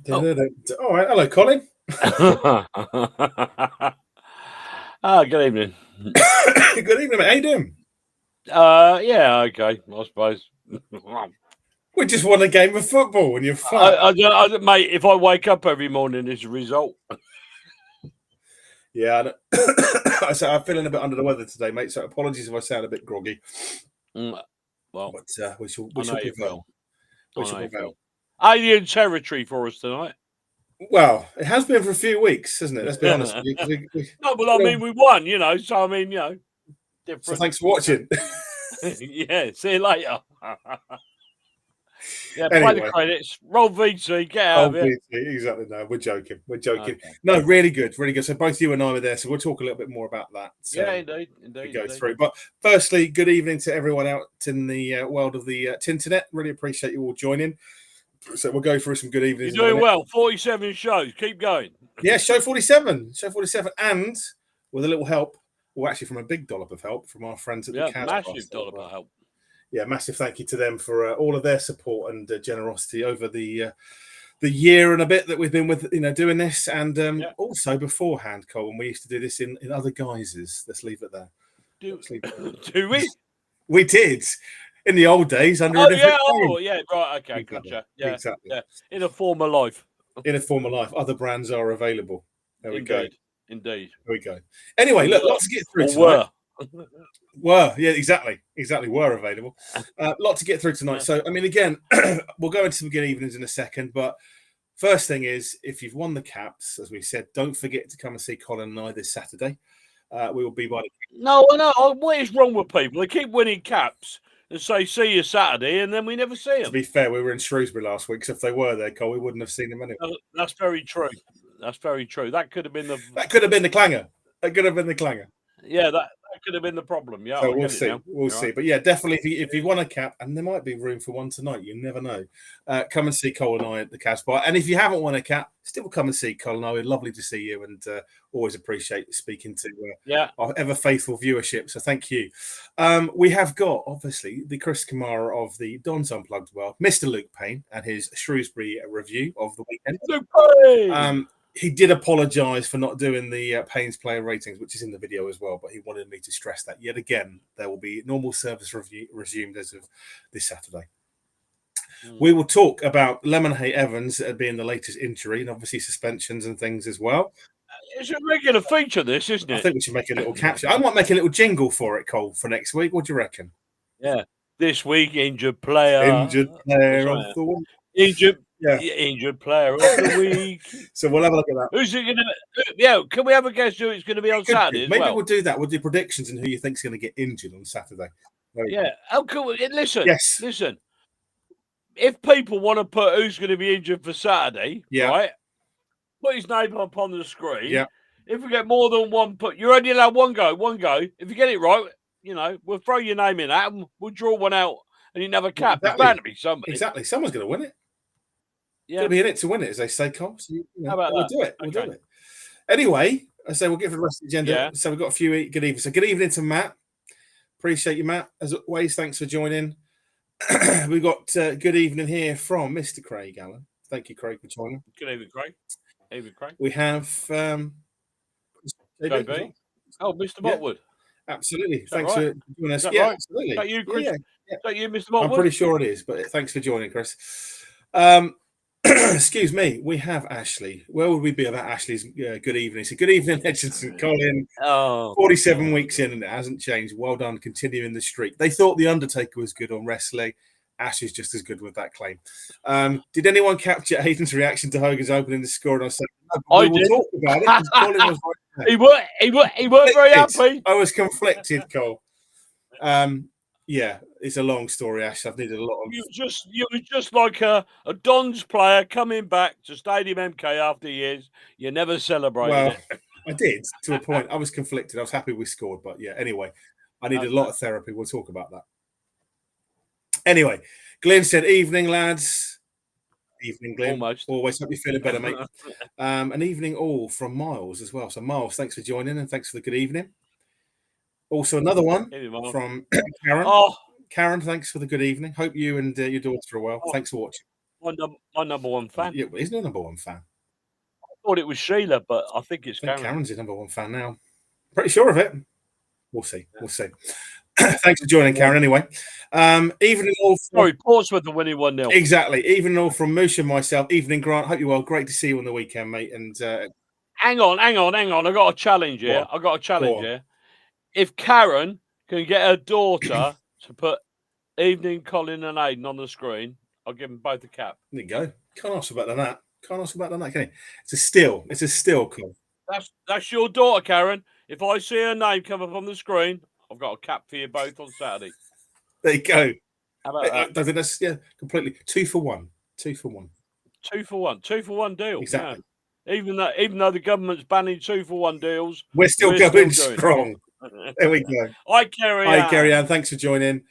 All right, hello, Colin. Good evening. Good evening, mate. How you doing? Yeah, okay, I suppose. We just won a game of football, and you're flat. Mate, if I wake up every morning, it's a result. Yeah, I'm feeling a bit under the weather today, mate. So apologies if I sound a bit groggy. Well, But we shall I know you prevail. feel. We I shall know you prevail. feel. Alien territory for us tonight. Well, it has been for a few weeks, hasn't it? Let's be honest with you. No, well, I mean, we won, so I mean, different. So thanks for watching. Yeah, see you later. Yeah, Anyway. play the credits. Roll VT, get out of here. Exactly. No, we're joking. Okay. No, really good. So both you and I were there, so we'll talk a little bit more about that. Yeah, indeed. We go through. But firstly, good evening to everyone out in the world of the Tinternet. Really appreciate you all joining. So we'll go through some good evenings. You're doing well. 47 shows. Keep going. Yeah, show 47. And with a little help, well, actually from a big dollop of help from our friends at the Casbah. Massive dollop of help. Yeah, massive thank you to them for all of their support and generosity over the year and a bit that we've been with, doing this. And also beforehand, Cole, when we used to do this in other guises. Let's leave it there. Do we? We did. In the old days, under a different name. Right, okay, gotcha. Yeah, exactly. Yeah. In a former life. Other brands are available. There we go. Indeed. There we go. Anyway, look, lots to get through tonight. Yeah, exactly. Were available. Lot to get through tonight. So, I mean, again, we'll go into some good evenings in a second. But first thing is, if you've won the caps, as we said, don't forget to come and see Colin and I this Saturday. We will be by the... No. What is wrong with people? They keep winning caps and say, see you Saturday, and then we never see them. To be fair, we were in Shrewsbury last week, so if they were there, Cole, we wouldn't have seen them anyway. That's very true. That could have been the... That could have been the clanger. Yeah, that could have been the problem. Yeah, so we'll see. But yeah, definitely, if you want a cap, and there might be room for one tonight, you never know. Come and see Cole and I at the Casbah. And if you haven't won a cap, still come and see Cole and I. We're lovely to see you, and always appreciate speaking to our ever faithful viewership. So thank you. We have got obviously the Chris Kamara of the Don's Unplugged world, Mr. Luke Payne, and his Shrewsbury review of the weekend. Luke Payne. He did apologise for not doing the Payne's player ratings, which is in the video as well, but he wanted me to stress that yet again, there will be normal service resumed as of this Saturday. We will talk about Lemonhay Evans being the latest injury and obviously suspensions and things as well. It's a regular feature, this, isn't it? I think we should make a little capture. I might make a little jingle for it, Cole, for next week. What do you reckon? Yeah. This week, injured player. Of the week. Injured player of the week. So we'll have a look at that. Who's it going to? Yeah, can we have a guess who it's going to be on Saturday? Maybe we'll do that. We'll do predictions and who you think's going to get injured on Saturday. Yeah. How cool? Listen. Yes. Listen. If people want to put who's going to be injured for Saturday, right? Put his name up on the screen. Yeah. If we get more than one, you're only allowed one go. If you get it right, we'll throw your name in that and we'll draw one out. And you never cap. Exactly. It's bound to be somebody. Exactly. Someone's going to win it. Yeah. Going to be in it to win it, as they say, Cole. So, how about we'll do it. We'll do it. Anyway, I say we'll get for the rest of the agenda. Yeah. So we've got a few good evenings. So good evening to Matt. Appreciate you, Matt. As always, thanks for joining. We've got good evening here from Mr. Craig Allen. Thank you, Craig, for joining. Good evening, Craig. We have JB. Oh, Mr. Motwood. Absolutely. Thanks for joining us. Right? Absolutely. Is that you, Chris? Is that you, Mr. Motwood? I'm pretty sure it is, but thanks for joining, Chris. Excuse me. We have Ashley. Where would we be about Ashley's good evening? So good evening, Legends and Colin. 47 weeks in and it hasn't changed. Well done, continuing the streak. They thought The Undertaker was good on wrestling. Ash is just as good with that claim. Did anyone capture Hayden's reaction to Hogan's opening the score? And I said, I did. Talk about it. Colin was right he weren't very happy. I was conflicted, Cole. Yeah, it's a long story, Ash. I've needed a lot of... You were just like a Dons player coming back to Stadium MK after years. You never celebrated it. I did, to a point. I was conflicted. I was happy we scored, but yeah, anyway, I needed a lot of therapy. We'll talk about that. Anyway, Glenn said, evening, lads. Evening, Glenn. Always hope you're feeling better, mate. An evening all from Miles as well. So, Miles, thanks for joining and thanks for the good evening. Also, another one from Karen. Karen, thanks for the good evening. Hope you and your daughter are well. Thanks for watching. My number one fan. Yeah, he's no number one fan. I thought it was Sheila, but I think it's I think Karen. Karen's his number one fan now. Pretty sure of it. We'll see. We'll see. Thanks for joining, Karen. Anyway, evening all. Sorry, Portsmouth are winning 1-0. Exactly. Evening all from Moosh and myself. Evening, Grant. Hope you're well. Great to see you on the weekend, mate. And hang on. I got a challenge here. If Karen can get her daughter to put evening Colin and Aidan on the screen, I'll give them both a cap. There you go. Can't ask about that. Can't ask about that, can you? It's a steal. It's a steal, Cole. That's your daughter, Karen. If I see her name come up on the screen, I've got a cap for you both on Saturday. There you go. How about that? I think that's completely 2 for 1. 2 for 1. 2 for 1. 2 for 1 deal. Exactly. Yeah. Even though the government's banning 2 for 1 deals, we're still going strong. There we go. Hi, Kerry Ann. Thanks for joining.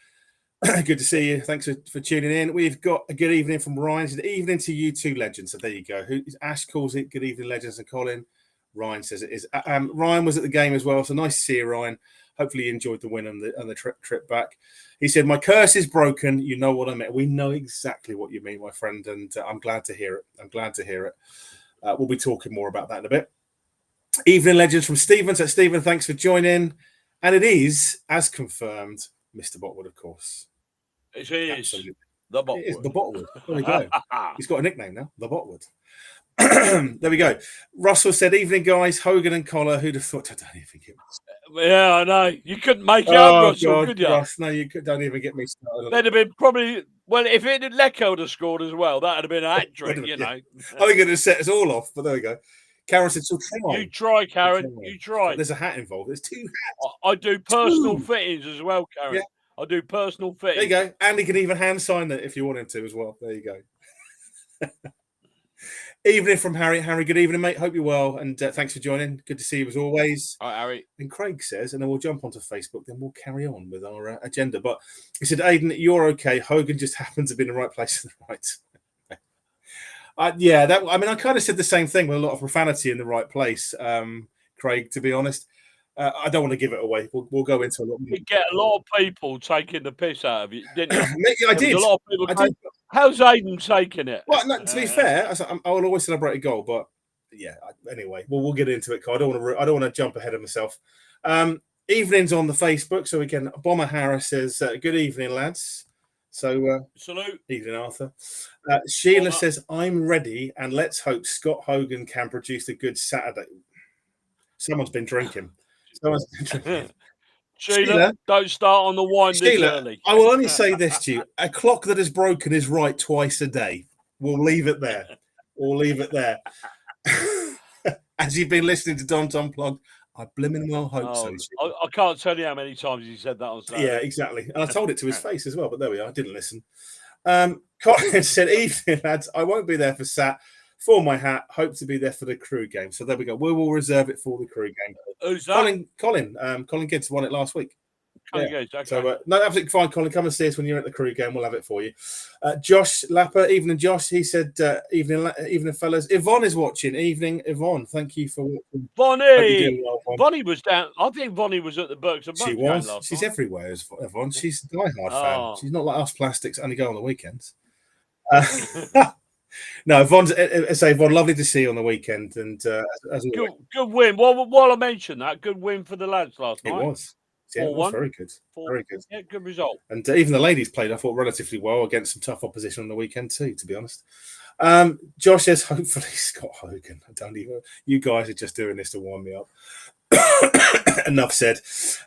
Good to see you. Thanks for tuning in. We've got a good evening from Ryan. Good evening to you two legends. So there you go. Ash calls it good evening, legends, and Colin. Ryan says it is. Ryan was at the game as well. So nice to see you, Ryan. Hopefully you enjoyed the win and the trip back. He said, my curse is broken. You know what I mean. We know exactly what you mean, my friend. And I'm glad to hear it. We'll be talking more about that in a bit. Evening legends from Stephen. So Stephen, thanks for joining. And it is, as confirmed, Mr. Botwood, of course. It is. Absolutely. The Botwood. It is the Botwood. There we go. He's got a nickname now, the Botwood. There we go. Russell said, evening, guys. Hogan and Collar. Who'd have thought? I don't even get me. Yeah, I know. You couldn't make it up, Russell, God, could you? Russ, no, you don't even get me started. They'd have been probably, well, if it had Lecco would have scored as well, that would have been an hat trick, you know. I think it'd have set us all off, but there we go. Karen said, so try. You try, Karen. You try. There's a hat involved. There's 2 hats. I do personal fittings as well, Karen. Yeah. I do personal fittings. There you go. And he can even hand sign it if you want him to as well. There you go. Evening from Harry. Harry, good evening, mate. Hope you're well. And thanks for joining. Good to see you as always. All right, Harry. And Craig says, and then we'll jump onto Facebook, then we'll carry on with our agenda. But he said, Aidan, you're okay. Hogan just happened to be in the right place at the right time. I kind of said the same thing with a lot of profanity in the right place, Craig, to be honest. I don't want to give it away. We'll go into a lot more. You get a lot of people taking the piss out of you, didn't you? I did. A lot of people how's Aidan taking it? Well, no, to be fair, I will always celebrate a goal, but yeah. Anyway, we'll get into it. I don't want to jump ahead of myself. Evenings on the Facebook, so again, Bomber Harris says, "Good evening, lads." So salute. Evening, Arthur. Sheila says, "I'm ready, and let's hope Scott Hogan can produce a good Saturday." Someone's been drinking. Sheila, don't start on the wine this early. I will only say this to you. A clock that is broken is right twice a day. We'll leave it there. As you've been listening to Don's Unplugged, I blimmin' well hope so. I can't tell you how many times he said that on Saturday. Yeah, exactly. And I told it to his face as well, but there we are. I didn't listen. Colin said, evening, lads. I won't be there for Sat. For my hat, hope to be there for the crew game. So there we go. We will reserve it for the crew game. Who's that? Colin Gibbs won it last week. Okay. So no, absolutely fine, Colin. Come and see us when you're at the crew game. We'll have it for you. Josh Lapper, evening, Josh. He said, evening, fellas. Yvonne is watching. Evening, Yvonne. Thank you for watching. Bonnie. Bonnie was down. I think Bonnie was at the Berks and She was. She's everywhere, Yvonne. She's a diehard fan. She's not like us plastics, only go on the weekends. No, Yvonne, lovely to see you on the weekend. And as good win. While I mentioned that, good win for the lads last night. It was. Yeah, it was very good. Very good. Yeah, good result. And even the ladies played, I thought, relatively well against some tough opposition on the weekend too, to be honest. Josh says, hopefully Scott Hogan. You guys are just doing this to warm me up. Enough said.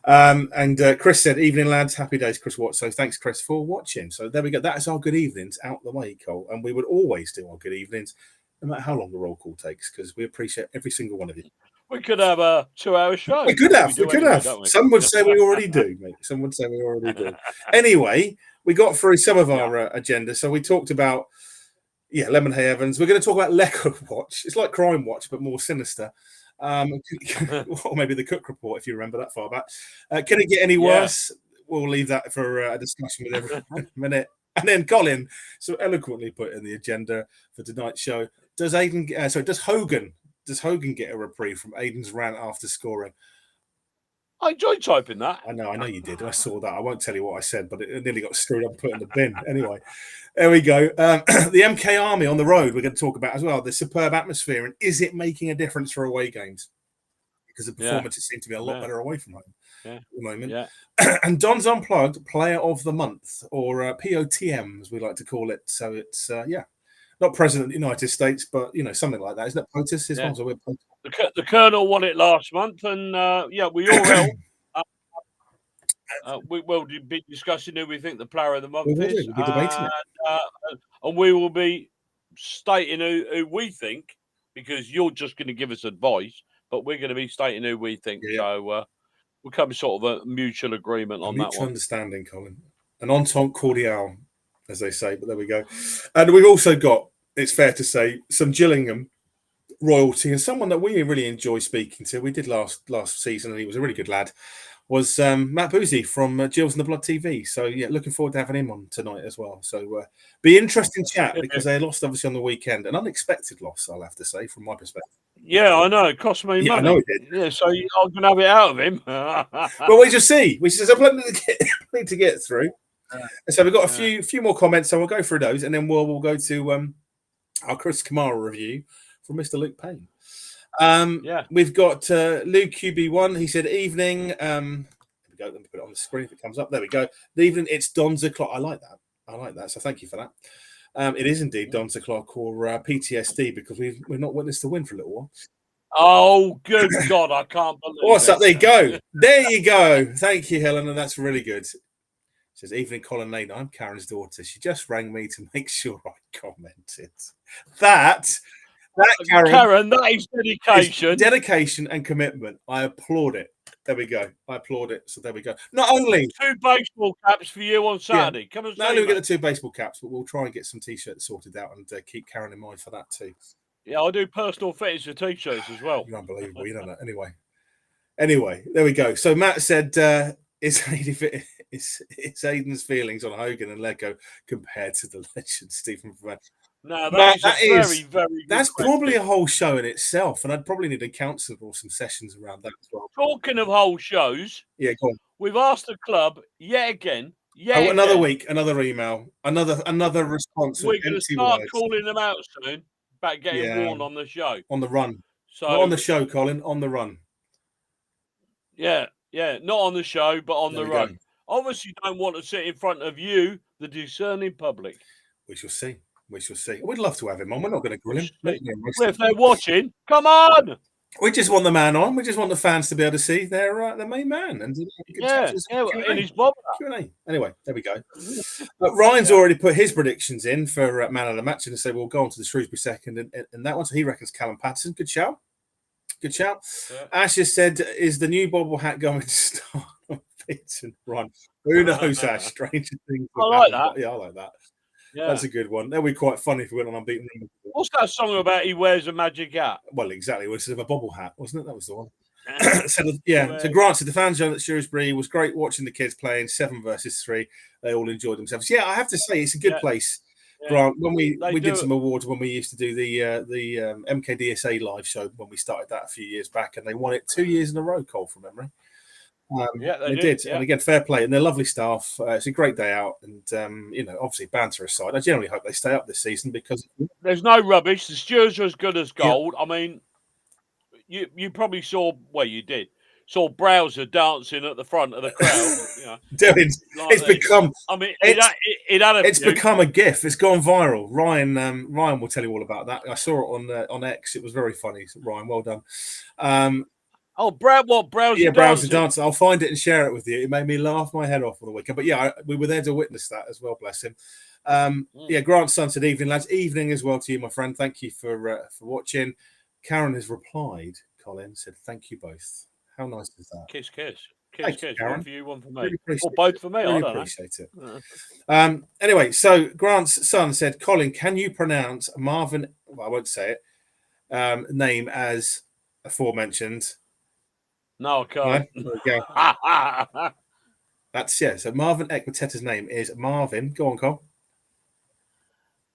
And Chris said, evening, lads. Happy days, Chris Watts. So thanks, Chris, for watching. So there we go. That is our good evenings out the way, Cole. And we would always do our good evenings, no matter how long the roll call takes, because we appreciate every single one of you. We could have a 2-hour show. We could have. Some would say we already do, mate. Some would say we already do. Anyway, we got through some of our agenda. So we talked about, Lemonhay Evans. We're going to talk about Lecco Watch. It's like Crime Watch, but more sinister. Or maybe the Cook Report, if you remember that far back. Can it get any worse? We'll leave that for a discussion with every minute. And then Colin so eloquently put in the agenda for tonight's show. Does Hogan get a reprieve from Aidan's rant after scoring? I enjoyed typing that. I know you did. I saw that. I won't tell you what I said, but it nearly got screwed up and put in the bin. Anyway, there we go. The MK Army on the road, we're going to talk about as well. The superb atmosphere, and is it making a difference for away games? Because the performances seem to be a lot better away from home at the moment. Yeah. And Don's Unplugged Player of the Month, or POTM, as we like to call it. So it's, not President of the United States, but, something like that. Isn't it POTUS? His one's a weird POTUS. The Colonel won it last month, and we all will be discussing who we think the Player of the Month is. We'll be debating it. And we will be stating who we think, because you're just going to give us advice, but we're going to be stating who we think. Yeah. So we'll come sort of a mutual agreement on that one. Mutual understanding, Colin. An entente cordiale, as they say, but there we go. And we've also got, it's fair to say, some Gillingham royalty, and someone that we really enjoy speaking to. We did last season, and he was a really good lad. Was Matt Boozy from Gills and the Blood TV. So yeah, looking forward to having him on tonight as well. So be interesting chat, because they lost obviously on the weekend, an unexpected loss, I'll have to say, from my perspective. Yeah, I know. It cost me money. I know it did. Yeah, so I'm going to have it out of him. Well, we just see. We just have plenty to get through. And so we've got a few more comments, so we'll go through those, and then we'll go to our Chris Kamara review from Mr. Luke Payne. We've got Luke QB1. He said, evening. There we go. Let me put it on the screen if it comes up. There we go. The evening. It's Don's o'clock. I like that. So thank you for that. It is indeed Don's o'clock, or PTSD, because we've not witnessed the win for a little while. Oh, good God. I can't believe What's up? There you go. There you go. Thank you, Helen. And that's really good. Says, evening, Colin Lane. I'm Karen's daughter. She just rang me to make sure I commented. That Karen, that is dedication. Dedication and commitment. I applaud it. There we go. I applaud it. So there we go. Not only 2 baseball caps for you on Saturday. Come and see. Not only we get the 2 baseball caps, but we'll try and get some t-shirts sorted out, and keep Karen in mind for that too. Yeah, I do personal fittings for t-shirts as well. You're unbelievable. You know that. Anyway, there we go. So Matt said, is Aiden's feelings on Hogan and Lego compared to the legend Stephen Van? No, that is very, very good. That's probably a whole show in itself, and I'd probably need a counsellor or some sessions around that as well. Talking of whole shows, go on. We've asked the club yet again. Another week, another email, another response. We're going to start calling them out soon about getting warned on the show. On the run. So, not on the show, Colin, on the run. Yeah, not on the show, but on the run. Obviously, don't want to sit in front of you, the discerning public. We shall see. We'd love to have him on. We're not going to grill him. Well, if they're watching, come on. We just want the man on. We just want the fans to be able to see their main man. And in his bob. Q&A. Anyway, there we go. Ryan's already put his predictions in for man of the match, and say we'll go on to the Shrewsbury second and that one. So he reckons Callum Patterson. Good shout. Yeah. Ash has said, is the new bobble hat going to start on Fitz and Run? Who knows, Ash? Stranger things. I like that. Yeah, I like that. Yeah. That's a good one. That'd be quite funny if we went on unbeaten. What's that song about? He wears a magic hat. Well, exactly. It was sort of a bobble hat, wasn't it? That was the one. So Grant said the fan zone at Shrewsbury was great watching the kids playing 7 versus 3. They all enjoyed themselves. Yeah, I have to say it's a good place. Grant, when we did some awards when we used to do the MKDSA live show when we started that a few years back, and they won it 2 years in a row, Cole, from memory. They did. Yeah. And again, fair play. And they're lovely staff. It's a great day out. And, obviously, banter aside, I generally hope they stay up this season, because there's no rubbish. The stewards are as good as gold. Yeah. I mean, you probably saw, you did. Saw Browser dancing at the front of the crowd. It's become. I mean, it's become a GIF. It's gone viral. Ryan will tell you all about that. I saw it on X. It was very funny. Ryan, well done. Browser? Yeah, Browser dancing. I'll find it and share it with you. It made me laugh my head off on the weekend. But we were there to witness that as well. Bless him. Grant's son said, "Evening, lads. Evening as well to you, my friend. Thank you for watching." Karen has replied. Colin said, "Thank you both." How nice is that? Kiss. Kiss. One for you, one for me. Or both for me. I don't appreciate it. Anyway, so Grant's son said, Colin, can you pronounce Marvin, I won't say it, name as aforementioned? No, I can't. No? There we go. So Marvin Ekpateta's name is Marvin. Go on, Cole.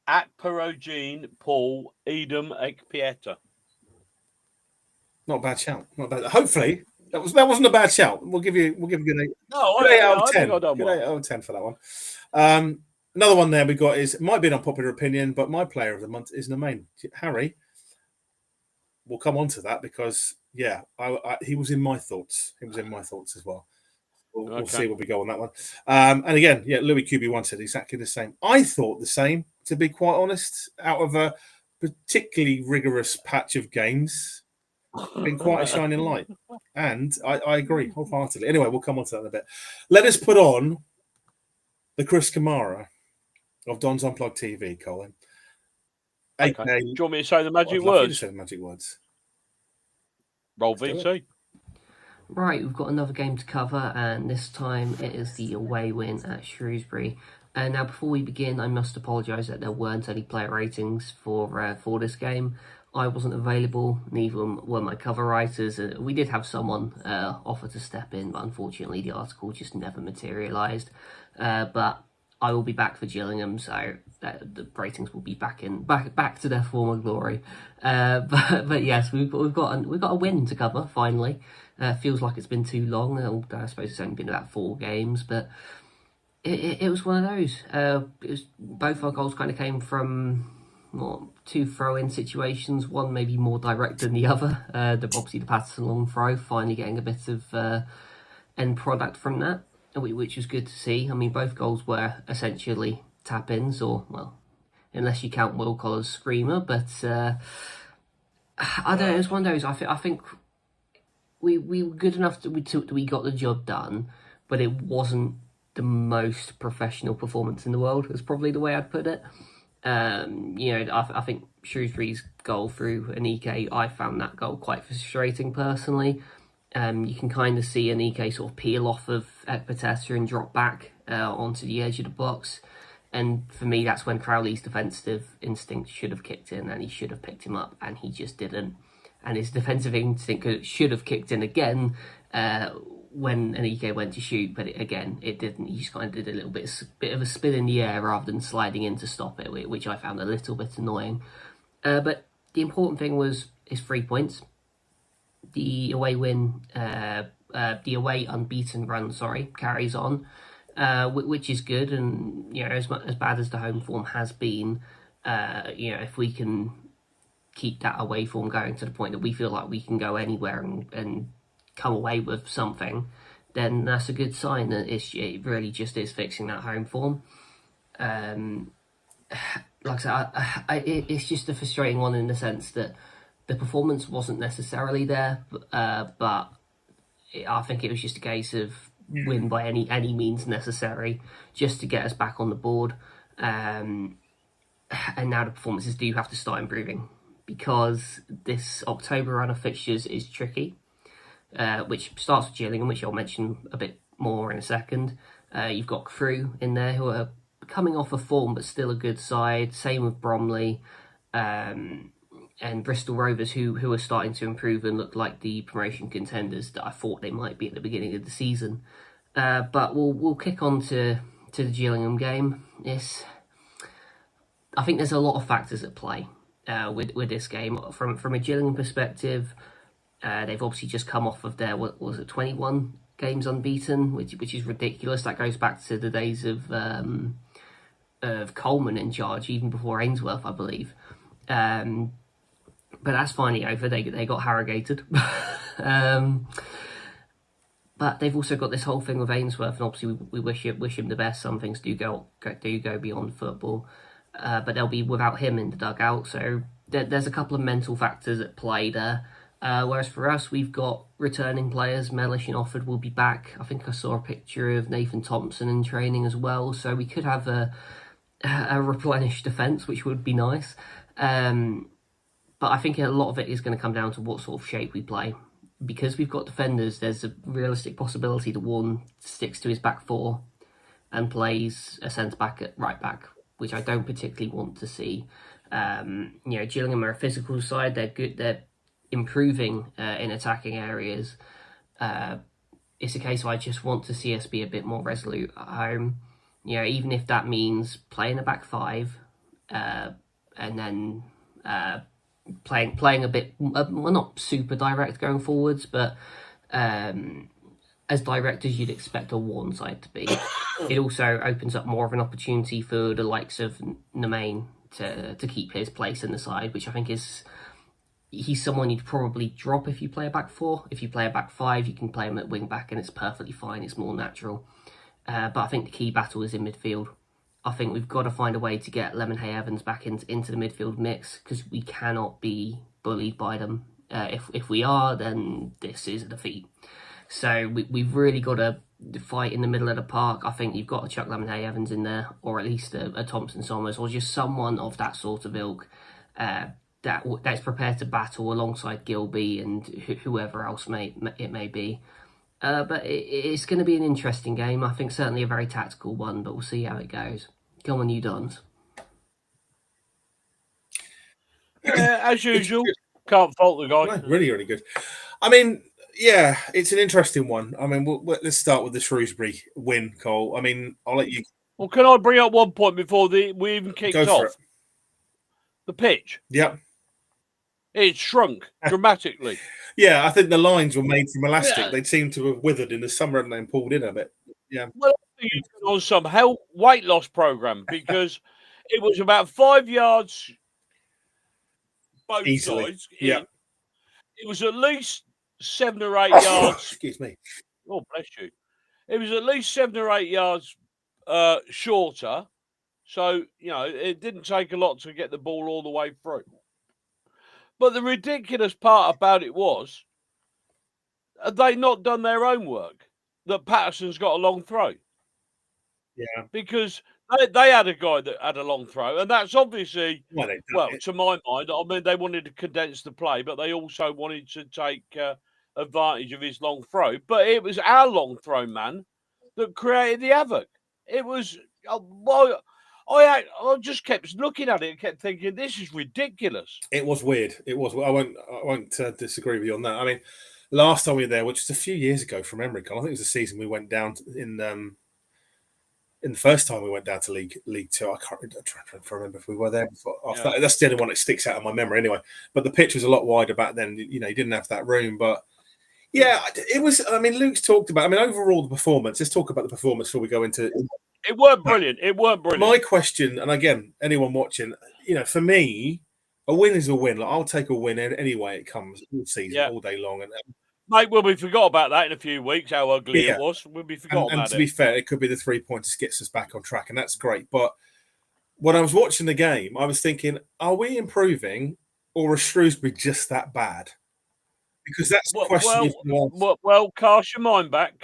Akperogene Paul Edom Ekpieta. Not a bad shout. Not bad. Hopefully, That wasn't a bad shout. We'll give you a good 8. No, Good 8 out of I 10. think I've done Good well. 8 out of 10 for that one. Another one there we got is, it might be an unpopular opinion, but my player of the month is Nemain. Harry. We'll come on to that because, yeah, he was in my thoughts. He was in my thoughts as well. We'll see where we go on that one. And again, yeah, Louis QB1 said exactly the same. I thought the same, to be quite honest, out of a particularly rigorous patch of games. Been quite a shining light. And I agree wholeheartedly. Anyway, we'll come on to that in a bit. Let us put on the Chris Kamara of Don's Unplugged TV, Colin. Okay. Do you want me to say the magic words? I'd love you to say the magic words. Roll VC. Right, we've got another game to cover, and this time it is the away win at Shrewsbury. Now, before we begin, I must apologise that there weren't any player ratings for this game. I wasn't available, neither were my cover writers. We did have someone offer to step in, but unfortunately the article just never materialised. But I will be back for Gillingham, so the ratings will be back to their former glory. But yes, we've got a win to cover finally. Feels like it's been too long. I suppose it's only been about 4 games, but it was one of those. Both our goals kind of came from 2 throw-in situations. One maybe more direct than the other. Obviously the Patterson long throw, finally getting a bit of end product from that, which was good to see. I mean, both goals were essentially tap-ins, or, well, unless you count Will Collar's screamer, but I don't know, it was one of those. I think we were good enough that we got the job done, but it wasn't the most professional performance in the world, is probably the way I'd put it. I think Shrewsbury's goal through Anike, I found that goal quite frustrating personally. You can kind of see Anike sort of peel off of Ekpiteta and drop back onto the edge of the box. And for me, that's when Crowley's defensive instinct should have kicked in, and he should have picked him up, and he just didn't. And his defensive instinct should have kicked in again when Anike went to shoot, but it didn't. He just kind of did a little bit of a spin in the air rather than sliding in to stop it, which I found a little bit annoying. But the important thing was his 3 points. The away win, the away unbeaten run, carries on, which is good. And as bad as the home form has been, if we can keep that away form going to the point that we feel like we can go anywhere and come away with something, then that's a good sign that it really just is fixing that home form. Like I said, it's just a frustrating one in the sense that the performance wasn't necessarily there, but I think it was just a case of win by any means necessary just to get us back on the board. And now the performances do have to start improving, because this October run of fixtures is tricky, which starts with Gillingham, which I'll mention a bit more in a second. You've got Crewe in there who are coming off a form but still a good side. Same with Bromley. And Bristol Rovers, who are starting to improve and look like the promotion contenders that I thought they might be at the beginning of the season. But we'll kick on to the Gillingham game. I think there's a lot of factors at play with this game. From a Gillingham perspective, they've obviously just come off of their 21 games unbeaten, which is ridiculous. That goes back to the days of Coleman in charge, even before Ainsworth, I believe. But that's finally over. They got harrogated. But they've also got this whole thing with Ainsworth, and obviously we wish him the best. Some things do go beyond football, but they'll be without him in the dugout. So there's a couple of mental factors at play there. Whereas for us, we've got returning players. Mellish and Offord will be back. I think I saw a picture of Nathan Thompson in training as well. So we could have a replenished defence, which would be nice. But I think a lot of it is going to come down to what sort of shape we play. Because we've got defenders, there's a realistic possibility that one sticks to his back 4 and plays a centre-back at right-back, which I don't particularly want to see. Gillingham are a physical side. They're good. They're improving in attacking areas. It's a case of I just want to see us be a bit more resolute at home. Even if that means playing a back 5 and then playing a bit, well, not super direct going forwards, but as directors, you'd expect a worn side to be. It also opens up more of an opportunity for the likes of Nemain to keep his place in the side, which I think he's someone you'd probably drop if you play a back four. If you play a back five, you can play him at wing back and it's perfectly fine. It's more natural. But I think the key battle is in midfield. I think we've got to find a way to get Lemonhay Evans back into the midfield mix, because we cannot be bullied by them. If we are, then this is a defeat. So we've really got to fight in the middle of the park. I think you've got to chuck Lemonhay Evans in there, or at least a Thompson Somers, or just someone of that sort of ilk that's prepared to battle alongside Gilby and whoever else it may be. But it's going to be an interesting game. I think certainly a very tactical one, but we'll see how it goes. Go on, you Dons. Yeah, as usual. Can't fault the guy. No, really, really good. I mean, yeah, it's an interesting one. I mean, let's start with the Shrewsbury win, Cole. I mean, I'll let you... Well, can I bring up one point before we even kicked off? The pitch. Yep. It shrunk dramatically. Yeah, I think the lines were made from elastic. Yeah. They seemed to have withered in the summer and then pulled in a bit. Yeah. Well, I think it's on some weight loss program, because it was about 5 yards both easily. Sides. Yeah. It was at least 7 or 8 yards. Excuse me. Oh, bless you. It was at least 7 or 8 yards shorter. So, it didn't take a lot to get the ball all the way through. But the ridiculous part about it was, had they not done their own work, that Patterson's got a long throw? Yeah. Because they had a guy that had a long throw, and that's obviously, to my mind, I mean, they wanted to condense the play, but they also wanted to take advantage of his long throw. But it was our long throw man that created the havoc. It was... I just kept looking at it and kept thinking, this is ridiculous. It was weird. It was. I won't disagree with you on that. I mean, last time we were there, which was a few years ago from memory, I think it was the season we went down in the first time we went down to League Two. I can't remember if we were there before. After that's the only one that sticks out in my memory anyway. But the pitch was a lot wider back then. You didn't have that room. But yeah, it was. I mean, Luke's talked about. I mean, overall the performance. Let's talk about the performance before we go into. It weren't brilliant. My question, and again, anyone watching, for me, a win is a win. Like, I'll take a win any way it comes all season, all day long. And mate, we'll be forgot about that in a few weeks. How ugly it was. We'll be forgot about it. And to be fair, it could be the 3 pointers gets us back on track, and that's great. But when I was watching the game, I was thinking, are we improving, or is Shrewsbury just that bad? Because that's the question. Well, cast your mind back.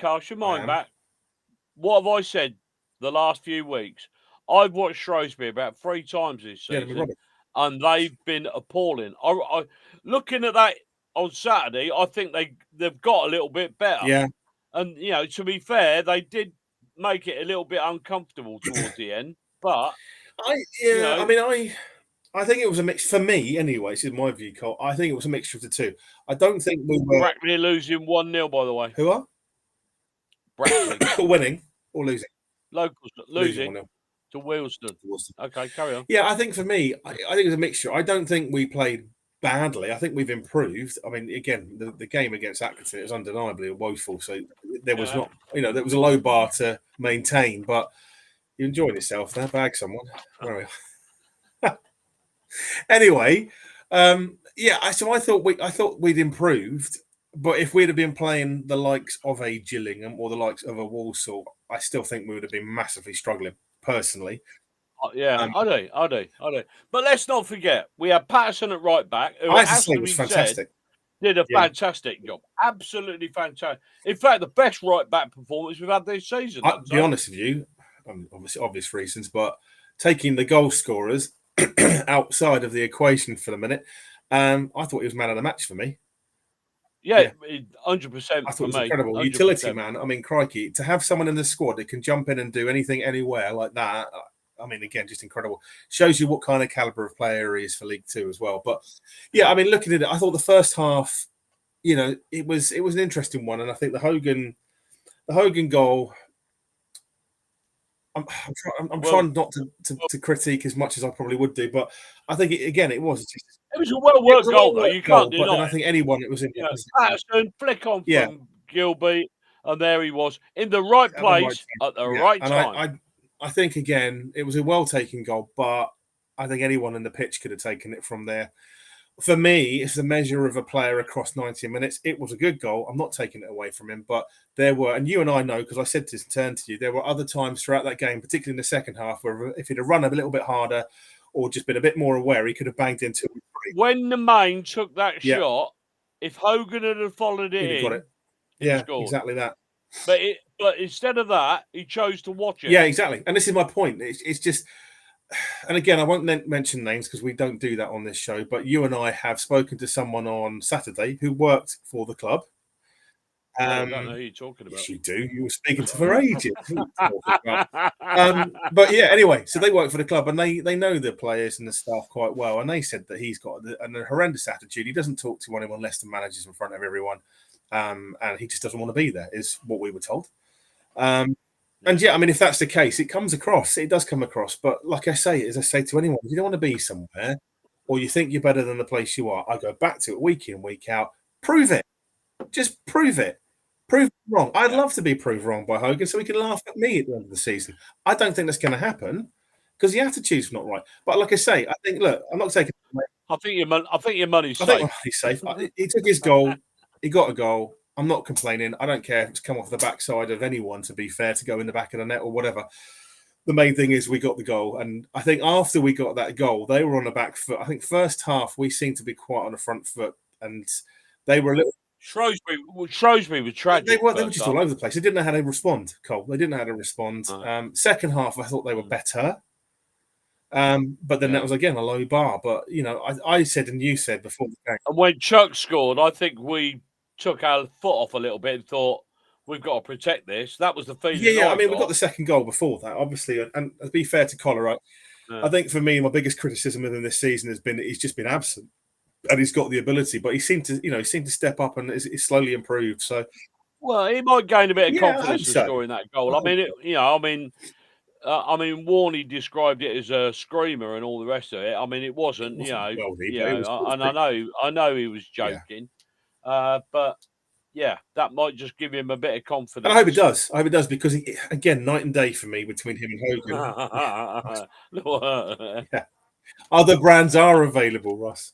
What have I said the last few weeks? I've watched Shrewsbury about 3 times this season, and they've been appalling. I looking at that on Saturday, I think they've got a little bit better. Yeah, and to be fair, they did make it a little bit uncomfortable towards the end. But I think it was a mix for me anyway. This is my view, Cole. I think it was a mixture of the two. I don't think we were Brackley losing 1-0, by the way. Who are Brackley winning or losing? Locals losing to Wealdstone. Okay, carry on. Yeah, I think for me, I think it was a mixture. I don't think we played badly. I think we've improved. I mean, again, the game against Atkinson, it was undeniably woeful. So there was not, there was a low bar to maintain. But you enjoyed yourself there. Bag someone. Anyway, so I thought we'd improved. But if we'd have been playing the likes of a Gillingham or the likes of a Walsall, I still think we would have been massively struggling, personally. I do. But let's not forget, we had Patterson at right back, who was fantastic. Did a fantastic job. Absolutely fantastic. In fact, the best right back performance we've had this season. I'll be honest with you, obviously obvious reasons, but taking the goal scorers outside of the equation for the minute, I thought he was man of the match for me. Yeah, 100% I thought it was me. incredible. 100%. Utility man. I mean, crikey, to have someone in the squad that can jump in and do anything anywhere like that. I mean, again, just incredible. Shows you what kind of caliber of player he is for League Two as well. But yeah, I mean, looking at it, I thought the first half, it was an interesting one, and I think the Hogan goal. I'm trying not to critique as much as I probably would do, but I think it was. It was a well-worked goal, though. You can't deny. But then I think anyone that was in Patterson, flick on from Gilby, and there he was in the right place at the right time. And I think again it was a well taken goal, but I think anyone in the pitch could have taken it from there. For me, it's the measure of a player across 90 minutes. It was a good goal. I'm not taking it away from him, but there were, and you and I know, because I said this in turn to you, there were other times throughout that game, particularly in the second half, where if he'd have run a little bit harder or just been a bit more aware, he could have banged into it. When the main took that shot, if Hogan had followed it got it. Scored. Exactly that. But instead of that, he chose to watch it. Yeah, exactly. And this is my point. It's just, and again, I won't mention names because we don't do that on this show, but you and I have spoken to someone on Saturday who worked for the club. I don't know who you're talking about. Yes, you do. You were speaking to for ages. But yeah, anyway, so they work for the club and they know the players and the staff quite well. And they said that he's got a horrendous attitude. He doesn't talk to anyone less than managers in front of everyone. And he just doesn't want to be there, is what we were told. And yeah, I mean, if that's the case, it comes across. It does come across. But like I say, as I say to anyone, if you don't want to be somewhere or you think you're better than the place you are, I go back to it week in, week out. Prove it. Just prove it. Prove it wrong. I'd love to be proved wrong by Hogan so he can laugh at me at the end of the season. I don't think that's going to happen because the attitude's not right. But like I say, I think, look, I'm not taking it away. I think your money's safe. I think he's safe. He took his goal. He got a goal. I'm not complaining. I don't care if it's come off the backside of anyone, to be fair, to go in the back of the net or whatever. The main thing is we got the goal. And I think after we got that goal, they were on the back foot. I think first half, we seemed to be quite on the front foot. And they were a little... Shrewsbury was tragic. They were just all over the place. They didn't know how to respond, Cole. They didn't know how to respond. Second half, I thought they were better. But then that was, again, a low bar. But, you know, I said and you said before the game. And when Chuck scored, I think we took our foot off a little bit and thought, we've got to protect this. That was the feeling. Yeah. I mean, we got the second goal before that, obviously. And to be fair to Collar, I think for me, my biggest criticism of him this season has been that he's just been absent. And he's got the ability, but he seemed to step up and he's slowly improved. So, well, he might gain a bit of confidence in scoring that goal. I mean, Warney described it as a screamer and all the rest of it. I mean, it wasn't, and I know he was joking, but yeah, that might just give him a bit of confidence. And I hope it does. Because again, night and day for me between him and Hogan. Yeah. Other brands are available, Ross.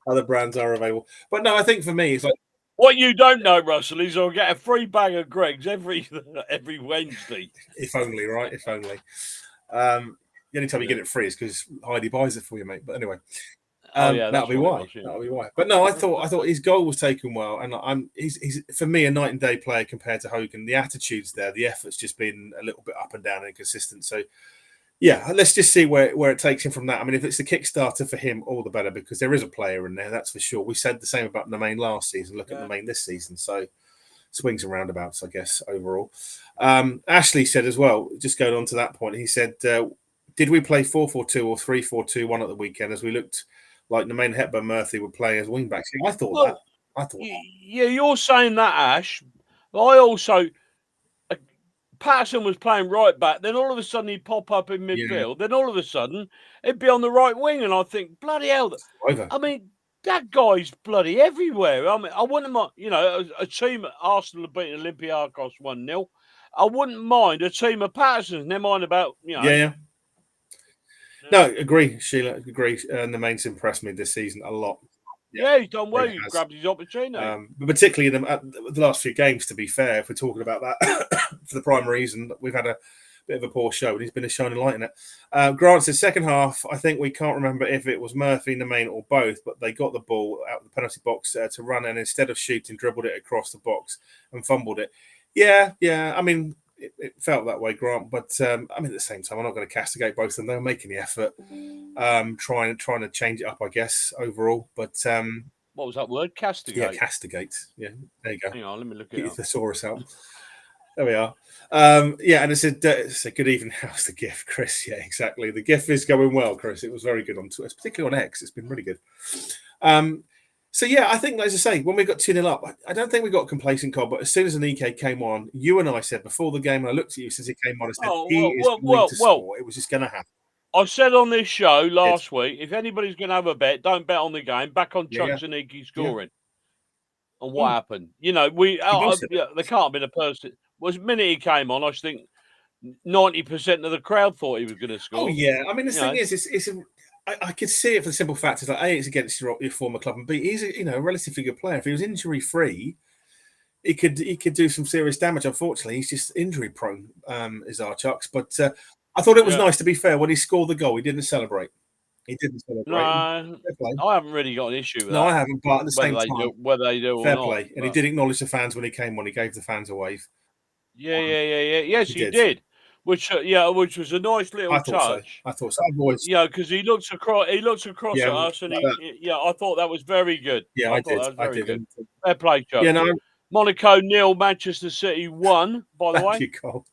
Other brands are available. But no, I think for me, it's like... What you don't know, Russell, is I'll get a free bag of Greggs every Wednesday. If only, right? If only. The only time you get it free is because Heidi buys it for you, mate. But anyway, that'll be why. That'll be why. But no, I thought his goal was taken well, and he's for me a night and day player compared to Hogan. The attitude's there, the effort's just been a little bit up and down and inconsistent. So, yeah, let's just see where it takes him from that. I mean, if it's a Kickstarter for him, all the better, because there is a player in there, that's for sure. We said the same about Nemain last season. Look at Nemain this season. So, swings and roundabouts, I guess, overall. Ashley said as well, just going on to that point, he said, did we play 4-4-2 or 3-4-2-1 at the weekend as we looked like Nemain, Hepburn, Murphy were playing as wingbacks? I thought that. Yeah, you're saying that, Ash. I also... Patterson was playing right back, then all of a sudden he'd pop up in midfield, then all of a sudden he'd be on the right wing, and I think, bloody hell. I mean, that guy's bloody everywhere. I mean, I wouldn't mind, a team at Arsenal have beaten Olympiacos 1-0. I wouldn't mind a team of Patterson's, never mind about, Yeah. No, agree, Sheila, agree. And the main's impressed me this season a lot. Yeah, he's done well. He grabbed his opportunity. But particularly in the last few games, to be fair, if we're talking about that, for the prime reason, we've had a bit of a poor show, and he's been a shining light in it. Grant says, second half, I think we can't remember if it was Murphy, Nemain, or both, but they got the ball out of the penalty box to run, and instead of shooting, dribbled it across the box and fumbled it. Yeah. I mean, it felt that way, Grant, but I mean, at the same time, I'm not going to castigate both of them. They were making the effort, trying to change it up, I guess, overall. But what was that word? Castigate. Yeah, castigate. Yeah, there you go. Hang on, let me look Get it your up. thesaurus out. There we are. Yeah, and it said, good evening. How's the GIF, Chris? Yeah, exactly. The GIF is going well, Chris. It was very good on Twitter, particularly on X. It's been really good. So, yeah, I think, as I say, when we got 2-0 up, I don't think we got complacent, Cole, but as soon as Anike came on, you and I said before the game, and I looked at you since he came on, I said, going to score. It was just going to happen. I said on this show last week, if anybody's going to have a bet, don't bet on the game. Back on Chuck Zaniki scoring. and what happened. You know, there can't have been a person. Was the minute he came on, I think 90% of the crowd thought he was going to score. Oh yeah, I mean the thing is, I could see it for the simple fact is like A, it's against your former club, and B, he's a relatively good player. If he was injury free, he could do some serious damage. Unfortunately, he's just injury prone, is our Chucks. But I thought it was nice, to be fair, when he scored the goal, he didn't celebrate. He didn't celebrate. No, I haven't really got an issue with that. No, I haven't. But at the same time, whether they do fair or not, play. And he did acknowledge the fans when he came on. He gave the fans a wave. Yeah. Yes, he did. Which was a nice little touch. I thought so. I've always, because he looks across at us, and I thought that was very good. Yeah, I did. I did. Good. Fair play, Chuck. Yeah, no. Monaco 0, Manchester City 1. By the way, you, Cole.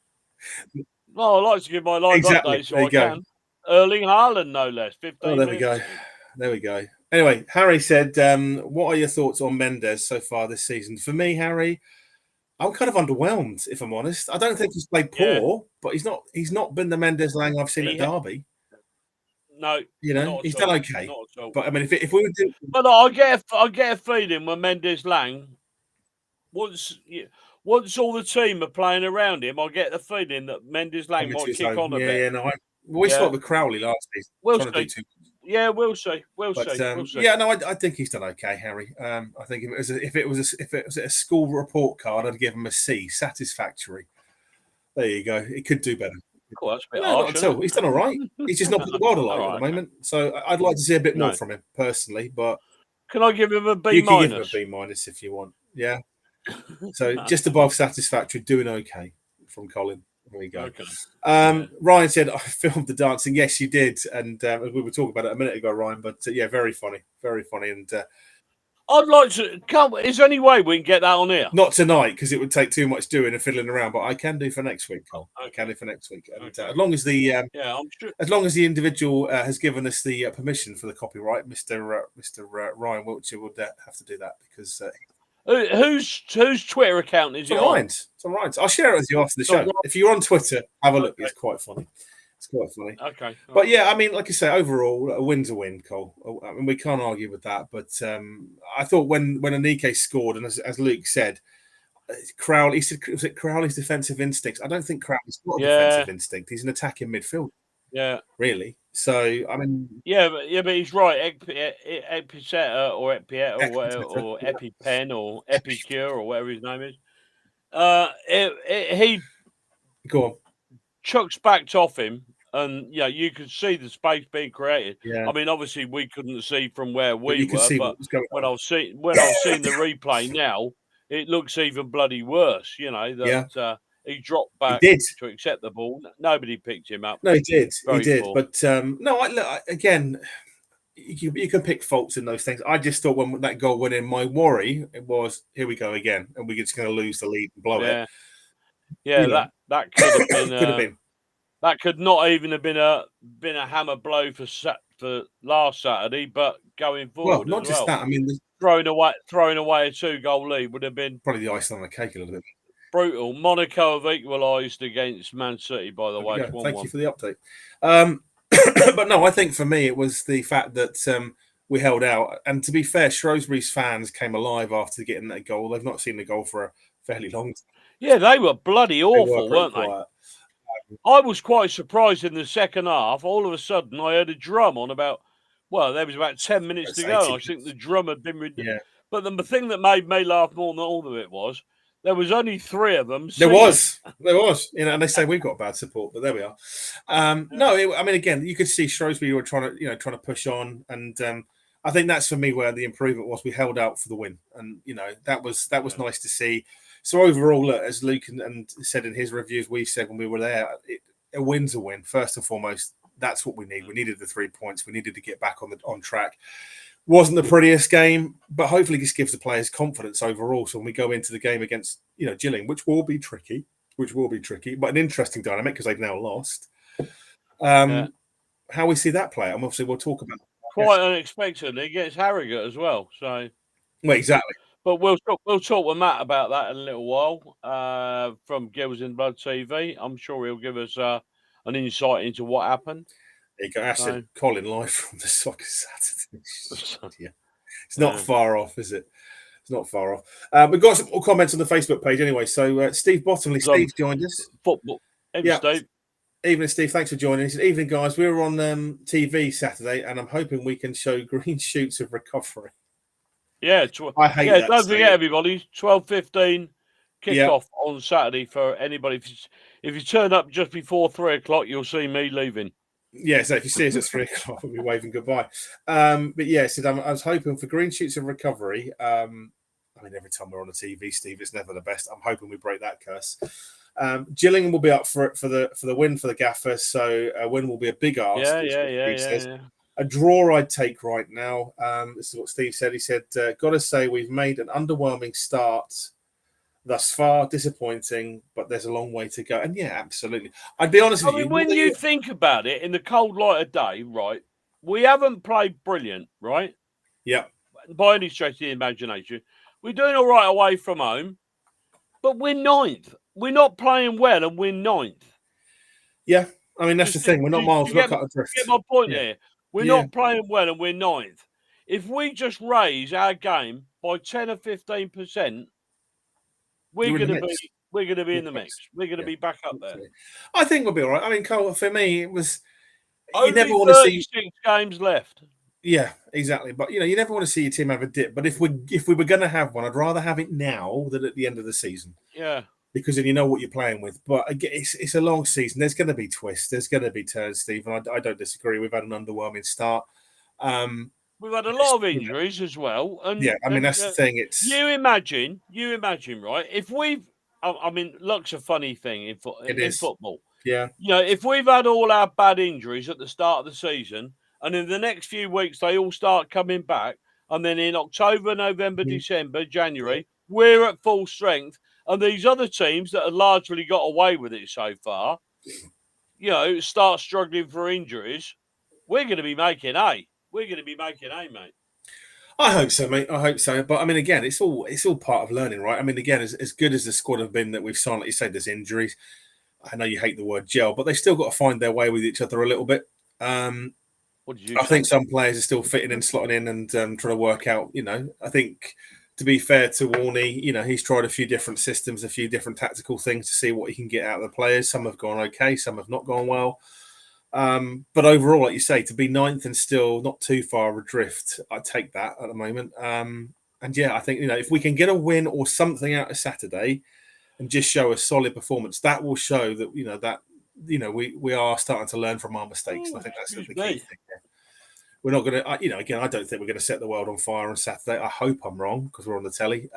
Well, I like to give my live update, so I can. Erling Haaland, no less. 15 there we go. There we go. Anyway, Harry said, "What are your thoughts on Mendes so far this season?" For me, Harry, I'm kind of underwhelmed, if I'm honest. I don't think he's played poor, but he's not been the Mendes Lang I've seen at Derby. No, he's done okay. But I mean, if we were doing, but I get a feeling when Mendes Lang, once all the team are playing around him, I get the feeling that Mendes Lang might kick on a bit. Yeah, no, we saw it with Crowley last season. We'll see. Yeah, we'll see. We'll see. Yeah, no, I think he's done okay, Harry. I think if it was a school report card, I'd give him a C, satisfactory. There you go. He could do better. Cool, that's a bit harsh, not at all. He's done all right. He's just not put the world alive at the moment. So I'd like to see a bit more from him personally. But can I give him a B-? You can give him a B- if you want. Yeah. So just above satisfactory, doing okay from Colin. There we go. Okay. Ryan said, I filmed the dancing. Yes, you did. And we were talking about it a minute ago, Ryan. But very funny. Very funny. And I'd like to. Is there any way we can get that on here? Not tonight, because it would take too much doing and fiddling around. But I can do for next week, Cole. I can do for next week. And as long as the I'm sure. As long as the individual has given us the permission for the copyright, Mr. Ryan Wiltshire would have to do that because. Whose Twitter account is it on? It's on Ryan's. I'll share it with you after the show. If you're on Twitter, have a look. It's quite funny. It's quite funny. Okay. But yeah, I mean, like I say, overall, a win's a win, Cole. I mean, we can't argue with that. But I thought when Anike scored, and as Luke said, Crowley, was it Crowley's defensive instincts? I don't think Crowley's got a defensive instinct. He's an attacking midfielder. Yeah. Really. So, I mean... Yeah, but he's right. Epiceta or EpiPen or Epicure or whatever his name is. He Go on. chucks backed off him, and you could see the space being created. Yeah. I mean, obviously we couldn't see from where we were, but when I was seeing the replay now, it looks even bloody worse. He dropped back to accept the ball. Nobody picked him up. No, he did. He did. Poor. But again, you can pick faults in those things. I just thought when that goal went in, my worry was, here we go again, and we're just going to lose the lead and blow it. Yeah, that could have been. Could have been. That could not even have been a hammer blow for last Saturday, but going forward. Well, not just that. I mean, throwing away a 2-goal lead would have been probably the icing on the cake a little bit. Brutal. Monaco have equalised against Man City, by the way. Thank you for the update. But no, I think for me it was the fact that we held out. And to be fair, Shrewsbury's fans came alive after getting that goal. They've not seen the goal for a fairly long time. Yeah, they were bloody awful, weren't they? I was quite surprised in the second half. All of a sudden, I heard a drum on there was about 10 minutes to go. And I think the drum had been... But the thing that made me laugh more than all of it was, there was only 3 of them. There was, and they say we've got bad support, but there we are. I mean, again, you could see Shrewsbury were trying to push on, and I think that's for me where the improvement was. We held out for the win, and that was nice to see. So overall, as Luke and said in his reviews, we said when we were there, a win's a win. First and foremost, that's what we need. We needed the 3 points. We needed to get back on track. Wasn't the prettiest game, but hopefully this gives the players confidence overall. So when we go into the game against, Gillingham, which will be tricky, but an interesting dynamic because they've now lost. How we see that play, and obviously we'll talk about quite unexpectedly against Harrogate as well. So, well, exactly. But we'll talk with Matt about that in a little while from Gills in Blood TV. I'm sure he'll give us an insight into what happened. There you go. Acid Colin live from the Soccer Saturday. It's not far off, is it? It's not far off. We've got some more comments on the Facebook page anyway. So Steve Bottomley, Steve's joined us. Football. Yeah. Steve. Evening, Steve. Thanks for joining us. Evening, guys. We were on TV Saturday, and I'm hoping we can show green shoots of recovery. Yeah, I hate that. Don't forget, everybody, 12:15 kickoff Yeah. on Saturday for anybody. If you turn up just before 3:00, you'll see me leaving. Yeah, so if you see us at 3:00, we'll be waving goodbye. But yeah, so I was hoping for green shoots of recovery. I mean, every time we're on the TV, Steve, it's never the best. I'm hoping we break that curse. Gillingham will be up for it for the win for the Gaffers, so a win will be a big ask. Yeah. A draw I'd take right now. This is what Steve said. He said, got to say we've made an underwhelming start thus far, disappointing, but there's a long way to go. And yeah, absolutely. I'd be honest with you. When you think about it, in the cold light of day, right, we haven't played brilliant, right? Yeah. By any stretch of the imagination. We're doing all right away from home, but we're 9th. We're not playing well, and we're 9th. Yeah. I mean, that's the thing. We're not miles. We're not cut adrift. Get my point here. We're not playing well, and we're 9th. If we just raise our game by 10 or 15%, we're going to be in the mix. We're going to be back up there. I think we'll be all right. I mean, Cole, for me, it was only you never want to see 36 games left. Yeah, exactly. But you never want to see your team have a dip. But if we were going to have one, I'd rather have it now than at the end of the season. Yeah. Because then you know what you're playing with. But again, it's a long season. There's going to be twists. There's going to be turns, Steve. And I don't disagree. We've had an underwhelming start. We've had a lot of injuries as well. And yeah, I mean, that's the thing. It's you imagine, right? If I mean, luck's a funny thing in football. Yeah. If we've had all our bad injuries at the start of the season, and in the next few weeks they all start coming back, and then in October, November, December, January, we're at full strength, and these other teams that have largely got away with it so far, start struggling for injuries, we're going to be making A. We're going to be making A, mate. I hope so, mate. I hope so. But I mean, again, it's all part of learning, right? I mean, again, as good as the squad have been that we've signed, like you say, there's injuries. I know you hate the word gel, but they still got to find their way with each other a little bit. What did you I think some players are still fitting in, slotting in, and trying to work out. I think to be fair to Warney, he's tried a few different systems, a few different tactical things to see what he can get out of the players. Some have gone okay, some have not gone well. But overall, like you say, to be 9th and still not too far adrift, I'd take that at the moment. And yeah, I think if we can get a win or something out of Saturday and just show a solid performance, that will show that we are starting to learn from our mistakes. And I think that's the key thing. Yeah. We're not going to, again, I don't think we're going to set the world on fire on Saturday. I hope I'm wrong because we're on the telly.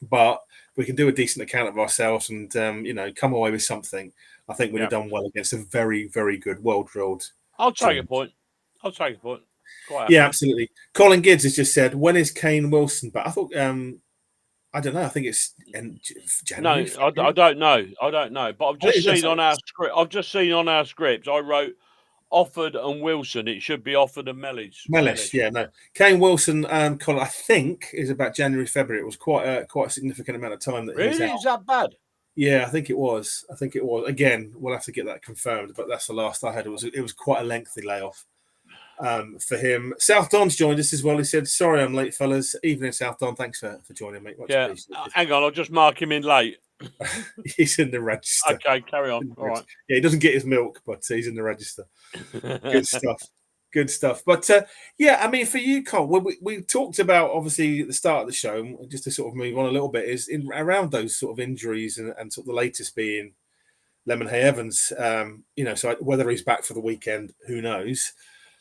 But we can do a decent account of ourselves and come away with something. I think we'd have done well against a very, very good, well-drilled. I'll take a point. Quite yeah, absolutely. Colin Gibbs has just said, when is Kane Wilson back? I thought, I don't know. I think it's in January. No, I don't know. But I've just seen on our script. I wrote Offord and Wilson. It should be Offord and Mellish. Yeah, no. Kane Wilson, Colin, I think is about January, February. It was quite a significant amount of time that he's out. Really? Is that bad? Yeah, I think it was. Again, we'll have to get that confirmed, but that's the last I heard. It was quite a lengthy layoff for him. South Don's joined us as well. He said, "Sorry, I'm late, fellas. Evening, South Don. Thanks for joining, mate. Much appreciated." Hang on, I'll just mark him in late. He's in the register. Okay, carry on. All right. Yeah, he doesn't get his milk, but he's in the register. Good stuff. Good stuff. But yeah, I mean, for you, Cole, we talked about obviously at the start of the show, just to sort of move on a little bit, is around those sort of injuries and sort of the latest being Lemonhay Evans. So whether he's back for the weekend, who knows?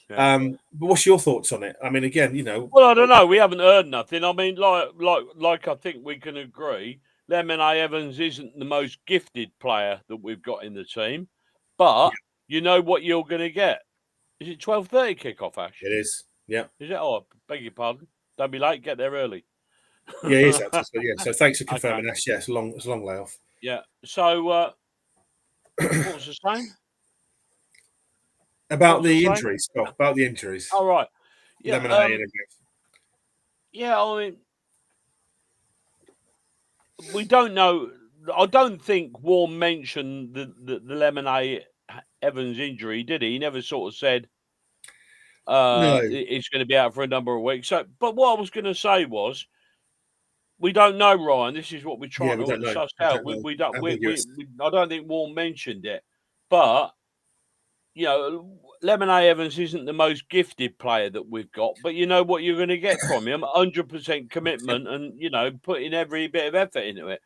Yeah. But what's your thoughts on it? I mean, again, Well, I don't know. We haven't heard nothing. I mean, like I think we can agree, Lemonhay Evans isn't the most gifted player that we've got in the team, but you know what you're going to get. Is it 12:30 kickoff, Ash? It is. Yeah. Is it? Oh, beg your pardon. Don't be late. Get there early. Yeah, it is. Yeah. So thanks for confirming, Ash. Yeah, it's a long layoff. Yeah. So what was the saying? About the injuries. Oh, about the injuries. All right. Yeah. Yeah, I mean, we don't know. I don't think Warren mentioned the Lemonhay Evans injury, did he? He never sort of said no. It's going to be out for a number of weeks. So, but what I was going to say was, we don't know, Ryan. This is what we're Yeah, trying we don't to know. suss We out. don't know. We don't. Ambiguous. I don't think Warren mentioned it, but you know, Lemonade Evans isn't the most gifted player that we've got, but you know what you're going to get from him: 100% commitment, and you know, putting every bit of effort into it.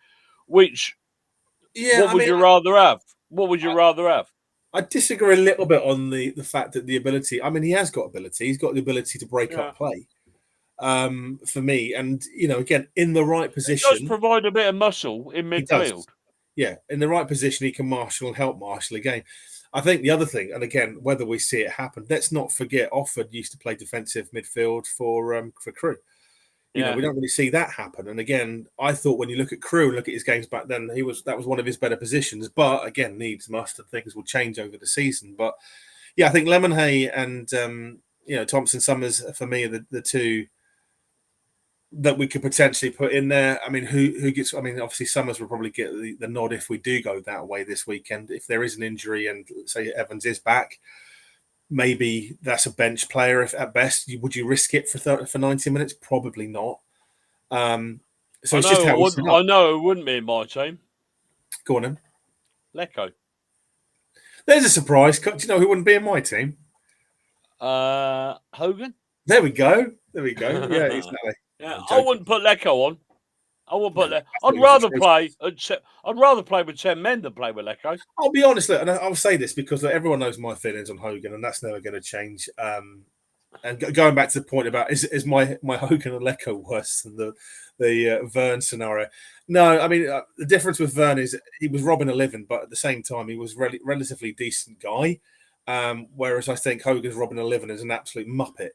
Which, Yeah, what would you rather have? What would you rather have? I disagree a little bit on the fact that the ability. I mean, he has got ability. He's got the ability to break up play. For me, and you know, again, in the right position, he does provide a bit of muscle in midfield. He does. Yeah, in the right position, he can marshal and help marshal a game. I think the other thing, and again, whether we see it happen, let's not forget Offord used to play defensive midfield for Crewe. You know, we don't really see that happen. And again, I thought when you look at Crewe and look at his games back then, that was one of his better positions. But again, needs must, and things will change over the season. But yeah, I think Lemonhay and you know, Thompson Summers for me are the two that we could potentially put in there. I mean, who gets? I mean, obviously Summers will probably get the nod if we do go that way this weekend. If there is an injury and say Evans is back, maybe that's a bench player. If at best, would you risk it for 90 minutes? Probably not. So it's just how we set up. I know it wouldn't be in my team. Go on then. Lecco. There's a surprise. Do you know who wouldn't be in my team? Hogan. There we go. Yeah, exactly. Yeah, I wouldn't put Lecco on. I wouldn't put Lecco. I'd rather play with 10 men than play with Lecco. I'll be honest, and I'll say this because everyone knows my feelings on Hogan, and that's never going to change. And going back to the point about is my Hogan and Lecco worse than the Vern scenario? No, I mean the difference with Vern is he was robbing a living, but at the same time he was relatively decent guy. Whereas I think Hogan's robbing a living is an absolute muppet.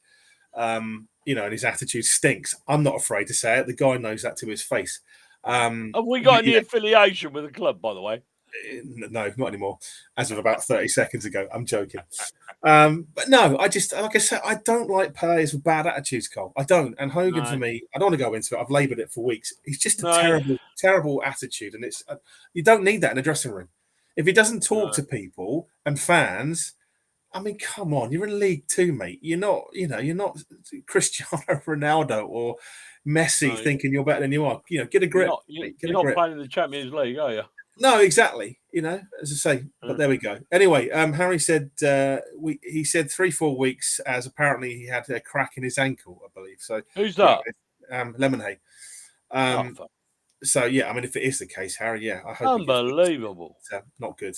You know, and his attitude stinks. I'm not afraid to say it. The guy knows that to his face. Have we got any affiliation with the club, by the way? No, not anymore. As of about 30 seconds ago. I'm joking. But no, I just, like I said, I don't like players with bad attitudes, Cole. I don't. And Hogan, for me, I don't want to go into it. I've laboured it for weeks. He's just a terrible attitude. And it's you don't need that in a dressing room. If he doesn't talk to people and fans, I mean, come on, you're in League Two, mate. You're not Cristiano Ronaldo or Messi thinking you're better than you are. You know, get a grip. You're not playing in the Champions League, are you? No, exactly. You know, as I say, but there we go. Anyway, Harry said he said 3-4 weeks, as apparently he had a crack in his ankle, I believe. So who's that? Lemonhay. So yeah, I mean, if it is the case, Harry, yeah, I hope. Unbelievable. Not good.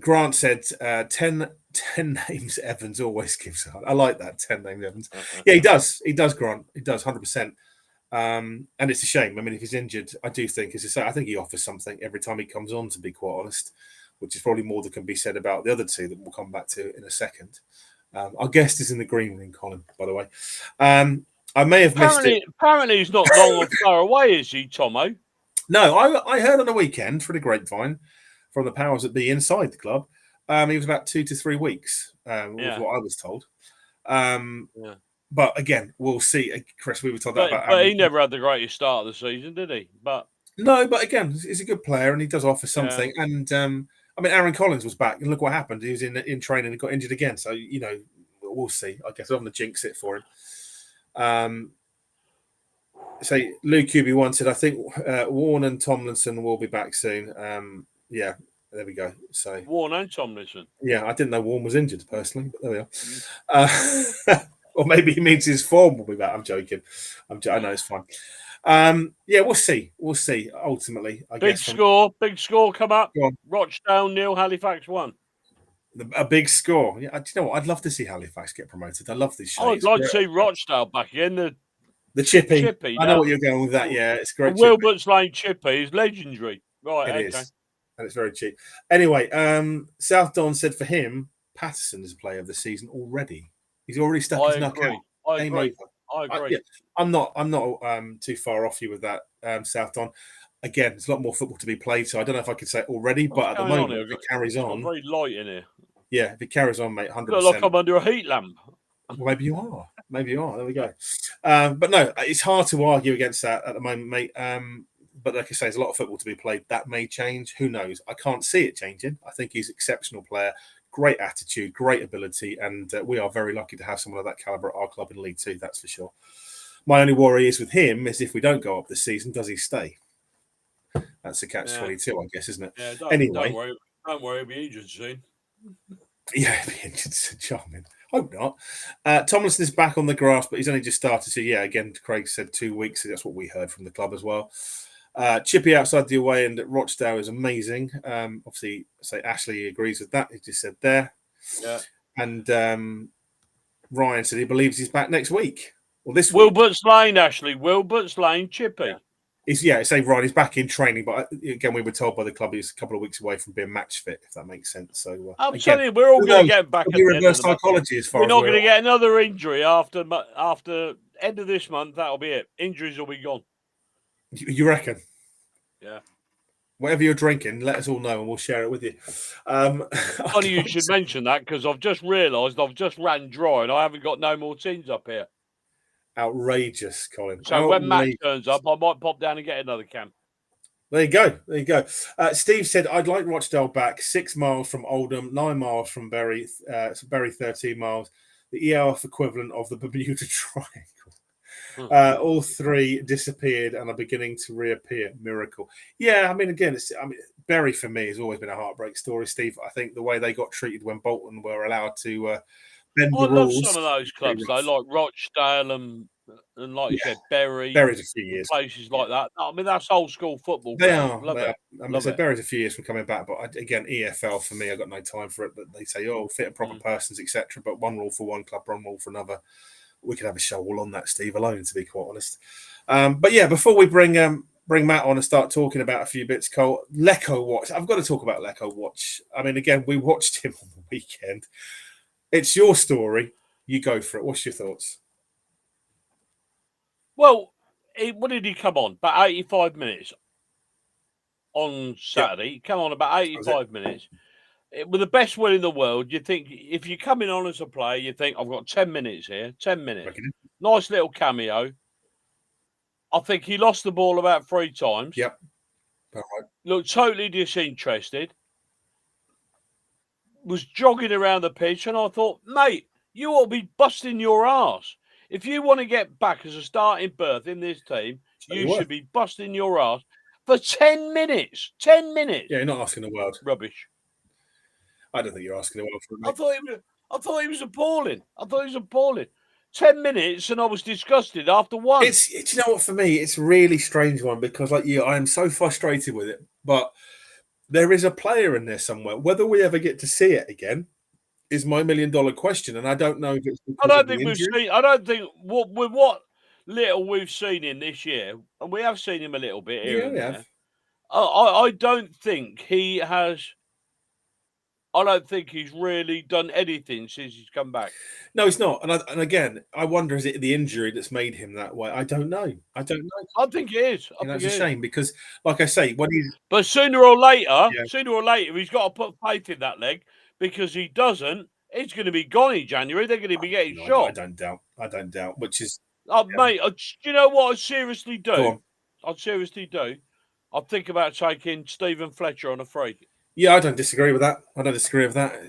Grant said 10 names Evans always gives out. I like that, 10 names Evans. Yeah, he does. He does, Grant. He does, 100%. And it's a shame. I mean, if he's injured, I do think, as I say, I think he offers something every time he comes on, to be quite honest, which is probably more than can be said about the other two that we'll come back to in a second. Our guest is in the green room, Colin, by the way. I may have missed it. Apparently he's not long or far away, is he, Tomo? No, I heard on the weekend through the grapevine from the powers that be inside the club. He was about 2 to 3 weeks, was what I was told. But again, we'll see. Chris, we were told that about. But he never had the greatest start of the season, did he? But again, he's a good player and he does offer something. Yeah. And I mean, Aaron Collins was back, and look what happened. He was in training and got injured again. So you know, we'll see. I guess I'm going to jinx it for him. Say Lou QB1 said, I think Warren and Tomlinson will be back soon. Yeah, there we go. So Warren and Tomlinson. Yeah, I didn't know Warren was injured personally, but there we are. Or maybe he means his form will be back. I'm joking. I know it's fine. Yeah, we'll see. We'll see. Ultimately, I guess. Big score come up. Rochdale 0, Halifax 1. A big score. Yeah, do you know what? I'd love to see Halifax get promoted. I love these shows. I'd like to see Rochdale back again. The chippy. I know what you're going with that. Yeah, it's great. Wilbert's Lane chippy is legendary. Right, it is. And it's very cheap. Anyway, South Don said for him, Patterson is a player of the season already. He's already stuck his knuck out. I agree. I'm not too far off you with that, South Don. Again, there's a lot more football to be played, so I don't know if I could say already, but at the moment, if it carries on, very light in here. Yeah, if it carries on, mate, 100%. Look like I'm under a heat lamp. Well, maybe you are. There we go. But no, it's hard to argue against that at the moment, mate. But like I say, there's a lot of football to be played. That may change. Who knows? I can't see it changing. I think he's an exceptional player. Great attitude, great ability, and we are very lucky to have someone of that caliber at our club in League Two, that's for sure. My only worry is with him is if we don't go up this season, does he stay? That's a catch-22, I guess, isn't it? Yeah, Anyway. Don't worry, it'll be injured soon. Yeah, it'd be injured. Charming. Hope not. Tomlinson is back on the grass, but he's only just started. So, yeah, again, Craig said 2 weeks. So that's what we heard from the club as well. Chippy outside the away end at Rochdale is amazing. Obviously, say Ashley agrees with that. He just said there. Yeah. And Ryan said he believes he's back next week. Well, this week. Wilbert's Lane, Ashley. Wilbert's Lane, Chippy. Yeah. Say Ryan, he's back in training, but again, we were told by the club he's a couple of weeks away from being match fit, if that makes sense. So I'm telling you, we're all going to get back. At the reverse psychology as far we're as not going to get another injury after end of this month. That'll be it. Injuries will be gone. You reckon? Yeah. Whatever you're drinking, let us all know and we'll share it with you. Funny you should mention that because I've just realised I've just ran dry and I haven't got no more tins up here. Outrageous, Colin. So when Matt turns up, I might pop down and get another can. There you go. Steve said, I'd like Rochdale back. 6 miles from Oldham, 9 miles from Bury, Bury 13 miles. The ELF equivalent of the Bermuda Triangle. All 3 disappeared and are beginning to reappear. Miracle. Yeah, I mean, again, Bury for me has always been a heartbreak story, Steve. I think the way they got treated when Bolton were allowed to bend the rules. I love some of those clubs, though, like Rochdale and like you said, Bury. Bury's a few years. Places like that. I mean, that's old school football. They are. I mean, so Bury's a few years from coming back, but again, EFL for me, I've got no time for it. But they say, fit and proper persons, etc. But one rule for one club, one rule for another. We could have a show all on that, Steve, alone, to be quite honest. But yeah, before we bring Matt on and start talking about a few bits, Cole, Lecco Watch. I've got to talk about Lecco Watch. I mean, again, we watched him on the weekend. It's your story. You go for it. What's your thoughts? Well, what did he come on? About 85 minutes on Saturday. He came on about 85 minutes. With the best will in the world, you think if you're coming on as a player, you think, I've got 10 minutes here, 10 minutes. Okay. Nice little cameo. I think he lost the ball about 3 times. Yep. All right. Looked totally disinterested. Was jogging around the pitch, and I thought, mate, you ought to be busting your arse. If you want to get back as a starting berth in this team, you should be busting your arse for 10 minutes. 10 minutes. Yeah, you're not asking the world. Rubbish. I don't think you're asking the world for it, mate. I thought he was appalling. 10 minutes, and I was disgusted after 1. Do you know what? For me, it's a really strange one because, like you, I am so frustrated with it. But there is a player in there somewhere. Whether we ever get to see it again is my $1 million question, and I don't know if it's. I don't think we've seen. I don't think what little we've seen him this year, and we have seen him a little bit here and there. I don't think he has. I don't think he's really done anything since he's come back. No, he's not. And again, I wonder, is it the injury that's made him that way? I don't know. I think it is. It's a shame because, like I say, when he's... But sooner or later, he's got to put faith in that leg because he doesn't, it's going to be gone in January. They're going to be getting shot. I don't doubt, which is... Mate, do you know what I seriously do? I'd think about taking Stephen Fletcher on a free. Yeah, I don't disagree with that.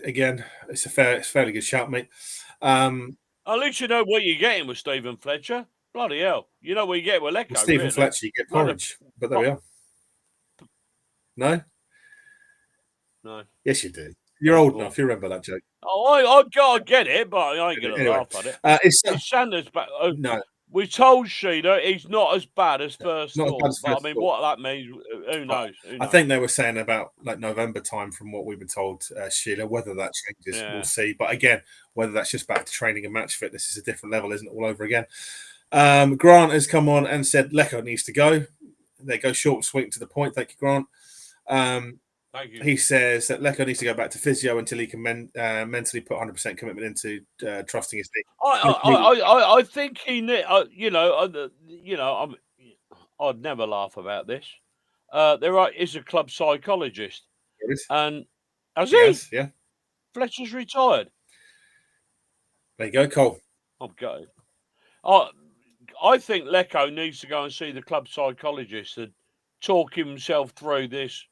Again, it's a fairly good shout, mate. At least you know what you're getting with Stephen Fletcher. Bloody hell. You know what you get with Lecco. Stephen Fletcher, you get porridge. But there we are. No? No. Yes, you do. You're old enough. You remember that joke. Oh, I get it, but I ain't going to laugh at it. Is Sanders back? No. We told Sheila he's not as bad as first thought. I mean, what that means, who knows? I think they were saying about like November time from what we were told, Sheila. Whether that changes, we'll see. But again, whether that's just back to training and match fitness is a different level, isn't it? All over again. Grant has come on and said Lecco needs to go. They go short and sweet to the point. Thank you, Grant. Thank you. He says that Lecco needs to go back to physio until he can mentally put 100% commitment into trusting his team. I think he, I'd never laugh about this. There is a club psychologist, and has he? Yes, yeah. Fletcher's retired. There you go, Cole. I'm gutted. I think Lecco needs to go and see the club psychologist and talk himself through this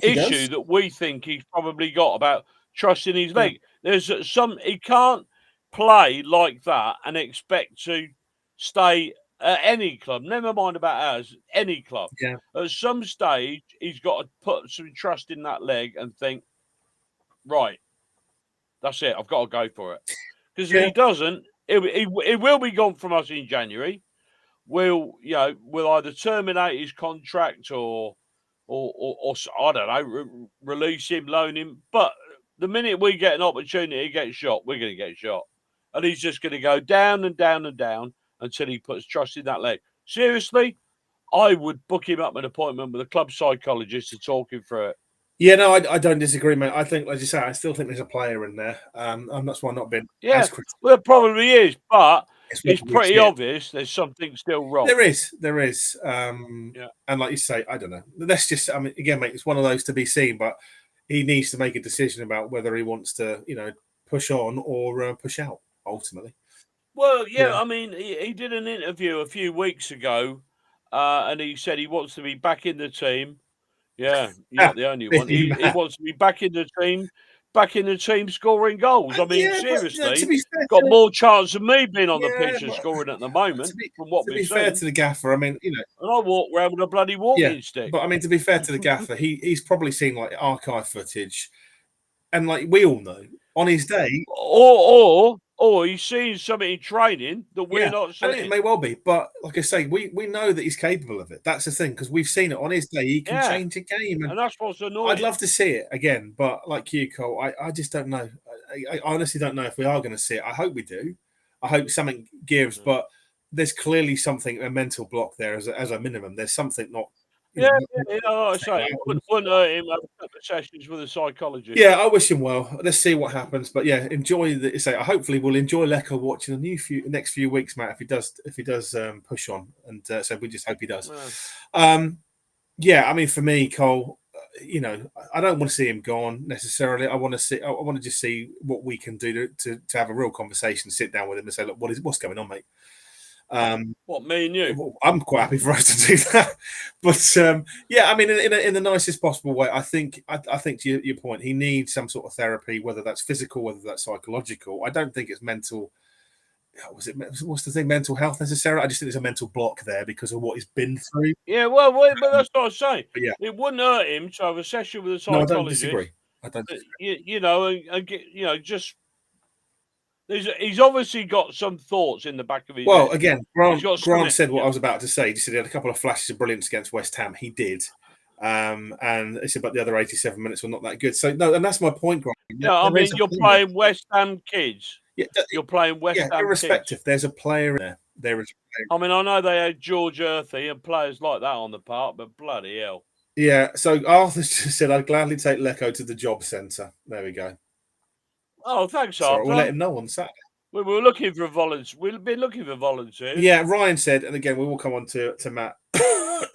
issue that we think he's probably got about trusting his leg. There's he can't play like that and expect to stay at any club, never mind about ours, any club. Yeah. At some stage, he's got to put some trust in that leg and think, right, that's it. I've got to go for it. Because if he doesn't, it will be gone from us in January. We'll either terminate his contract or I don't know, release him, loan him. But the minute we get an opportunity to get shot, we're going to get shot. And he's just going to go down and down and down until he puts trust in that leg. Seriously, I would book him up an appointment with a club psychologist to talk him through it. Yeah, no, I don't disagree, mate. I think, as you say, I still think there's a player in there. That's why I've not been as critical. Well, there probably is, but it's pretty obvious there's something still wrong. There is. And like you say, I don't know. Let's just, I mean, again, mate, it's one of those to be seen, but he needs to make a decision about whether he wants to, push on or push out, ultimately. Well, I mean, he did an interview a few weeks ago, and he said he wants to be back in the team. Yeah, you're not the only one. He wants to be back in the team scoring goals. I mean, seriously, got more chance of me being on the pitch and scoring at the moment from what we've seen. To be fair to the gaffer, I mean, and I walk around with a bloody walking stick. But I mean, to be fair to the gaffer, he's probably seen like archive footage, and like we all know, on his day, or he's seen something in training that we're not seeing. And it may well be, but like I say, we know that he's capable of it. That's the thing, because we've seen it on his day. He can change a game, and that's what's annoying. I'd love to see it again, but like you, Cole, I just don't know. I honestly don't know if we are going to see it. I hope we do. I hope something gives, but there's clearly something, a mental block there as a minimum. There's something not. Like I say, it wouldn't hurt him have a couple of sessions with a psychologist. Yeah, I wish him well. Let's see what happens. But yeah, enjoy hopefully we'll enjoy Lecco watching the next few weeks, Matt, if he does push on. And so we just hope he does. I mean, for me, Cole, I don't want to see him gone necessarily. I want to just see what we can do to have a real conversation, sit down with him and say, look, what's going on, mate? What, me and you? I'm quite happy for us to do that, but I mean, in the nicest possible way. I think to your point, he needs some sort of therapy, whether that's physical, whether that's psychological. I don't think it's mental. What's the thing? Mental health necessarily. I just think there's a mental block there because of what he's been through. Yeah, well, but that's what I say. It wouldn't hurt him to have a session with a psychologist. No, I don't disagree. And get just. He's obviously got some thoughts in the back of his head. Well, again, Grant said what I was about to say. He said he had a couple of flashes of brilliance against West Ham. He did. And he said, but the other 87 minutes were not that good. So, no, and that's my point, Grant. I mean, you're playing West Ham kids. Yeah, you're playing West Ham irrespective, kids. There's a player in there. There is a player. I mean, I know they had George Earthy and players like that on the park, but bloody hell. Yeah, so Arthur just said, I'd gladly take Lecco to the job centre. There we go. Oh, thanks, Arthur. We'll let him know on Saturday. We were looking for volunteers. We've been looking for volunteers. Yeah, Ryan said, and again, we will come on to Matt.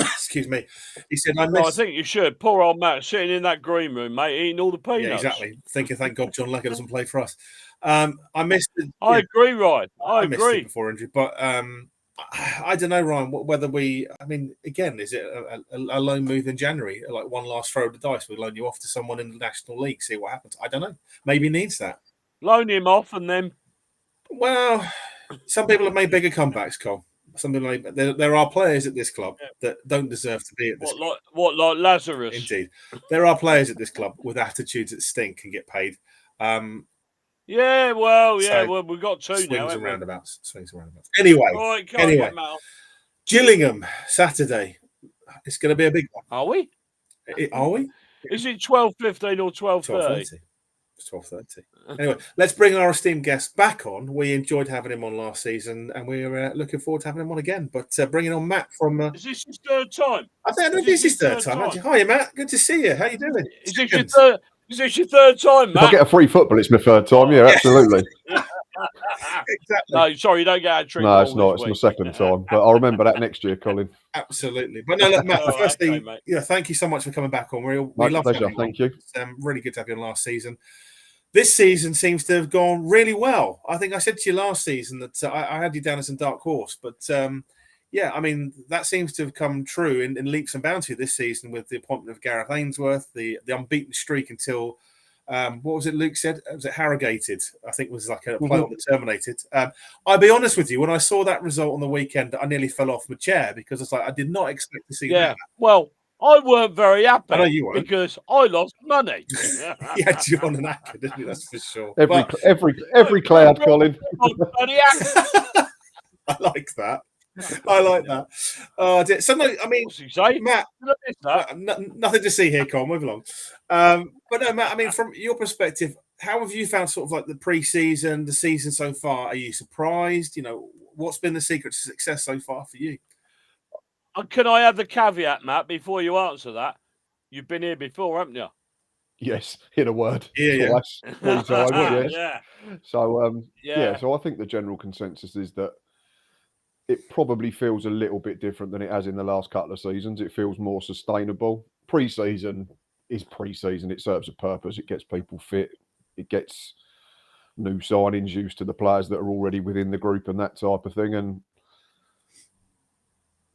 Excuse me. He said, I think you should. Poor old Matt sitting in that green room, mate, eating all the peanuts. Yeah, exactly. Thank God John Lecco doesn't play for us. I missed it. I agree, Ryan. I agree. Missed it before injury, but I don't know, Ryan, whether I mean, again, is it a loan move in January? Like one last throw of the dice, we loan you off to someone in the National League, see what happens. I don't know. Maybe he needs that. Loan him off and then. Well, some people have made bigger comebacks, Cole. There are players at this club that don't deserve to be at this club. Like Lazarus? Indeed. There are players at this club with attitudes that stink and get paid. We've got two swings now. And roundabouts. Anyway, Gillingham, Saturday. It's going to be a big one. Are we? Are we? Is it 12:15 or 12:30? It's 12:30. Anyway, let's bring our esteemed guest back on. We enjoyed having him on last season, and we're looking forward to having him on again. But bringing on Matt from... Is this his third time? I think this is his third time. Actually. Hi, Matt. Good to see you. How you doing? Is this your third time, Matt? If I get a free football, it's my third time. Yeah, absolutely. Exactly. No, sorry, you don't get a treat. No, it's not. It's my second time. But I'll remember that next year, Colin. Absolutely. But no, look, Matt, firstly, thank you so much for coming back on. We love pleasure. Thank you. It's really good to have you on last season. This season seems to have gone really well. I think I said to you last season that I had you down as a dark horse, but I mean, that seems to have come true in leaps and bounds this season with the appointment of Gareth Ainsworth, the unbeaten streak until What was it Luke said? Was it Harrogated? I think was like a play on the Terminated. I'll be honest with you, when I saw that result on the weekend, I nearly fell off my chair because it's like I did not expect to see that. Well, I weren't very happy. I know you weren't. Because I lost money. You had you on an actor, didn't you? That's for sure. Every cloud, Colin. I like that. I like that. So no, I mean, Matt, nothing to see here, Colin. Move along. But no, Matt, I mean, from your perspective, how have you found sort of like the pre-season, the season so far? Are you surprised? You know, what's been the secret to success so far for you? Can I have the caveat, Matt, before you answer that? You've been here before, haven't you? Yes, in a word. Yeah, twice, 3 times. Yeah. So so I think the general consensus is that it probably feels a little bit different than it has in the last couple of seasons. It feels more sustainable. Pre-season is pre-season. It serves a purpose. It gets people fit. It gets new signings used to the players that are already within the group and that type of thing. And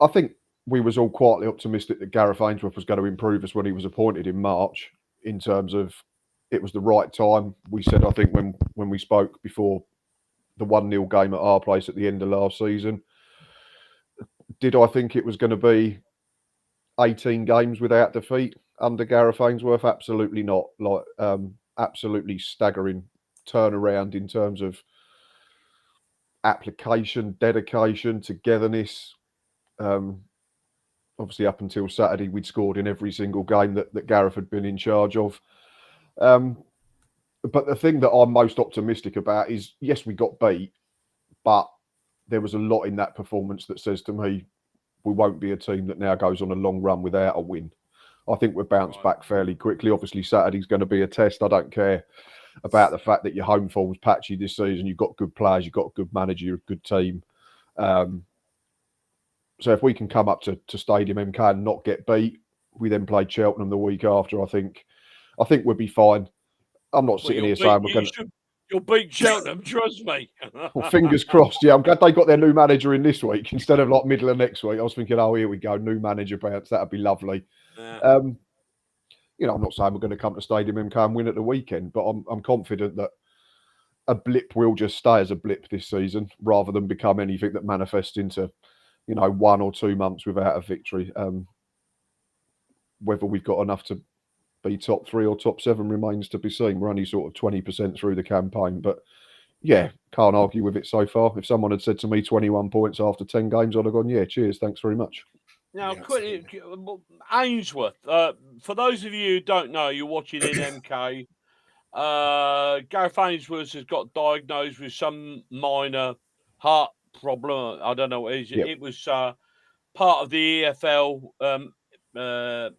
I think we was all quietly optimistic that Gareth Ainsworth was going to improve us when he was appointed in March, in terms of it was the right time. We said, I think, when we spoke before the 1-0 game at our place at the end of last season, did I think it was going to be 18 games without defeat under Gareth Ainsworth? Absolutely not. Like, absolutely staggering turnaround in terms of application, dedication, togetherness. Obviously, up until Saturday, we'd scored in every single game that Gareth had been in charge of. But the thing that I'm most optimistic about is, yes, we got beat, but there was a lot in that performance that says to me, we won't be a team that now goes on a long run without a win. I think we'll bounce back fairly quickly. Obviously, Saturday's going to be a test. I don't care about the fact that your home form's patchy this season. You've got good players, you've got a good manager, you're a good team. So if we can come up to Stadium MK and not get beat, we then play Cheltenham the week after, I think we'll be fine. I'm not sitting here saying we're going to... You'll beat Cheltenham, trust me. Well, fingers crossed. Yeah, I'm glad they got their new manager in this week instead of like middle of next week. I was thinking, oh, here we go, new manager bounce. That'd be lovely. Yeah. You know, I'm not saying we're going to come to Stadium MK and win at the weekend, but I'm confident that a blip will just stay as a blip this season rather than become anything that manifests into, you know, 1 or 2 months without a victory. Whether we've got enough to be top 3 or top 7 remains to be seen. We're only sort of 20% through the campaign, but yeah, can't argue with it so far. If someone had said to me 21 points after 10 games, I'd have gone, yeah, cheers, thanks very much. Now, quickly, Ainsworth, for those of you who don't know, you're watching in MK, Gareth Ainsworth has got diagnosed with some minor heart problem. I don't know what it is. Yep. It was part of the EFL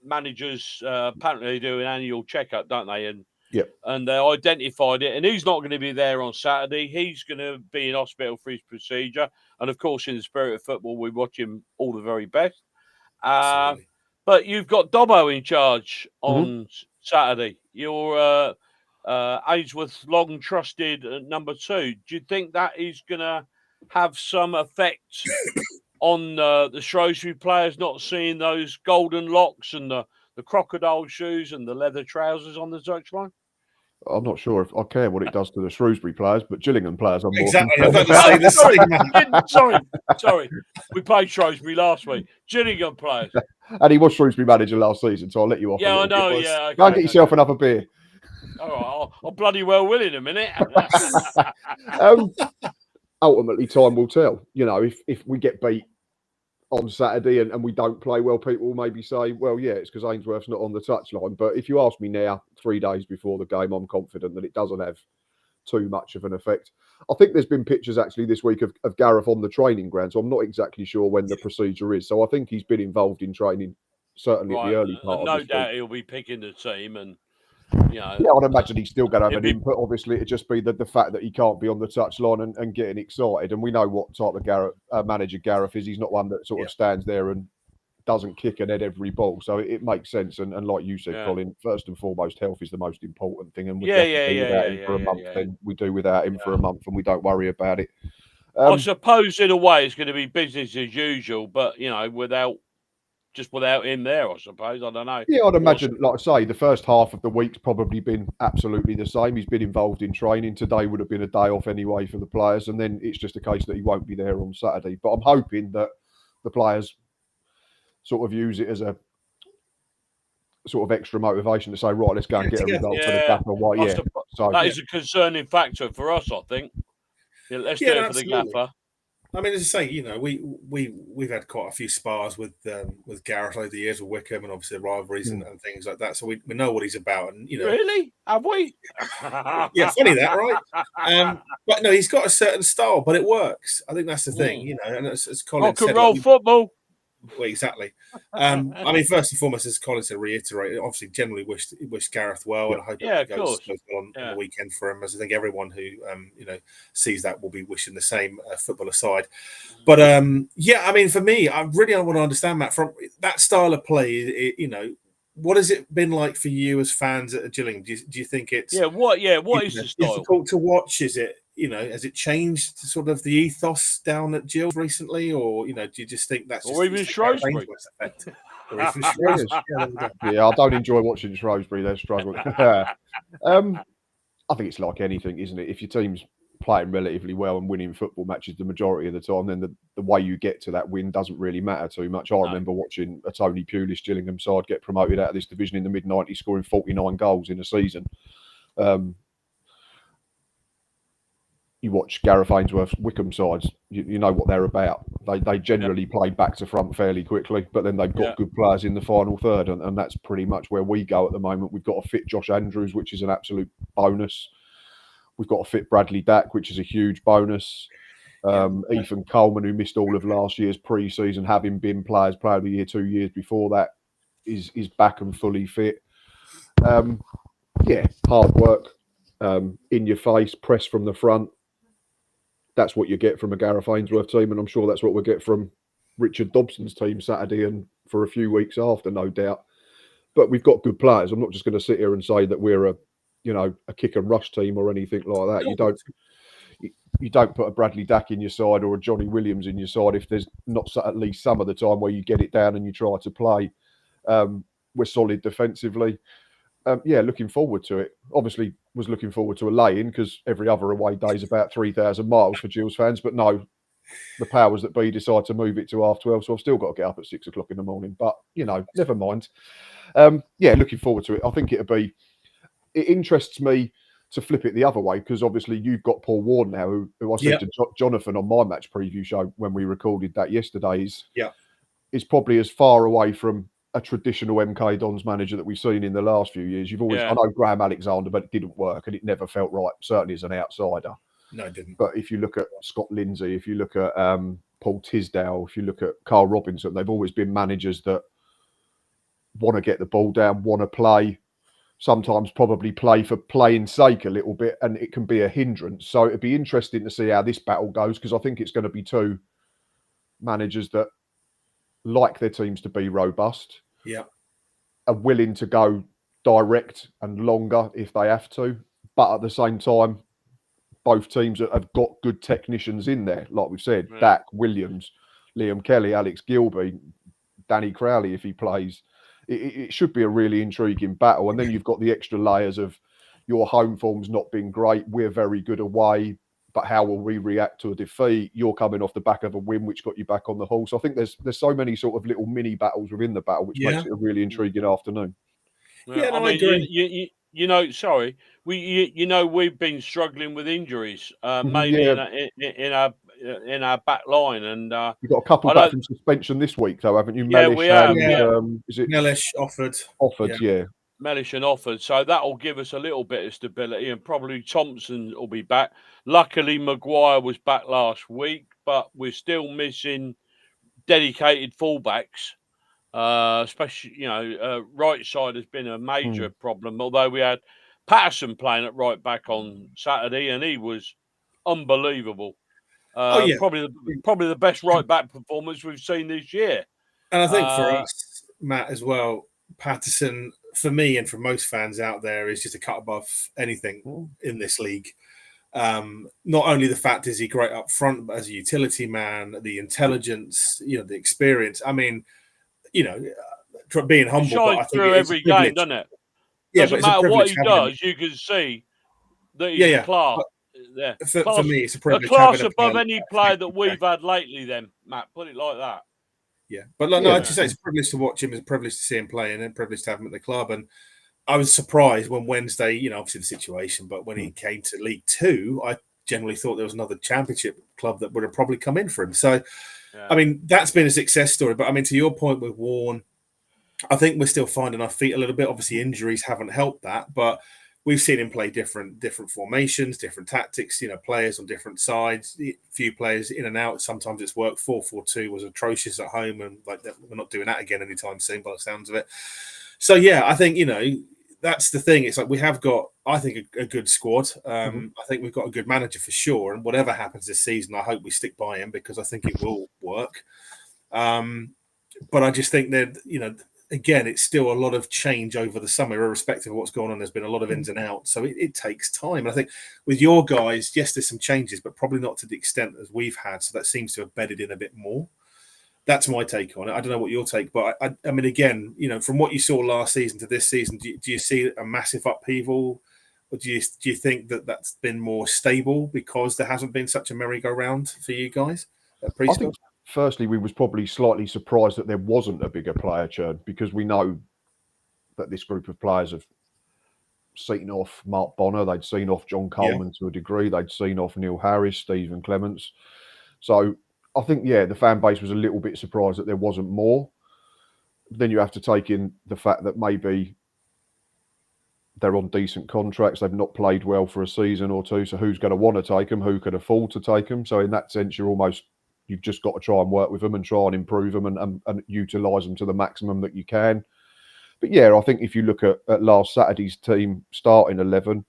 managers. Apparently they do an annual checkup, don't they? And and they identified it, and he's not going to be there on Saturday. He's going to be in hospital for his procedure, and of course, in the spirit of football, we watch him all the very best. But you've got Dobbo in charge on Saturday. You're Ainsworth's long trusted number 2. Do you think that is going to have some effect on the Shrewsbury players not seeing those golden locks and the crocodile shoes and the leather trousers on the touchline? I'm not sure if I care what it does to the Shrewsbury players, but Gillingham players are more. Exactly. I'm about to say the same. Sorry. We played Shrewsbury last week. Gillingham players. And he was Shrewsbury manager last season, so I'll let you off. Yeah, I know. Yeah. Okay, go and get yourself another beer. All right, I'll bloody well will in a minute. Ultimately, time will tell. You know, if we get beat on Saturday and we don't play well, people will maybe say, well, yeah, it's because Ainsworth's not on the touchline. But if you ask me now, 3 days before the game, I'm confident that it doesn't have too much of an effect. I think there's been pictures actually this week of Gareth on the training ground, so I'm not exactly sure when the procedure is. So I think he's been involved in training, certainly at the early part of this week. No doubt he'll be picking the team and... Yeah, I'd imagine he's still going to have an input. Obviously, it'd just be the fact that he can't be on the touchline and getting excited. And we know what type of manager Gareth is. He's not one that sort of stands there and doesn't kick and head every ball. So it makes sense. And like you said, Colin, first and foremost, health is the most important thing. And we without him for a month, then we do without him for a month, and we don't worry about it. I suppose in a way it's going to be business as usual, but without just without him there, I suppose. I don't know. Yeah, I'd imagine, like I say, the first half of the week's probably been absolutely the same. He's been involved in training. Today would have been a day off anyway for the players, and then it's just a case that he won't be there on Saturday. But I'm hoping that the players sort of use it as a sort of extra motivation to say, right, let's go and get a result for the gaffer. Well, yeah, so that is a concerning factor for us, I think. Yeah, let's do it for the gaffer. I mean, as I say, you know, we've had quite a few spars with Gareth over the years with Wickham, and obviously rivalries and things like that. So we know what he's about, and you know, really, have we? Yeah, funny that, right? But no, he's got a certain style, but it works. I think that's the thing, you know. And as Colin rock and said, roll football. Well, exactly. I mean, first and foremost, as Colin said, reiterate. Obviously, generally wish Gareth well, and I hope it goes well on the weekend for him. As I think everyone who you know sees that will be wishing the same, football aside. But yeah, I mean, for me, I really want to understand, Matt, from that style of play. You know, what has it been like for you as fans at Gillingham? Do you think it's what is the style? Difficult to watch? Is it? You know, has it changed sort of the ethos down at Gills recently, or you know, do you just think that's or even Shrewsbury? Or even Shrewsbury? Yeah, I don't enjoy watching Shrewsbury. They're struggling. I think it's like anything, isn't it? If your team's playing relatively well and winning football matches the majority of the time, then the way you get to that win doesn't really matter too much. I remember watching a Tony Pulis Gillingham side get promoted out of this division in the mid-90s, scoring 49 goals in a season. You watch Gareth Ainsworth's Wickham sides, you know what they're about. They generally play back to front fairly quickly, but then they've got good players in the final third, and that's pretty much where we go at the moment. We've got a fit Josh Andrews, which is an absolute bonus. We've got a fit Bradley Dack, which is a huge bonus. Ethan Coleman, who missed all of last year's pre-season, having been player of the year 2 years before that, is back and fully fit. Hard work, in your face, press from the front. That's what you get from a Gareth Ainsworth team, and I'm sure that's what we'll get from Richard Dobson's team Saturday and for a few weeks after, no doubt. But we've got good players. I'm not just going to sit here and say that we're a kick and rush team or anything like that. You don't put a Bradley Dack in your side or a Johnny Williams in your side if there's not at least some of the time where you get it down and you try to play. We're solid defensively. Looking forward to it. Obviously, was looking forward to a lay-in because every other away day is about 3,000 miles for Gills fans. But no, the powers that be decide to move it to 12:30, so I've still got to get up at 6 o'clock in the morning. But you know, never mind. Looking forward to it. I think it interests me to flip it the other way because obviously you've got Paul Ward now, who I said to Jonathan on my match preview show when we recorded that yesterday is probably as far away from a traditional MK Dons manager that we've seen in the last few years. You've always, I know Graham Alexander, but it didn't work and it never felt right, certainly as an outsider. No, it didn't. But if you look at Scott Lindsay, if you look at Paul Tisdale, if you look at Carl Robinson, they've always been managers that want to get the ball down, want to play, sometimes probably play for playing's sake a little bit, and it can be a hindrance. So it'd be interesting to see how this battle goes because I think it's going to be two managers that like their teams to be robust, are willing to go direct and longer if they have to, but at the same time, both teams have got good technicians in there, like we've said, Dack, Williams, Liam Kelly, Alex Gilby, Danny Crowley if he plays. It should be a really intriguing battle, and then you've got the extra layers of your home form's not been great, we're very good away, but how will we react to a defeat? You're coming off the back of a win, which got you back on the horse. So I think there's so many sort of little mini battles within the battle, which makes it a really intriguing afternoon. I agree. We've been struggling with injuries, mainly in our back line, and you've got a couple back from suspension this week, though, haven't you? Mellish, we have. Is it Mellish, Offord, Mellish and Offord, so that will give us a little bit of stability, and probably Thompson will be back. Luckily, Maguire was back last week, but we're still missing dedicated fullbacks. Especially, right side has been a major problem. Although we had Patterson playing at right back on Saturday, and he was unbelievable. Probably the best right back performance we've seen this year. And I think for us, Matt, as well, Patterson, for me and for most fans out there, is just a cut above anything in this league. Not only the fact is he great up front, but as a utility man, the intelligence, the experience. I mean, being humble. It shines but I think through every game, doesn't it? Yeah, doesn't matter what he does, you can see that he's a class. Yeah. For me, it's a privilege. A class above any player that we've had lately, then, Matt. Put it like that. Yeah. But no, I'd just say it's a privilege to watch him. It's a privilege to see him play and a privilege to have him at the club. And I was surprised when Wednesday, obviously the situation, but when he came to League Two, I generally thought there was another championship club that would have probably come in for him. So, I mean, that's been a success story. But I mean, to your point with Warne, I think we're still finding our feet a little bit. Obviously, injuries haven't helped that, but we've seen him play different formations, different tactics. Players on different sides. A few players in and out. Sometimes it's worked. 4-4-2 was atrocious at home, and we're not doing that again anytime soon, by the sounds of it. So yeah, I think that's the thing. It's like we have got, I think, a good squad. I think we've got a good manager for sure. And whatever happens this season, I hope we stick by him because I think it will work. But I just think that again, it's still a lot of change over the summer, irrespective of what's going on. There's been a lot of ins and outs. So it takes time. And I think with your guys, yes, there's some changes, but probably not to the extent as we've had. So that seems to have bedded in a bit more. That's my take on it. I don't know what your take, but I mean, again, from what you saw last season to this season, do you see a massive upheaval? Or do you think that that's been more stable because there hasn't been such a merry-go-round for you guys at Prescott? I think firstly, we was probably slightly surprised that there wasn't a bigger player churn because we know that this group of players have seen off Mark Bonner, they'd seen off John Coleman to a degree, they'd seen off Neil Harris, Stephen Clements. So I think, the fan base was a little bit surprised that there wasn't more. Then you have to take in the fact that maybe they're on decent contracts, they've not played well for a season or two, so who's going to want to take them, who can afford to take them? So in that sense, you've just got to try and work with them and try and improve them and utilise them to the maximum that you can. But yeah, I think if you look at last Saturday's team starting 11,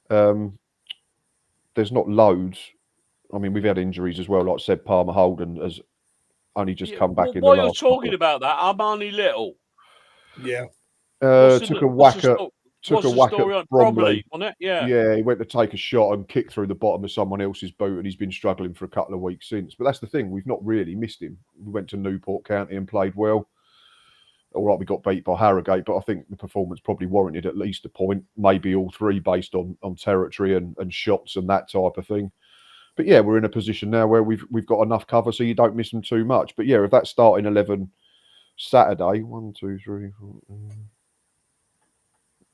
there's not loads. I mean, we've had injuries as well, like Seb Palmer Holden has only just come back in the last. While you're talking about that, Armani Little. Yeah. Took a whack at Bromley, wasn't it? Yeah. Yeah, he went to take a shot and kick through the bottom of someone else's boot, and he's been struggling for a couple of weeks since. But that's the thing, we've not really missed him. We went to Newport County and played well. All right, we got beat by Harrogate, but I think the performance probably warranted at least a point, maybe all three, based on territory and shots and that type of thing. But yeah, we're in a position now where we've got enough cover so you don't miss them too much. But yeah, if that starting 11 Saturday, 1, 2, 3, 4,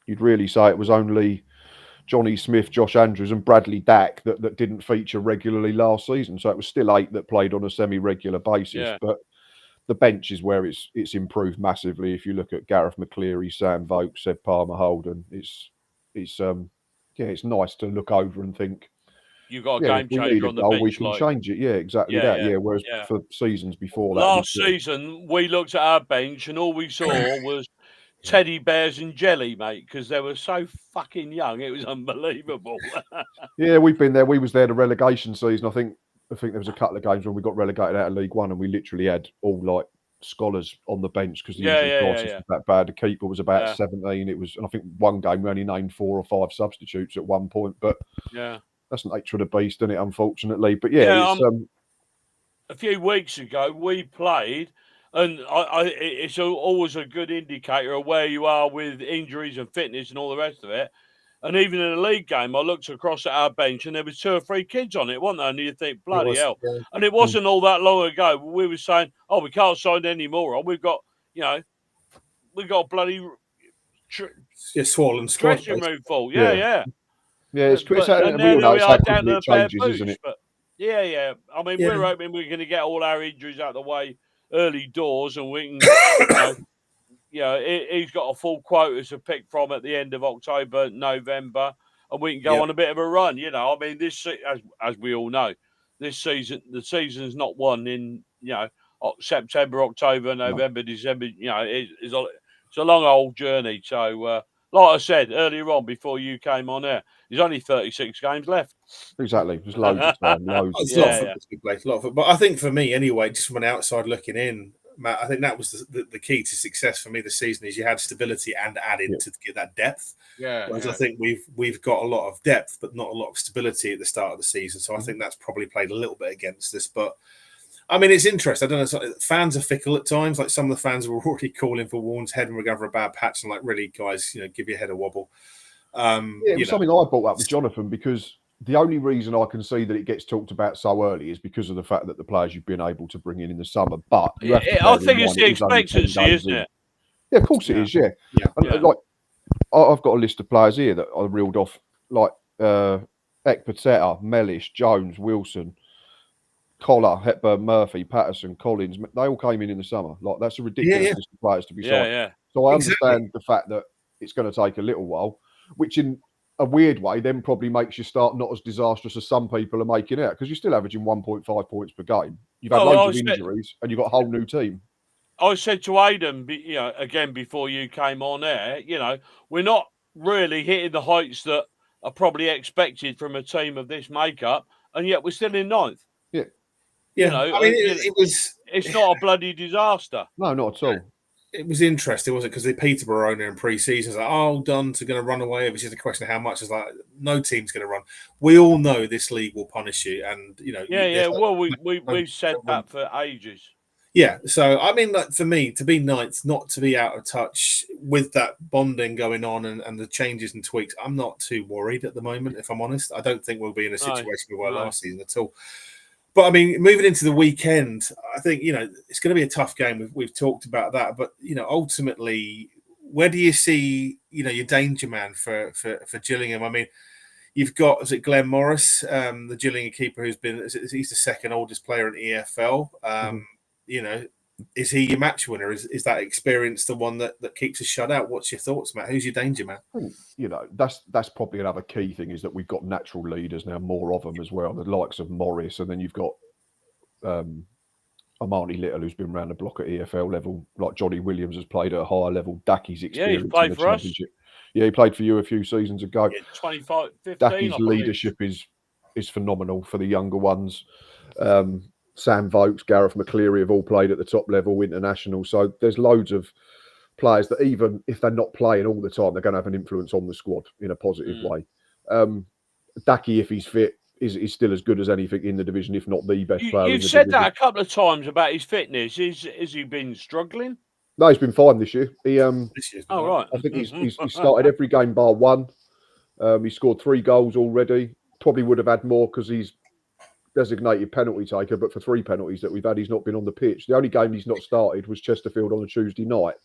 you'd really say it was only Johnny Smith, Josh Andrews and Bradley Dack that didn't feature regularly last season. So it was still 8 that played on a semi-regular basis. Yeah. But the bench is where it's improved massively. If you look at Gareth McCleary, Sam Vogt, Seb Palmer Holden, it's nice to look over and think, you've got a game changer on the bench. We can change it. Yeah, exactly that. Yeah. Whereas for seasons before that. Last season, we looked at our bench and all we saw was teddy bears and jelly, mate, because they were so fucking young. It was unbelievable. Yeah, we've been there. We was there the relegation season. I think there was a couple of games when we got relegated out of League One and we literally had all like scholars on the bench because the injury crisis was that bad. The keeper was about 17. It was, and I think one game we only named 4 or 5 substitutes at one point. But that's the nature of the beast, isn't it? Unfortunately, but a few weeks ago we played, and it's always a good indicator of where you are with injuries and fitness and all the rest of it. And even in a league game, I looked across at our bench and there was 2 or 3 kids on it, wasn't there? And you think, bloody hell. Yeah. And it wasn't all that long ago. We were saying, we can't sign any more. We've got, we've got bloody swollen squad. Dressing room full. Yeah, it's we all know how quickly it changes, isn't it? But I mean, we're hoping we're going to get all our injuries out of the way early doors and we can, he's got a full quota to pick from at the end of October, November, and we can go on a bit of a run. I mean, this, as we all know, this season, the season's not won in, September, October, November, December. It's a long old journey. So, like I said earlier on before you came on air, there's only 36 games left. Exactly. There's loads of time. Loads. It's a lot of football. But I think for me, anyway, just from an outside looking in, Matt, I think that was the key to success for me this season is you had stability and added to get that depth. Whereas I think we've got a lot of depth, but not a lot of stability at the start of the season. So I think that's probably played a little bit against us. But I mean, it's interesting. I don't know. Fans are fickle at times. Like some of the fans were already calling for Warren's head and recover a bad patch, and like, really, guys, give your head a wobble. It was something I brought up with Jonathan, because the only reason I can see that it gets talked about so early is because of the fact that the players you've been able to bring in the summer. But you have to I think it's the expectancy, isn't it? Yeah, of course it is. Yeah. And, like, I've got a list of players here that I reeled off, like Ekpateta, Mellish, Jones, Wilson, Collar, Hepburn, Murphy, Patterson, Collins. They all came in the summer. Like, that's a ridiculous list of players to be signed. Yeah. So I understand the fact that it's going to take a little while, which in a weird way then probably makes your start not as disastrous as some people are making out, because you're still averaging 1.5 points per game. You've had loads of injuries and you've got a whole new team. I said to Aidan, again before you came on air, we're not really hitting the heights that are probably expected from a team of this makeup, and yet we're still in ninth. Yeah. I mean, it's not a bloody disaster. No, not at all. It was interesting, wasn't it? Because the Peterborough owner in pre-season was like, Duns are going to run away. It was just a question of how much. It's like, no team's going to run. We all know this league will punish you, and Well, we've said that for ages. Yeah, so I mean, like, for me, to be ninth, not to be out of touch with that bonding going on and the changes and tweaks, I'm not too worried at the moment, if I'm honest. I don't think we'll be in a situation we were last season at all. But I mean, moving into the weekend, I think, it's going to be a tough game. We've talked about that. But, ultimately, where do you see, your danger man for Gillingham? I mean, you've got, is it Glenn Morris, the Gillingham keeper, who's been, he's the second oldest player in EFL. Is he your match winner? Is that experience the one that keeps us shut out? What's your thoughts, Matt? Who's your danger man? That's probably another key thing, is that we've got natural leaders now, more of them as well, the likes of Morris, and then you've got Amani Little, who's been around the block at EFL level, like Johnny Williams has played at a higher level. Daki's experience he's played in the for Championship. Yeah, he played for you a few seasons ago. 15. Daki's leadership is phenomenal for the younger ones. Sam Vokes, Gareth McCleary have all played at the top level, international. So there's loads of players that, even if they're not playing all the time, they're going to have an influence on the squad in a positive way. Daki, if he's fit, is still as good as anything in the division, if not the best player. You've said that a couple of times about his fitness. Has he been struggling? No, he's been fine this year. Right. I think he's started every game bar one. He scored 3 goals already. Probably would have had more because he's designated penalty taker, but for 3 penalties that we've had, he's not been on the pitch. The only game he's not started was Chesterfield on a Tuesday night.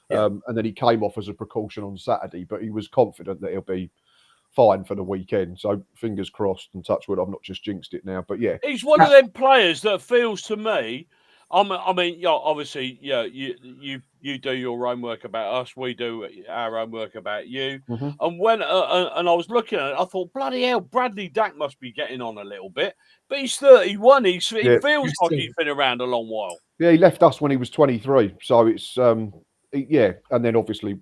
And then he came off as a precaution on Saturday, but he was confident that he'll be fine for the weekend. So fingers crossed and touch wood, I've not just jinxed it now. But yeah. He's one of them players that feels to me, I mean, obviously, you do your homework about us, we do our homework about you. And when and I was looking at it, I thought, bloody hell, Bradley Dack must be getting on a little bit. But he's 31. He feels like he's been around a long while. Yeah, he left us when he was 23. So it's, and then obviously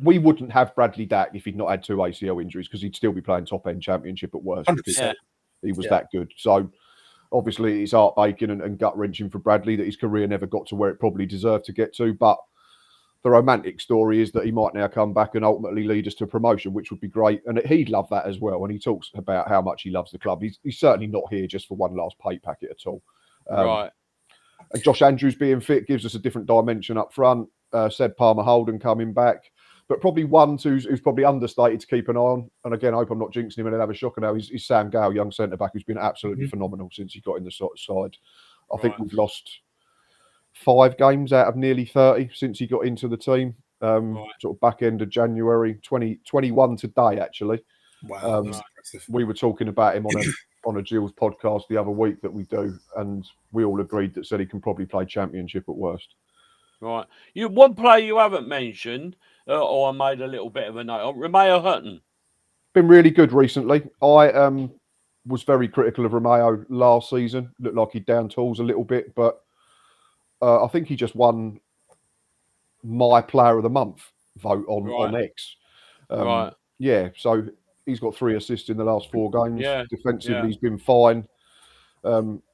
we wouldn't have Bradley Dack if he'd not had 2 ACL injuries, because he'd still be playing top-end Championship at worst. 100%. He was that good. So obviously it's heartbreaking and gut-wrenching for Bradley that his career never got to where it probably deserved to get to. But the romantic story is that he might now come back and ultimately lead us to promotion, which would be great. And he'd love that as well. And he talks about how much he loves the club. He's certainly not here just for one last pay packet at all. Right. And Josh Andrews being fit gives us a different dimension up front. Seb Palmer-Holden coming back. But probably one who's probably understated to keep an eye on. And again, I hope I'm not jinxing him and he'll have a shocker now. Is Sam Gale, young centre-back, who's been absolutely phenomenal since he got in the side. I think we've lost 5 games out of nearly 30 since he got into the team. Sort of back end of January, 2021 today, actually. Wow. We were talking about him on a Gills podcast the other week that we do, and we all agreed that said he can probably play Championship at worst. Right. One player you haven't mentioned, or I made a little bit of a note, Romeo Hutton. Been really good recently. I was very critical of Romeo last season. Looked like he down tools a little bit, but I think he just won my Player of the Month vote on X. Right. Yeah, so he's got 3 assists in the last 4 games. Yeah. Defensively, he's been fine.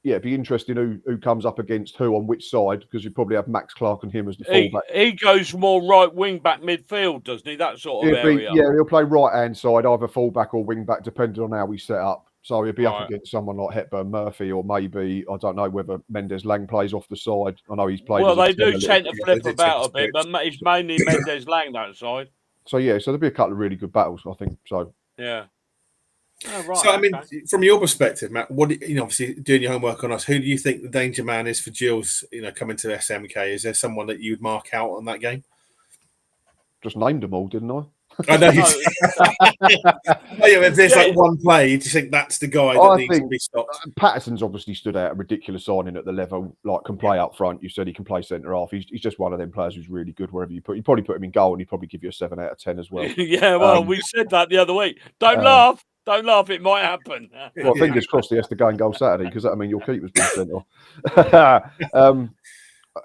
It'd be interesting who comes up against who on which side, because you probably have Max Clark and him as the fullback. He goes more right wing back midfield, doesn't he? That sort of area. He'll play right hand side, either fullback or wing back, depending on how we set up. So he'll be up against someone like Hepburn Murphy, or maybe, I don't know whether Mendes Lang plays off the side. I know he's played. Well, they do tend to flip about a bit, but it's mainly Mendes Lang that side. So yeah, so there'll be a couple of really good battles, I think. So yeah. Oh, right, so I mean, from your perspective, Matt, what obviously doing your homework on us, who do you think the danger man is for Gills? Coming to SMK, is there someone that you'd mark out on that game? Just named them all, didn't I? I know. If there's like one play, do you think that's the guy that needs to be stopped? Patterson's obviously stood out a ridiculous signing at the level, like can play up front. You said he can play centre half. He's just one of them players who's really good wherever you put. You probably put him in goal, and he'd probably give you a 7 out of 10 as well. Yeah, well, we said that the other week. Don't laugh. Don't laugh. It might happen. Well, fingers crossed he has to go and goal Saturday, because that'll mean your keeper's been sent off.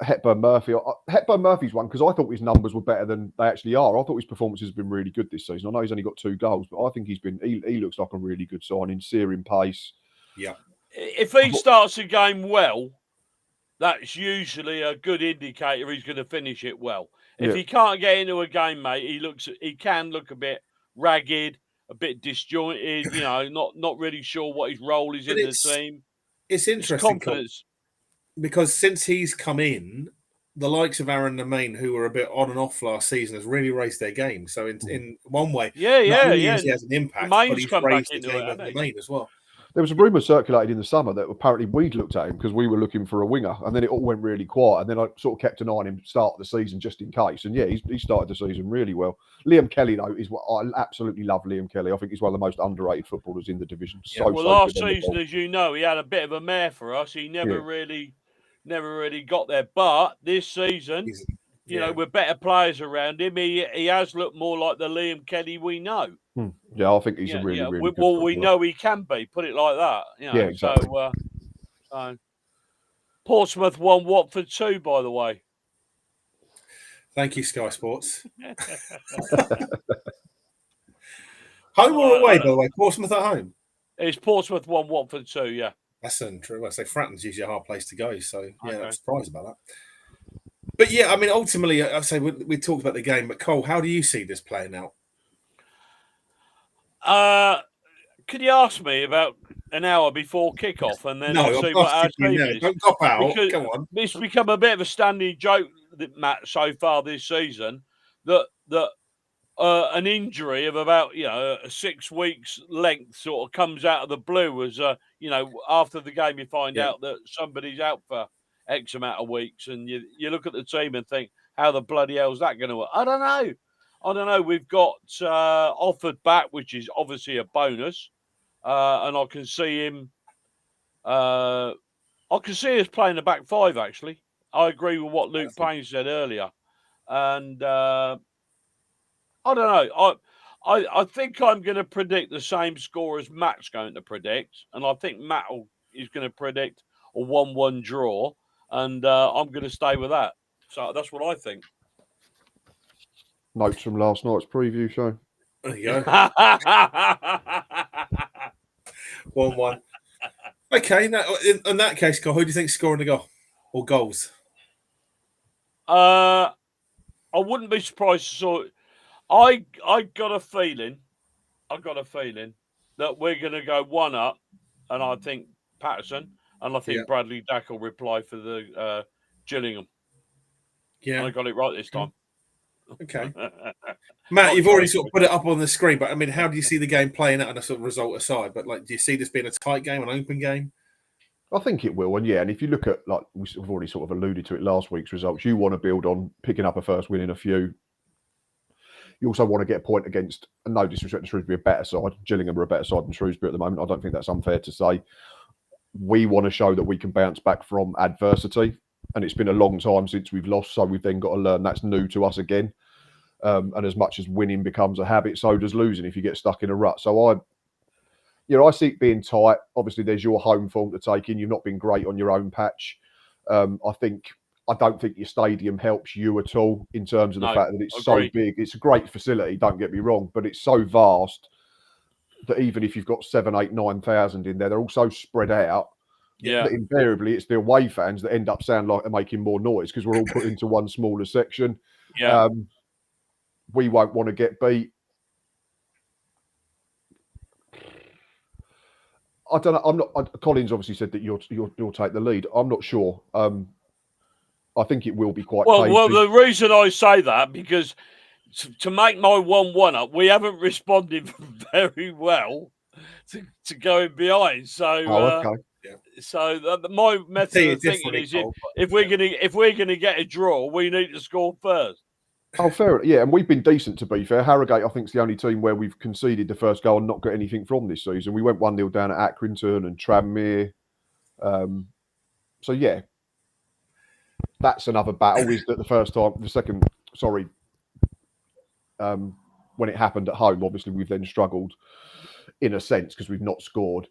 Hepburn Murphy's one, because I thought his numbers were better than they actually are. I thought his performances have been really good this season. I know he's only got 2 goals, but I think he looks like a really good signing, searing pace. Yeah. If he starts a game well, that's usually a good indicator he's going to finish it well. If he can't get into a game, mate, he can look a bit ragged, a bit disjointed, not really sure what his role is in the team. It's interesting, because since he's come in, the likes of Aaron Nemain, who were a bit on and off last season, has really raised their game. So in one way, he has an impact, but he's raised the game of Nemain as well. There was a rumour circulated in the summer that apparently we'd looked at him because we were looking for a winger, and then it all went really quiet. And then I sort of kept an eye on him start the season just in case. And he started the season really well. Liam Kelly, though, is what I absolutely love. Liam Kelly, I think he's one of the most underrated footballers in the division. Last season, as you know, he had a bit of a mare for us. He never really got there. But this season, with better players around him, he has looked more like the Liam Kelly we know. Yeah, I think he's a really good well, we know he can be. Put it like that. Yeah, exactly. So Portsmouth won, Watford 2, by the way. Thank you, Sky Sports. Home or away, by the way? Portsmouth at home? It's Portsmouth 1, Watford 2, yeah. That's untrue. I say Fratton's usually a hard place to go, so I'm surprised about that. But yeah, I mean, ultimately, I say we talked about the game, but Cole, how do you see this playing out? Could you ask me about an hour before kickoff, and then I'll see what our team is? Don't cop out. Come on. It's become a bit of a standing joke, Matt, so far this season that an injury of about 6 weeks length sort of comes out of the blue as after the game you find out that somebody's out for X amount of weeks, and you look at the team and think, how the bloody hell is that going to work? I don't know. We've got Offord back, which is obviously a bonus, and I can see him. I can see us playing the back 5. Actually, I agree with what Luke Payne said earlier, and I don't know. I think I'm going to predict the same score as Matt's going to predict, and I think Matt is going to predict a 1-1 draw, and I'm going to stay with that. So that's what I think. Notes from last night's preview show. There you go. 1-1. Okay, now in that case, Cole, who do you think's scoring the goal or goals? I wouldn't be surprised to saw. I got a feeling that we're going to go 1 up, and I think Patterson, and I think Bradley Dack will reply for the Gillingham. Yeah, and I got it right this time. Okay. Matt, you've already sort of put it up on the screen, but I mean, how do you see the game playing out on a sort of result aside? But do you see this being a tight game, an open game? I think it will, and and if you look at, we've already sort of alluded to it last week's results, you want to build on picking up a first win in a few. You also want to get a point against, and no disrespect to Shrewsbury, a better side. Gillingham are a better side than Shrewsbury at the moment. I don't think that's unfair to say. We want to show that we can bounce back from adversity. And it's been a long time since we've lost, so we've then got to learn that's new to us again. And as much as winning becomes a habit, so does losing if you get stuck in a rut. So I see it being tight. Obviously, there's your home form to take in. You've not been great on your own patch. I don't think your stadium helps you at all in terms of the fact that it's so big. It's a great facility, don't get me wrong, but it's so vast that even if you've got 7, 8, 9,000 in there, they're all so spread out. Yeah. That invariably, it's the away fans that end up sound like they're making more noise because we're all put into one smaller section. Yeah. We won't want to get beat. I don't know. I'm not. Collins obviously said that you'll take the lead. I'm not sure. I think it will be quite. Well, the reason I say that because to make my 1-1 up, we haven't responded very well to going behind. So, okay. So my method of thinking is if we're gonna get a draw, we need to score first. Oh, fair. Yeah, and we've been decent, to be fair. Harrogate, I think, is the only team where we've conceded the first goal and not got anything from this season. We went 1-0 down at Accrington and Tranmere. So, yeah, that's another battle. Is that when it happened at home, obviously we've then struggled in a sense because we've not scored.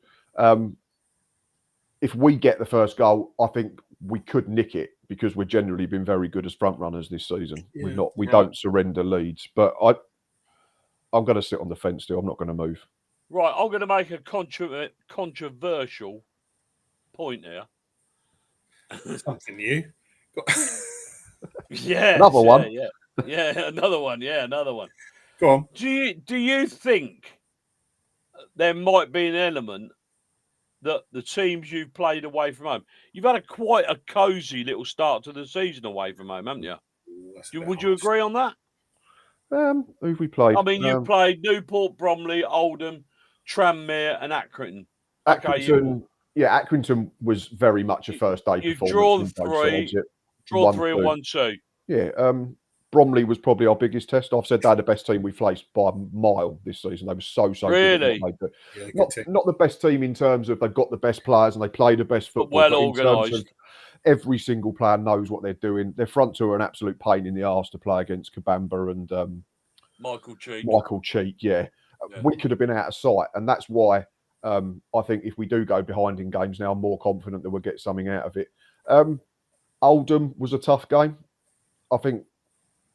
If we get the first goal, I think we could nick it because we've generally been very good as front runners this season. Yeah. We don't surrender leads, but I'm going to sit on the fence still. I'm not going to move. Right, I'm going to make a controversial point here. Something new. Yeah, another one. Yeah, another one. Yeah, another one. Go on. Do you think there might be an element that the teams you've played away from home, you've had quite a cosy little start to the season away from home, haven't you? Would you agree on that? Who've we played? I mean, you've played Newport, Bromley, Oldham, Tranmere, and Accrington. Accrington, Accrington was very much a first day performance. You've drawn three and 1-2. Yeah, Bromley was probably our biggest test. I've said they're the best team we faced by a mile this season. They were so really good. Not the best team in terms of they've got the best players and they play the best football. But well organised. Every single player knows what they're doing. Their front two are an absolute pain in the arse to play against Kabamba and Michael Cheek. Yeah. We could have been out of sight, and that's why I think if we do go behind in games now, I'm more confident that we'll get something out of it. Oldham was a tough game. I think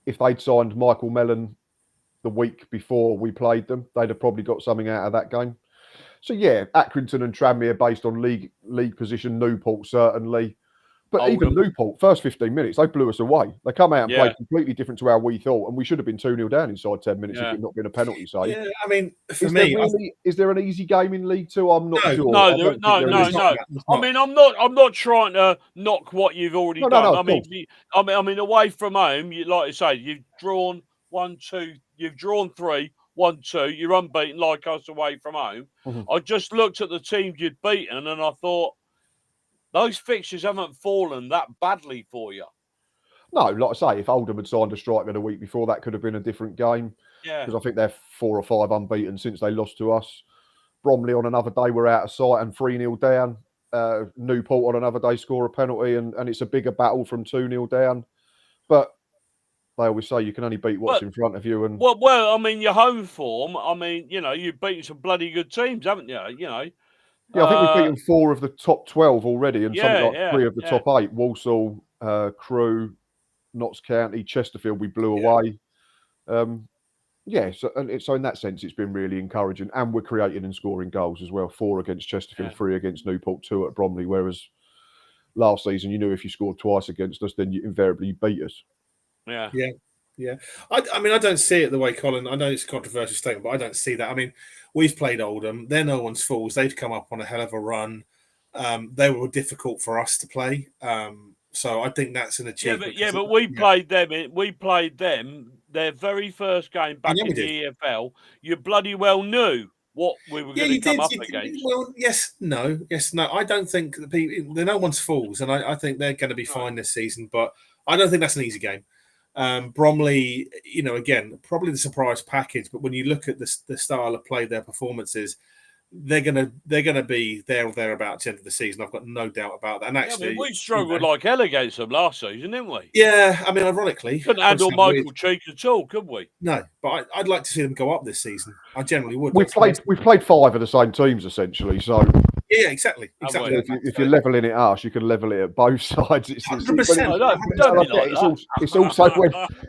if they'd signed Michael Mellon the week before we played them, they'd have probably got something out of that game. So yeah, Accrington and Tranmere based on league position, Newport certainly. But Oldham. Even Newport, first 15 minutes, they blew us away. They come out and played completely different to how we thought, and we should have been 2-0 down inside 10 minutes if it not been a penalty save. Yeah, I mean, is there an easy game in League Two? I'm not sure. No. I mean, I'm not trying to knock what you've already done. I mean, away from home, like I say, you've drawn 1-2, you've drawn 3, 1-2. You're unbeaten like us away from home. Mm-hmm. I just looked at the teams you'd beaten, and I thought, those fixtures haven't fallen that badly for you. No, like I say, if Oldham had signed a striker the week before, that could have been a different game. Yeah. Because I think they're 4 or 5 unbeaten since they lost to us. Bromley on another day were out of sight and 3-0 down. Newport on another day score a penalty and it's a bigger battle from 2-0 down. But they always say you can only beat what's in front of you. And well, I mean, your home form, I mean, you've beaten some bloody good teams, haven't you? Yeah, I think we've beaten 4 of the top 12 already and something like 3 of the top 8. Walsall, Crewe, Notts County, Chesterfield, we blew away. So in that sense, it's been really encouraging. And we're creating and scoring goals as well. 4 against Chesterfield, 3 against Newport, 2 at Bromley. Whereas last season, you knew if you scored twice against us, then you invariably beat us. Yeah. I mean, I don't see it the way Colin. I know it's a controversial statement, but I don't see that. I mean, we've played Oldham. They're no one's fools. They've come up on a hell of a run. They were difficult for us to play. So I think that's an achievement. But we played them. We played them. Their very first game back in the EFL. You bloody well knew what we were going to come up against. Well, yes, no. I don't think they're no one's fools, and I think they're going to be fine this season. But I don't think that's an easy game. Bromley, again, probably the surprise package. But when you look at the style of play, their performances, they're gonna be there or thereabouts at the end of the season. I've got no doubt about that. And actually, we struggled like hell against them last season, didn't we? Yeah, I mean, ironically, couldn't handle Michael Cheek at all, could we? No, but I'd like to see them go up this season. I generally would. We've played 5 of the same teams essentially, so. Yeah, exactly. If you're leveling it us, you can level it at both sides. It's 100%.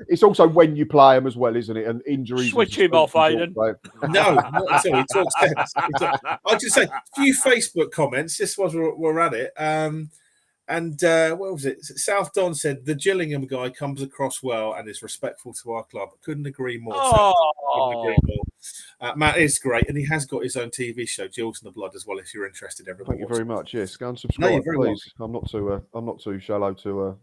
It's also when you play them as well, isn't it? And injuries. Switch him off, Aidan. No, not at all. He talks sense. I'll just say a few Facebook comments. Just while we're at it. And what was it? South Don said the Gillingham guy comes across well and is respectful to our club. Couldn't agree more. South Don. Couldn't agree more. Matt is great, and he has got his own TV show, Jewels in the Blood, as well. If you're interested, everyone. Thank you very much. Yes, go and subscribe, please. I'm not too shallow to.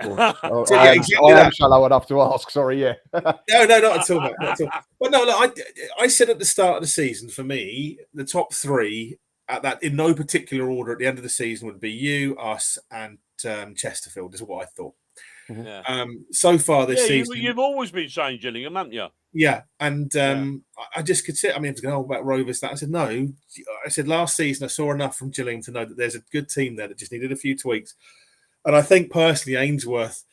I am shallow enough to ask. Sorry, yeah. No, not at all, mate. Not at all. But no, look, I said at the start of the season, for me, the top three at that in no particular order at the end of the season would be you, us, and Chesterfield. Is what I thought. Yeah. So far this season, you've always been saying Gillingham, haven't you? Yeah, and I just could sit. I mean, if it's going about Rovers, I said no. I said last season I saw enough from Gillingham to know that there's a good team there that just needed a few tweaks. And I think personally, Ainsworth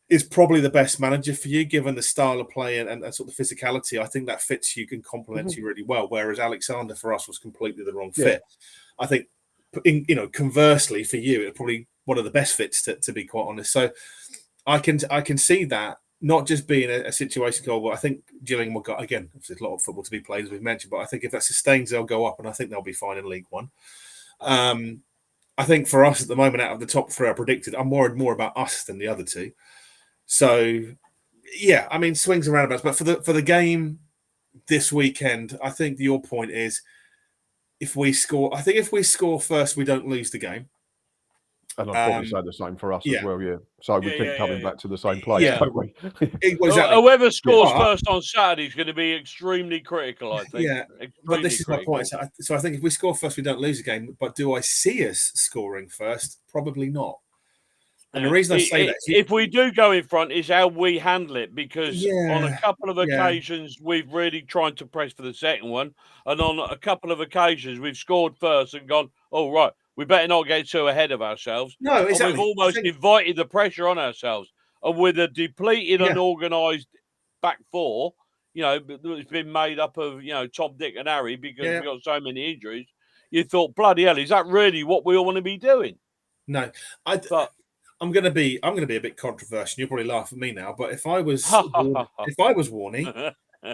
is probably the best manager for you, given the style of play and sort of the physicality. I think that fits you and complements you really well. Whereas Alexander for us was completely the wrong fit. I think, conversely for you, it's probably one of the best fits to be quite honest. So I can see that not just being a situation goal. Well, I think Gillingham will go again. There's a lot of football to be played, as we've mentioned, but I think if that sustains, they'll go up, and I think they'll be fine in League One. I think for us at the moment, out of the top three I predicted, I'm more and more about us than the other two. So, yeah, I mean, swings and roundabouts. But for the game this weekend, I think your point is if we score first, we don't lose the game. And I'd probably say the same for us as well, yeah. So we keep coming back to the same place, don't we? Exactly. Whoever scores first on Saturday is going to be extremely critical, I think. Yeah, but this is my point. So I think if we score first, we don't lose the game. But do I see us scoring first? Probably not. And the reason I say that is if we do go in front is how we handle it, because on a couple of occasions we've really tried to press for the second one, and on a couple of occasions we've scored first and gone, oh, right, we better not get too ahead of ourselves. No, exactly. And we've almost invited the pressure on ourselves. And with a depleted, unorganised back four, it's been made up of, Tom, Dick and Harry because we've got so many injuries, you thought, bloody hell, is that really what we all want to be doing? No, I'm going to be a bit controversial. You'll probably laugh at me now, but if I was Warney,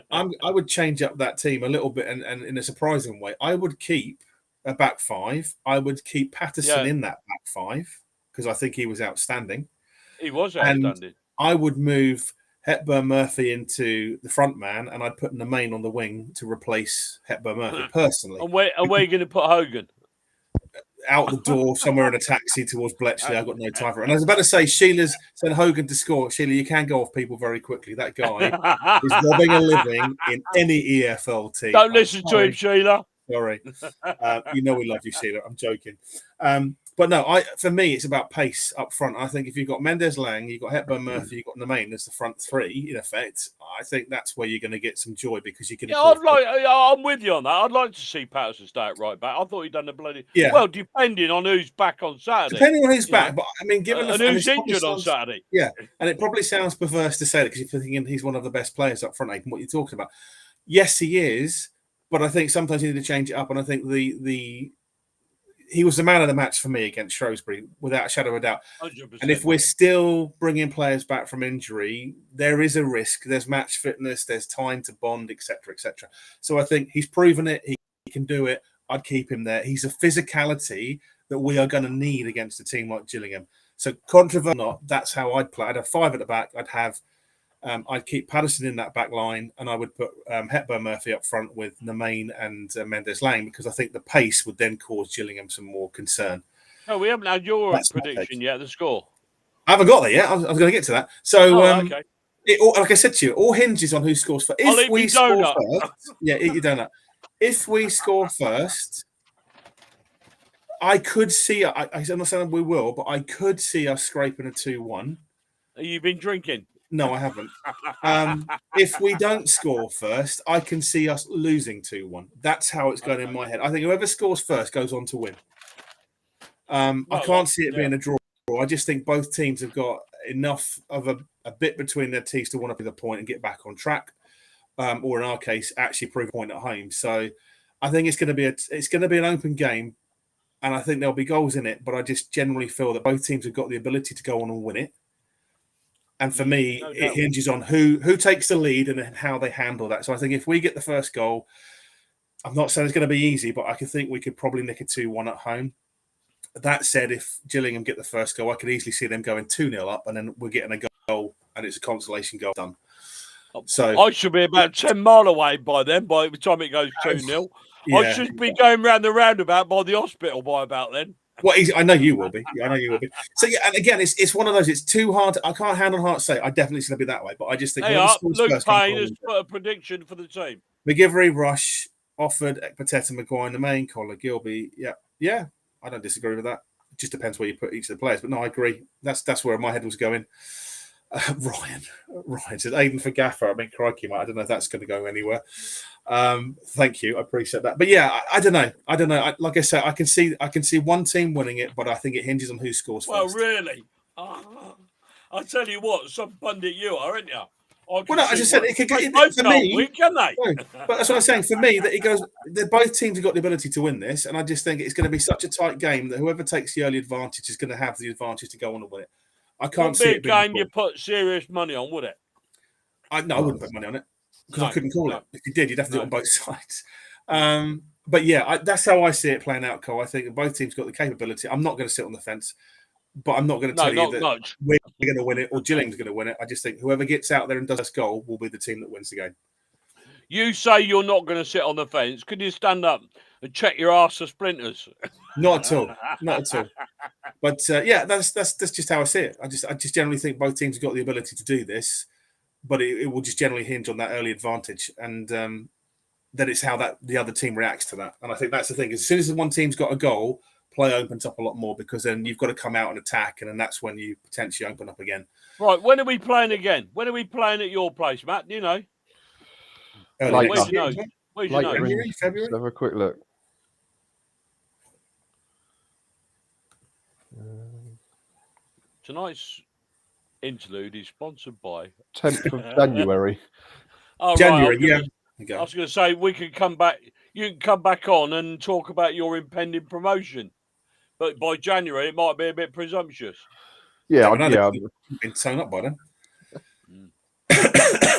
I would change up that team a little bit, and in a surprising way, I would keep a back five. I would keep Patterson in that back five because I think he was outstanding. He was outstanding. And I would move Hepburn Murphy into the front man, and I'd put Nemain on the wing to replace Hepburn Murphy personally. And where are you going to put Hogan? Out the door, somewhere in a taxi towards Bletchley. I've got no time for it. And I was about to say, Sheila's sent Hogan to score. Sheila, you can go off people very quickly. That guy is robbing a living in any EFL team. Don't listen to him, Sheila. Sorry. We love you, Sheila. I'm joking. But no, for me, it's about pace up front. I think if you've got Mendes Lang, you've got Hepburn Murphy, you've got Nemain as the front three, in effect, I think that's where you're going to get some joy because you can. Yeah, I'm with you on that. I'd like to see Patterson stay at right back. I thought he'd done the bloody. Yeah. Well, depending on who's back on Saturday. Depending on who's back, but I mean, given and who's injured on Saturday. Yeah, and it probably sounds perverse to say that because you're thinking he's one of the best players up front, Aidan, what you're talking about. Yes, he is, but I think sometimes you need to change it up, and I think he was the man of the match for me against Shrewsbury, without a shadow of a doubt. 100%. And if we're still bringing players back from injury, there is a risk. There's match fitness, there's time to bond, etc., etc. So I think he's proven it. He can do it. I'd keep him there. He's a physicality that we are going to need against a team like Gillingham. So controversial or not, that's how I'd play. I'd have five at the back. I'd keep Patterson in that back line, and I would put Hepburn Murphy up front with Nemain and Mendes Lang because I think the pace would then cause Gillingham some more concern. No, we haven't had your prediction yet, the score. I haven't got there yet. I was going to get to that. So, okay. Like I said to you, it all hinges on who scores first. If we score first, eat your donut. If we score first, I could see. I'm not saying we will, but I could see us scraping a 2-1. Have you been drinking? No, I haven't. If we don't score first, I can see us losing 2-1. That's how it's going in my head. I think whoever scores first goes on to win. I can't see it being a draw. I just think both teams have got enough of a bit between their teeth to want to be the point and get back on track, or in our case, actually prove a point at home. So I think it's going to be an open game, and I think there'll be goals in it. But I just generally feel that both teams have got the ability to go on and win it. And for me, it hinges on who takes the lead and how they handle that. So I think if we get the first goal, I'm not saying it's going to be easy, but I think we could probably nick a 2-1 at home. that said, if Gillingham get the first goal, I could easily see them going 2-0 up, and then we're getting a goal, and it's a consolation goal done. So I should be about 10 mile away by then, by the time it goes 2-0. Yeah. I should be going round the roundabout by the hospital by about then. Well, I know you will be. Yeah, I know you will be. So, yeah, and again, it's one of those. It's too hard. I can't hand on heart say I definitely it's going to be that way, but I just think Luke Payne has put a prediction for the team. McGivery, Rush, Offord, Ekpateta, Maguire in the main, Collar, Gilby. Yeah. I don't disagree with that. It just depends where you put each of the players. But no, I agree. That's where my head was going. Ryan said Aiden for Gaffer. I mean, crikey, mate. I don't know if that's going to go anywhere. Thank you. I appreciate that. But yeah, I don't know. Like I said, I can see one team winning it, but I think it hinges on who scores first. Well, really? I tell you what, some pundit you are, aren't you? Well, no, as I said, it could go for me. Can they? No, but that's what I'm saying. For me, that it goes. Both teams have got the ability to win this, and I just think it's going to be such a tight game that whoever takes the early advantage is going to have the advantage to go on and win it. I can't see it being a game you put serious money on, would it? I wouldn't put money on it because I couldn't call it. If you did, you'd have to do it on both sides. But yeah, that's how I see it playing out, Cole. I think both teams got the capability. I'm not going to sit on the fence, but I'm not going to tell you that we're going to win it or Gillingham's going to win it. I just think whoever gets out there and does this goal will be the team that wins the game. You say you're not going to sit on the fence. Could you stand up and check your arse for splinters? Not at all. Not at all. But yeah, that's just how I see it. I just generally think both teams have got the ability to do this, but it will just generally hinge on that early advantage, and then it's how the other team reacts to that. And I think that's the thing. As soon as the one team's got a goal, play opens up a lot more because then you've got to come out and attack, and then that's when you potentially open up again. Right. When are we playing again? When are we playing at your place, Matt? Do you know? Where's your nose? February? Let's have a quick look. Tonight's interlude is sponsored by 10th of January. Oh, January, right. Yeah. I was going to say we can come back. You can come back on and talk about your impending promotion, but by January it might be a bit presumptuous. Yeah, I've been sewn up by then.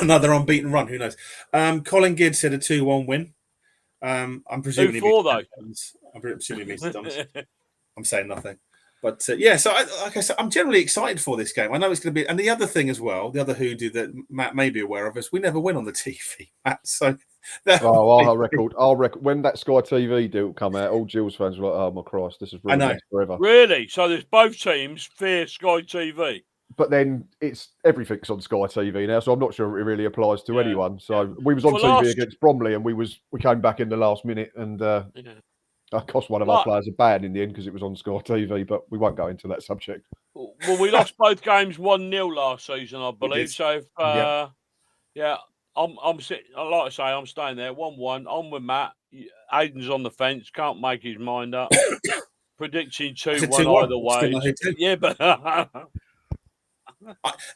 Another unbeaten run. Who knows? Colin Gidd said a 2-1 win. I'm presuming. Who for though? I'm presuming he's done. I'm saying nothing. But yeah, so like I said, I'm generally excited for this game. I know it's going to be, and the other thing as well, the other hoodoo that Matt may be aware of is we never win on the TV, Matt. So, I'll record when that Sky TV deal come out. All Gills fans were like, "Oh my Christ, this is ruined forever." Really? So there's both teams fear Sky TV. But then everything's on Sky TV now, so I'm not sure it really applies to anyone. So we was on TV against Bromley, and we came back in the last minute, and I cost one of our players a ban in the end because it was on Sky TV, but we won't go into that subject. Well, we lost both games 1-0 last season, I believe. So, I'm sitting. Like I say, I'm staying there 1-1. I'm with Matt. Aiden's on the fence, can't make his mind up. Predicting 2-1 either way. Yeah, but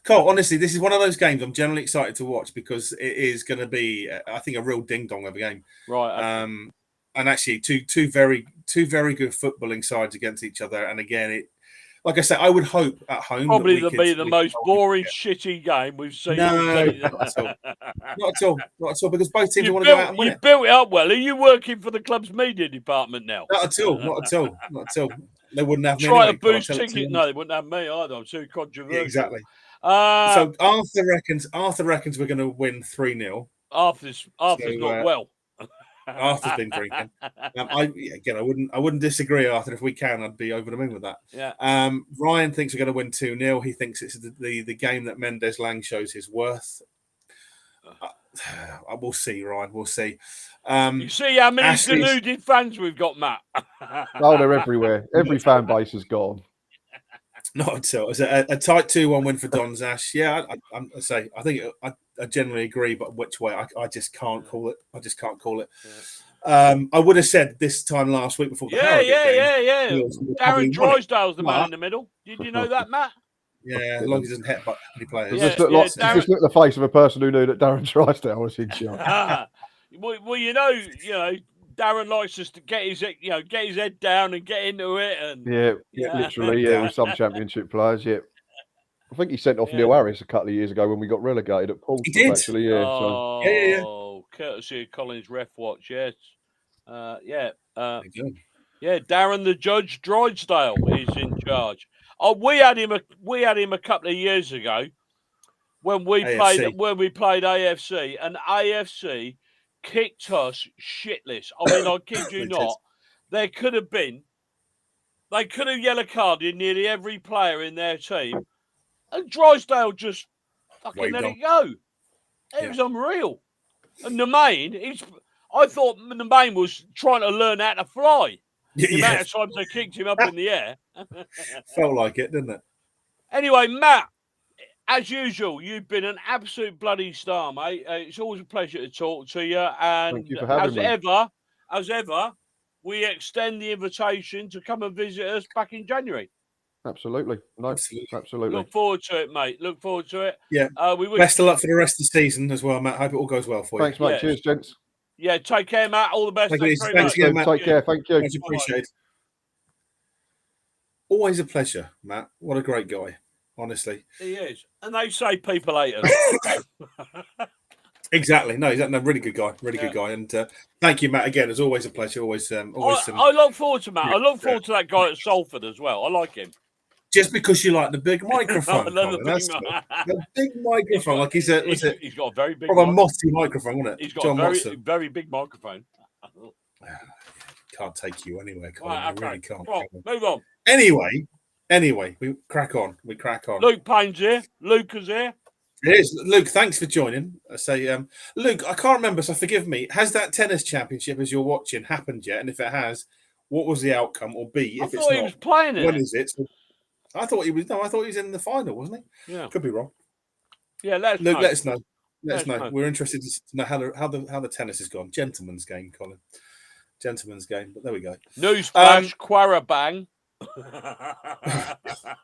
Cole, honestly, this is one of those games I'm generally excited to watch because it is going to be, I think, a real ding dong of a game. Right. Okay. And actually, two very good footballing sides against each other. And again, like I said, I would hope at home probably be the most boring, shitty game we've seen. No, not at all. Because both teams want to go out and win it. Built it up well. Are you working for the club's media department now? Not at all. They wouldn't have me. Try to boost tickets. No, they wouldn't have me either. I'm too controversial. Yeah, exactly. So Arthur reckons we're going to win 3-0. Arthur's not well. Arthur's been drinking. I wouldn't disagree, Arthur. If we can, I'd be over the moon with that. Yeah. Ryan thinks we're going to win 2-0. He thinks it's the game that Mendes Lang shows his worth. We'll see, Ryan. We'll see. You see how many deluded fans we've got, Matt? Oh, they're everywhere. Every fan base is gone. Not at all. It's a tight 2-1 win for Don Zash. Yeah, I think I generally agree, but which way I just can't call it. Yeah. I would have said this time last week before the game. Darren Drysdale's the man in the middle. Did you know that, Matt? Yeah, as long as he doesn't headbutt any players. Just look at the face of a person who knew that Darren Drysdale was in charge. Well, you know, Darren likes us to get his head down and get into it, and literally, with some championship players. Yeah, I think he sent off Neil Harris a couple of years ago when we got relegated at Portsmouth. He did, actually. Yeah. Oh, courtesy of Collins Ref Watch. Yes. Yeah, Darren the Judge Drysdale is in charge. Oh, we had him a couple of years ago when we played AFC, and AFC kicked us shitless. I mean, I kid you not. They could have yellow carded nearly every player in their team, and Drysdale just fucking let it go. It was unreal. And I thought the main was trying to learn how to fly. The amount of times they kicked him up in the air. Felt like it, didn't it? Anyway, Matt, as usual, you've been an absolute bloody star, mate. It's always a pleasure to talk to you. And Thank you for having me. As ever, we extend the invitation to come and visit us back in January. Absolutely. No, absolutely. Look forward to it, mate. Look forward to it. Yeah. Best of luck for the rest of the season as well, Matt. Hope it all goes well for you. Thanks, mate. Yeah. Cheers, gents. Yeah, take care, Matt. All the best. Thanks again, Matt. Take care. Thank you. Much appreciated. Always a pleasure, Matt. What a great guy, honestly. He is. And they say people hate us. Exactly. No, he's a really good guy. Really good guy. And thank you, Matt. Again, it's always a pleasure. Always. I look forward to Matt. I look forward to that guy at Salford as well. I like him. Just because you like the big microphone. The big microphone. Like he's got a very big a mossy microphone, isn't it? He's got a very big microphone. Can't take you anywhere, Colin. Right, okay. Really can't. Well, move on. Anyway, we crack on. Luke Payne's here. Luke is here. It is. Luke, thanks for joining. I say, Luke, I can't remember, so forgive me. Has that tennis championship, as you're watching, happened yet? And if it has, what was the outcome? Or B, if it's not, he was playing it. When is it? I thought he was. No, I thought he was in the final, wasn't he? Yeah, could be wrong. Yeah, let us know. Let us know. We're interested to know how the tennis has gone. Gentleman's game, Colin. Gentleman's game. But there we go. Newsflash, Quarabang.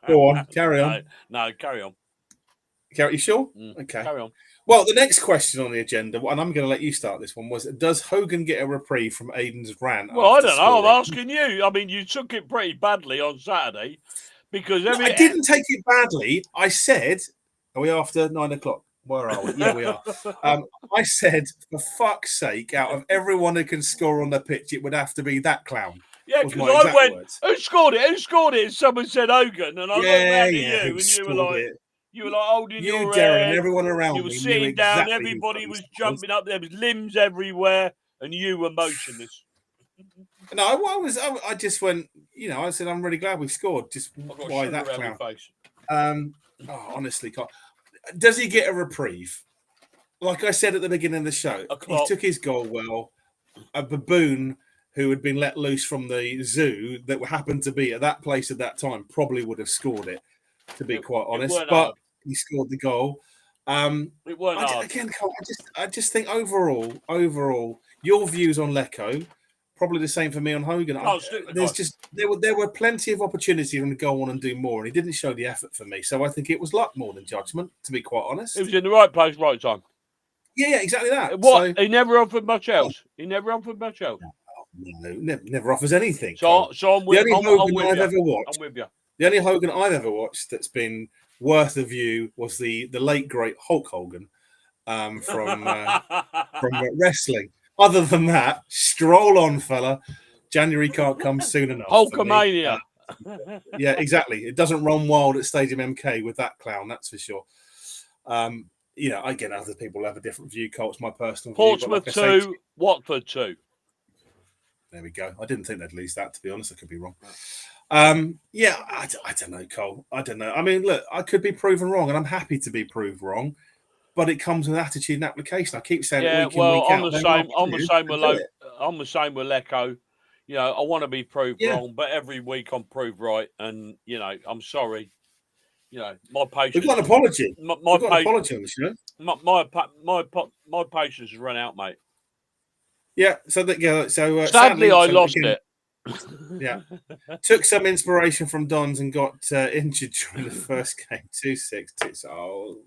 Go on, carry on. No, carry on. You sure? Okay. Carry on. Well, the next question on the agenda, and I'm going to let you start this one, was: does Hogan get a reprieve from Aiden's rant? Well, I don't know. I'm asking you. I mean, you took it pretty badly on Saturday because I didn't take it badly. I said, "Are we after 9 o'clock? Where are we? Yeah, we are." I said, for fuck's sake, out of everyone who can score on the pitch, it would have to be that clown. Yeah, because I went, words. Who scored it? Who scored it? And someone said Hogan, and I looked at you, and you were like holding your Darren, head. and everyone around you me. You were sitting down. Everybody was jumping up. There was limbs everywhere, and you were motionless. No, I just went. I said, I'm really glad we scored. Just why that clown? Honestly, does he get a reprieve? Like I said at the beginning of the show, he took his goal well. A baboon who had been let loose from the zoo that happened to be at that place at that time probably would have scored it, to be quite honest. But he scored the goal. It weren't hard. Again, Cole, I just think overall, your views on Lecco, probably the same for me on Hogan. There were plenty of opportunities for him to go on and do more, and he didn't show the effort for me. So I think it was luck more than judgment, to be quite honest. He was in the right place, right time. Yeah, exactly that. He never offered much else. No, never offers anything. So I'm with you. I'm with you. The only Hogan I've ever watched that's been worth a view was the late great Hulk Hogan from wrestling. Other than that, stroll on, fella. January can't come soon enough. Hulkamania. Yeah, exactly. It doesn't run wild at Stadium MK with that clown, that's for sure. Again, other people have a different view. It's my personal view. Portsmouth 2, Watford 2. There we go. I didn't think they'd lose that, to be honest. I could be wrong. I don't know, Cole. I don't know. I mean, look, I could be proven wrong, and I'm happy to be proved wrong. But it comes with attitude and application. I keep saying, I'm the same with Lecco. I want to be proved wrong, but every week I'm proved right, and I'm sorry. My patience. We've got an apology. We've got an apology on the show. My patience has run out, mate. Yeah. So sadly, I lost it. Yeah. Took some inspiration from Don's and got injured during the first game. 2-6. Oh,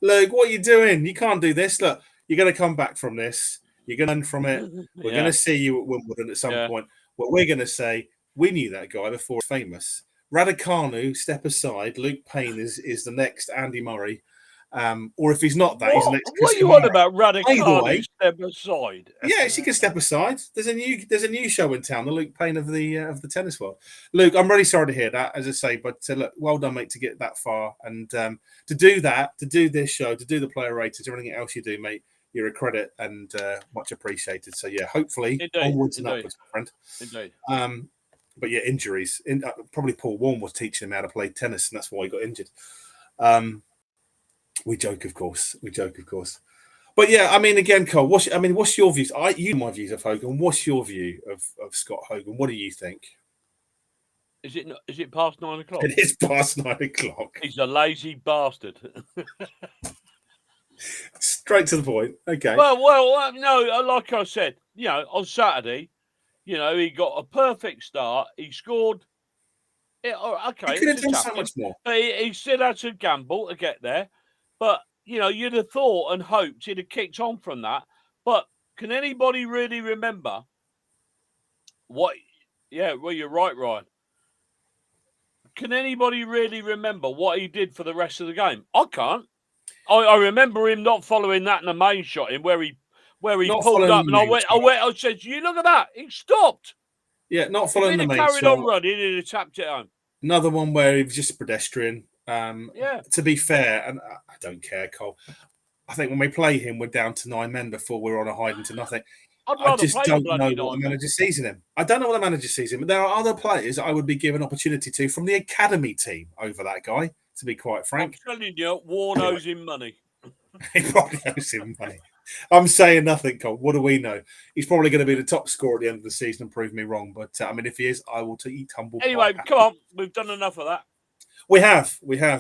Luke, what are you doing? You can't do this. Look, you're going to come back from this. You're going to learn from it. We're going to see you at Wimbledon at some point. What we're going to say, we knew that guy before he's famous. Raducanu, step aside. Luke Payne is the next Andy Murray. Or if he's not that, he's an What are you on about, Radicali step aside? Yeah, she can step aside. There's a new show in town, the Luke Payne of the tennis world. Luke, I'm really sorry to hear that, as I say, but look, well done, mate, to get that far and to do that, to do this show, to do the player ratings, everything else you do, mate. You're a credit and much appreciated. So yeah, hopefully onwards and upwards, my friend. Indeed. But yeah, injuries. Probably Paul Warren was teaching him how to play tennis, and that's why he got injured. We joke, of course. But yeah, I mean, again, Cole, what's your views? My views of Hogan. What's your view of Scott Hogan? What do you think? Is it past 9 o'clock? It is past 9 o'clock. He's a lazy bastard. Straight to the point. Okay. Well, no, like I said, on Saturday, he got a perfect start. He scored. Okay, he could have done so much more. But he still had to gamble to get there. But, you'd have thought and hoped he'd have kicked on from that. But can anybody really remember what... Yeah, well, you're right, Ryan. Can anybody really remember what he did for the rest of the game? I can't. I remember him not following that in the main shot, where he pulled up, and I said, "You look at that! He stopped." Yeah, not following the main shot. If he'd carried on running, he'd have tapped it home. Another one where he was just pedestrian. To be fair, and I don't care, Cole. I think when we play him, we're down to 9 men before we're on a hiding to nothing. I just don't know what the manager sees in him. I don't know what the manager sees in him, but there are other players I would be given opportunity to from the academy team over that guy, to be quite frank. I'm telling you, Warren owes him money. He probably owes him money. I'm saying nothing, Cole. What do we know? He's probably going to be the top scorer at the end of the season and prove me wrong. But, I mean, if he is, I will eat humble pie. Anyway, come on. We've done enough of that. We have,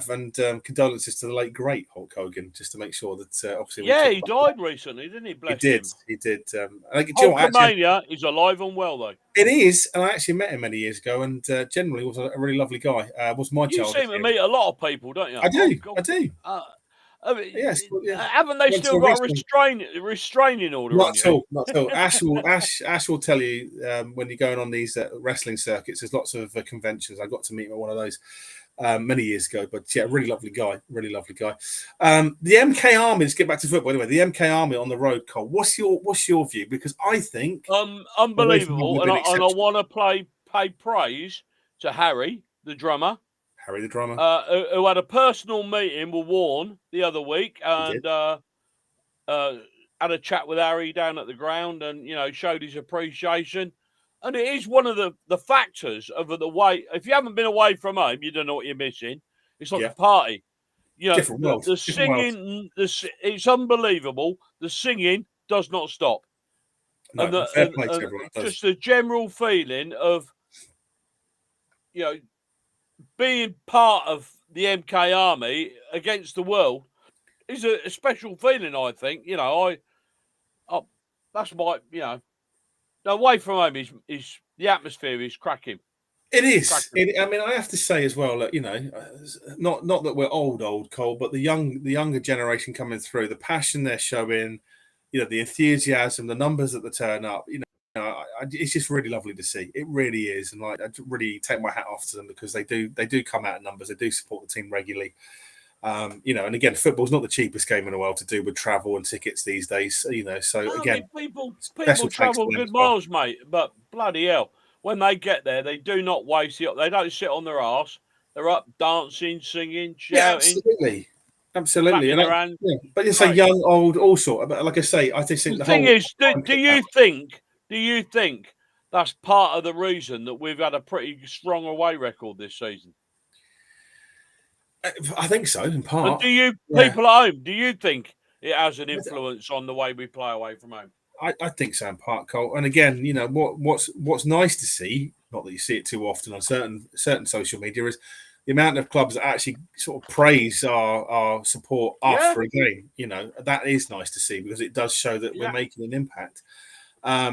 and condolences to the late great Hulk Hogan, just to make sure that obviously. He died recently, didn't he? Bless him. He did. Hulkamania is alive and well, though. It is, and I actually met him many years ago, and generally was a really lovely guy. Was my child? You seem to meet a lot of people, don't you? I do. I mean, yes, haven't they still got a restraining order? Not at all. Ash will tell you when you're going on these wrestling circuits. There's lots of conventions. I got to meet him at one of those. Many years ago, but yeah, really lovely guy. The MK Army. Let's get back to football anyway. The MK Army on the road, Cole. What's your view? Because I think unbelievable, and I want to pay praise to Harry, the drummer. Who had a personal meeting with Warren the other week, and had a chat with Harry down at the ground, and showed his appreciation. And it is one of the factors of the way. If you haven't been away from home, you don't know what you're missing. It's like a party. Different worlds. The singing, it's unbelievable. The singing does not stop. No, and fair play to everyone. Just the general feeling of, being part of the MK Army against the world is a special feeling, I think. That's my, away from home is the atmosphere is cracking. It is. I mean, I have to say as well that not that we're old Cole, but the younger generation coming through, the passion they're showing, the enthusiasm, the numbers that they turn up, it's just really lovely to see. It really is, and I really take my hat off to them because they do come out in numbers. They do support the team regularly. And again, football's not the cheapest game in the world to do with travel and tickets these days. People travel good miles, mate. But bloody hell, when they get there, they do not waste it. They don't sit on their arse. They're up dancing, singing, shouting. Yeah, absolutely. But you say young, old, all sort. But like I say, I just think the thing is, do you think that's part of the reason that we've had a pretty strong away record this season? I think so, in part. But people at home, do you think it has an influence on the way we play away from home? I think so, in part, Cole. And again, what's nice to see, not that you see it too often on certain social media, is the amount of clubs that actually sort of praise our support after a game. That is nice to see because it does show that we're making an impact. I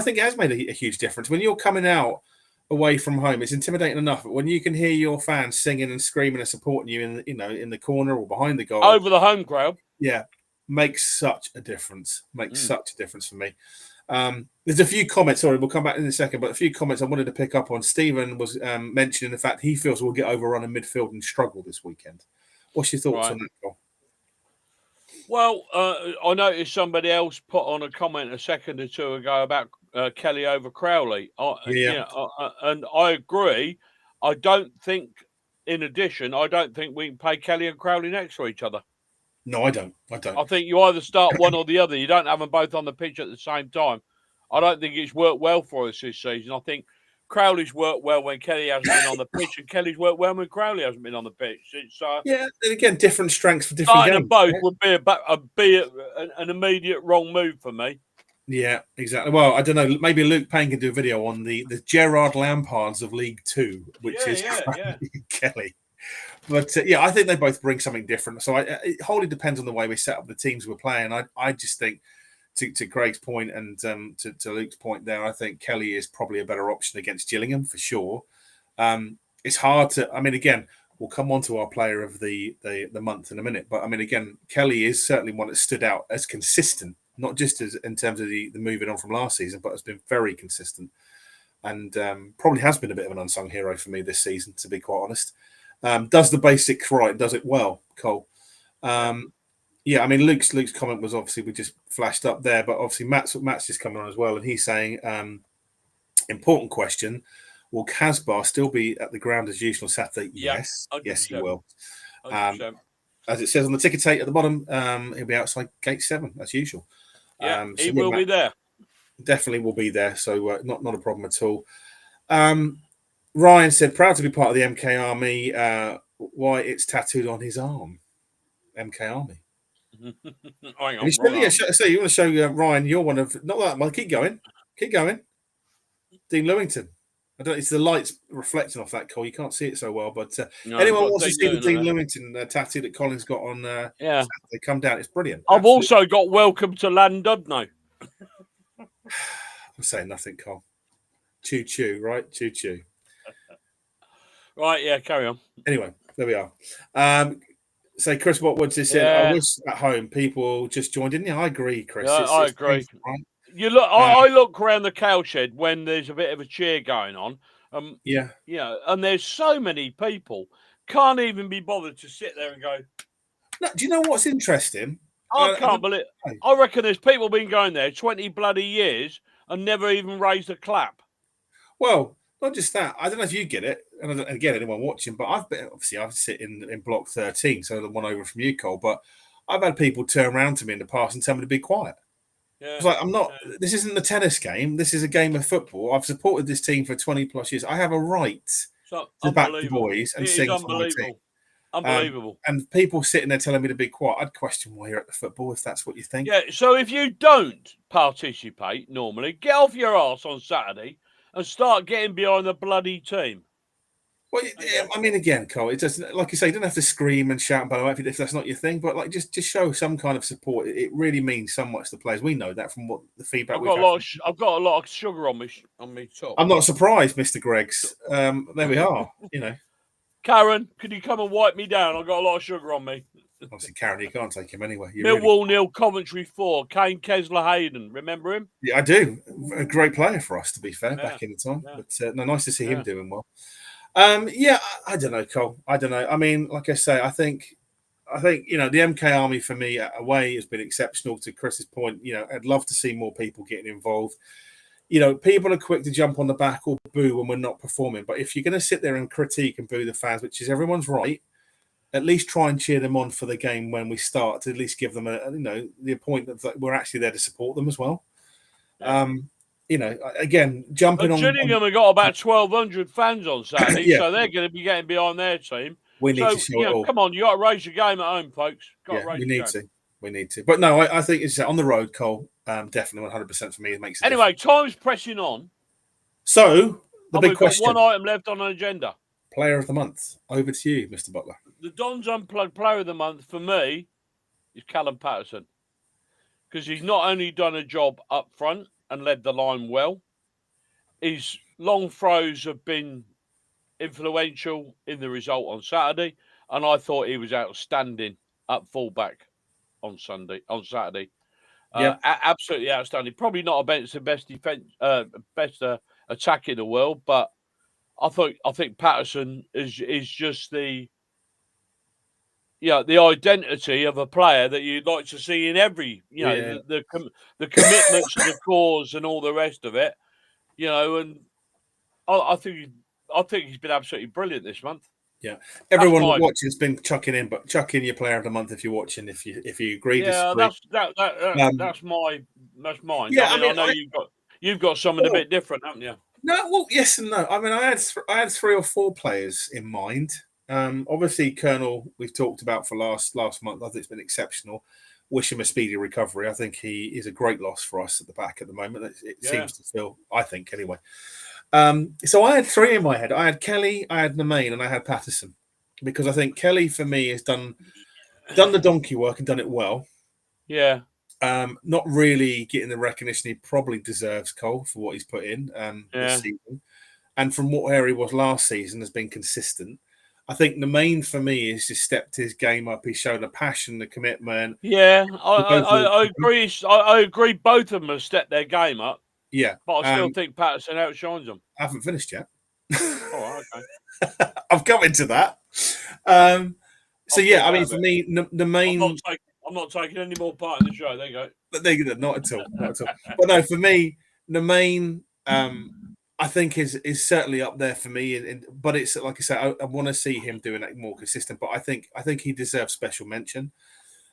think it has made a huge difference. When you're coming out away from home, it's intimidating enough. But when you can hear your fans singing and screaming and supporting you in the corner or behind the goal over the home crowd, makes such a difference. Such a difference for me. There's a few comments. Sorry, we'll come back in a second. But a few comments I wanted to pick up on. Stephen was mentioning the fact he feels we'll get overrun in midfield and struggle this weekend. What's your thoughts on that, Cole? Well, I noticed somebody else put on a comment a second or two ago about Kelly over Crowley. And I agree. I don't think, in addition, I don't think we can play Kelly and Crowley next to each other. No, I don't. I think you either start one or the other. You don't have them both on the pitch at the same time. I don't think it's worked well for us this season. I think Crowley's worked well when Kelly hasn't been on the pitch, and Kelly's worked well when Crowley hasn't been on the pitch. It's and again, different strengths for different games. Both would be an immediate wrong move for me. Yeah, exactly. Well, I don't know. Maybe Luke Payne can do a video on the Gerard Lampards of League Two, which is Kelly. But I think they both bring something different. So it wholly depends on the way we set up the teams we're playing. I just think, to Craig's point and to Luke's point there, I think Kelly is probably a better option against Gillingham for sure. It's hard to. I mean, again, we'll come on to our player of the month in a minute. But I mean, again, Kelly is certainly one that stood out as consistent, not just as in terms of the moving on from last season, but has been very consistent and probably has been a bit of an unsung hero for me this season, to be quite honest. Does the basics right, does it well, Cole. I mean, Luke's comment was obviously we just flashed up there, but obviously Matt's just coming on as well, and he's saying, important question: will Casbar still be at the ground as usual Saturday? Yes, 100%. Yes, he will. As it says on the ticket tape at the bottom, he'll be outside gate 7 as usual. He will be there. Definitely will be there, so not a problem at all. Ryan said, proud to be part of the MK Army. Why it's tattooed on his arm. MK Army. Hang on, so you want to show Ryan, you're one of, not that one, keep going. Dean Lewington. I don't. It's the lights reflecting off that, Cole. You can't see it so well, but anyone wants to see the Dean Lewington tattoo that Colin's got on? Saturday, come down. It's brilliant. I've also got "Welcome to Llandudno." I'm saying nothing, Cole. Choo choo, right? Choo choo. Right, yeah. Carry on. Anyway, there we are. Say Chris Watwood just said, "I wish at home people just joined in." Yeah, I agree, Chris. Yeah, I agree. Painful, right? You look. I look around the cowshed when there's a bit of a cheer going on. And there's so many people can't even be bothered to sit there and go. No, do you know what's interesting? I can't believe. I reckon there's people been going there 20 bloody years and never even raised a clap. Well, not just that. I don't know if you get it, and again, anyone watching, but I sit in block 13, so the one over from you, Cole. But I've had people turn around to me in the past and tell me to be quiet. Yeah. It's like, I'm not. This isn't a tennis game. This is a game of football. I've supported this team for 20 plus years. I have a right to back the boys and sing for my team. Unbelievable. And people sitting there telling me to be quiet, I'd question why you're at the football if that's what you think. Yeah. So if you don't participate normally, get off your arse on Saturday and start getting behind the bloody team. Well, I mean, again, Cole, it doesn't, like you say, you don't have to scream and shout and blow if that's not your thing, but like just show some kind of support. It really means so much to players. We know that from what the feedback I've got a lot of sugar on me top. I'm not surprised, Mr. Greggs. There we are. Karen, could you come and wipe me down? I've got a lot of sugar on me. Obviously, Karen, you can't take him anyway. Millwall 0, Coventry 4. Kane Kesler Hayden. Remember him? Yeah, I do. A great player for us, to be fair, back in the time. Yeah. But nice to see him doing well. I don't know, Cole. I don't know. I mean, like I say, I think the MK Army for me away has been exceptional. To Chris's point, I'd love to see more people getting involved. People are quick to jump on the back or boo when we're not performing. But if you're going to sit there and critique and boo the fans, which is everyone's right, at least try and cheer them on for the game when we start, to at least give them the point that we're actually there to support them as well. Yeah. Again, jumping on. Gillingham have got about 1,200 fans on Saturday, so they're going to be getting behind their team. We need to show it all. Come on, you got to raise your game at home, folks. We need to. But no, I think it's on the road, Cole. Definitely 100% for me. It makes anyway. Time's pressing on. So the big question. Got one item left on the agenda. Player of the month. Over to you, Mr. Butler. The Don's Unplugged Player of the Month for me is Callum Patterson, because he's not only done a job up front and led the line well, his long throws have been influential in the result on Saturday, and I thought he was outstanding at fullback on Saturday. Absolutely outstanding. Probably not against the best defense, best attack in the world, but I think Patterson is just the the identity of a player that you'd like to see in every, the commitment to the cause and all the rest of it, and I think he's been absolutely brilliant this month. Yeah, everyone watching has been chuck in your player of the month if you're watching. If you agree, yeah, that's mine. Yeah, I know you've got something a bit different, haven't you? No, well, yes and no. I mean, I had 3 or 4 players in mind. Obviously, Colonel, we've talked about for last month. I think it's been exceptional. Wish him a speedy recovery. I think he is a great loss for us at the back at the moment. It seems to feel, I think, anyway. So I had 3 in my head. I had Kelly, I had Nemain, and I had Patterson, because I think Kelly, for me, has done the donkey work and done it well. Yeah. Not really getting the recognition he probably deserves, Cole, for what he's put in this season. And from where he was last season, has been consistent. I think the main for me is just stepped his game up. He's shown a passion, the commitment. Yeah, I agree. I agree. Both of them have stepped their game up. Yeah, but I still think Patterson outshines them. I haven't finished yet. Oh, okay. I'm coming to that. So yeah, I mean, for me, the main. I'm not taking any more part in the show. There you go. There you go. Not at all. Not at all. But no, for me, the main. I think is certainly up there for me, but it's like I said, I want to see him doing it more consistent. But I think he deserves special mention.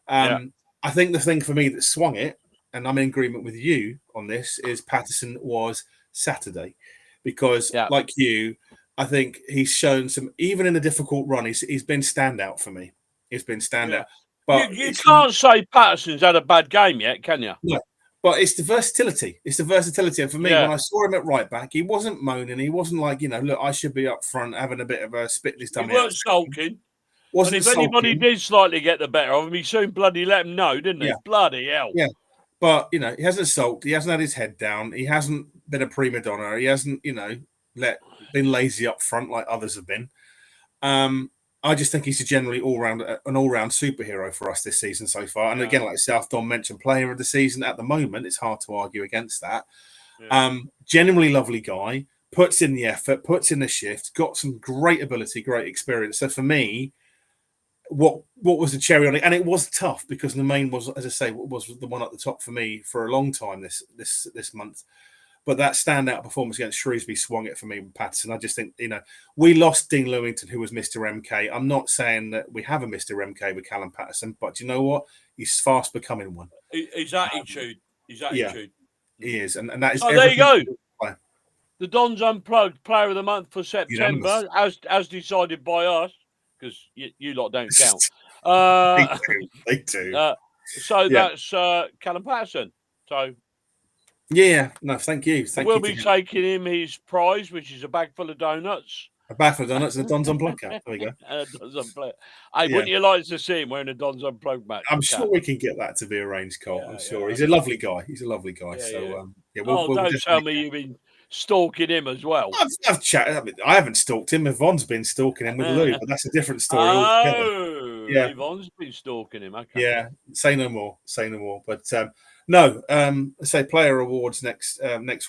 I think the thing for me that swung it, and I'm in agreement with you on this, is Patterson was Saturday, because like you, I think he's shown some, even in a difficult run, he's been standout for me. He's been standout. But you can't say Patterson's had a bad game yet, can you? No. But it's the versatility. It's the versatility. And for me, when I saw him at right back, he wasn't moaning. He wasn't like, look, I should be up front having a bit of a spit this time. He weren't sulking. And if anybody did slightly get the better of him, he soon bloody let him know, didn't he? Bloody hell. Yeah. But, he hasn't sulked. He hasn't had his head down. He hasn't been a prima donna. He hasn't, been lazy up front like others have been. I just think he's an all-round superhero for us this season so far. And again, like South Don mentioned, player of the season at the moment, it's hard to argue against that. Yeah. Genuinely lovely guy, puts in the effort, puts in the shift, got some great ability, great experience. So for me, what was the cherry on it? And it was tough because the main was, as I say, was the one at the top for me for a long time this month. But that standout performance against Shrewsbury swung it for me with Patterson. I just think, we lost Dean Lewington, who was Mr. MK. I'm not saying that we have a Mr. MK with Callum Patterson, but you know what? He's fast becoming one. His attitude. Yeah, he is. And that is. Oh, there you go. The Don's Unplugged Player of the Month for September, as decided by us, because you lot don't count. They do. That's Callum Patterson. So. Yeah, no, thank you. We'll be taking him his prize, which is a bag full of donuts. A bag full of donuts and a Don's Unplugged cap. There we go. And a Don's Unplugged. Hey, wouldn't you like to see him wearing a Don's Unplugged match? I'm sure we can get that to be arranged, Cole. I'm sure. He's a lovely guy. Don't tell me you've been stalking him as well. I've chatted. I mean, I haven't stalked him. Yvonne's been stalking him with Lou, but that's a different story altogether. Yeah, Yvonne's been stalking him. Okay. Yeah, say no more. But no, say player awards next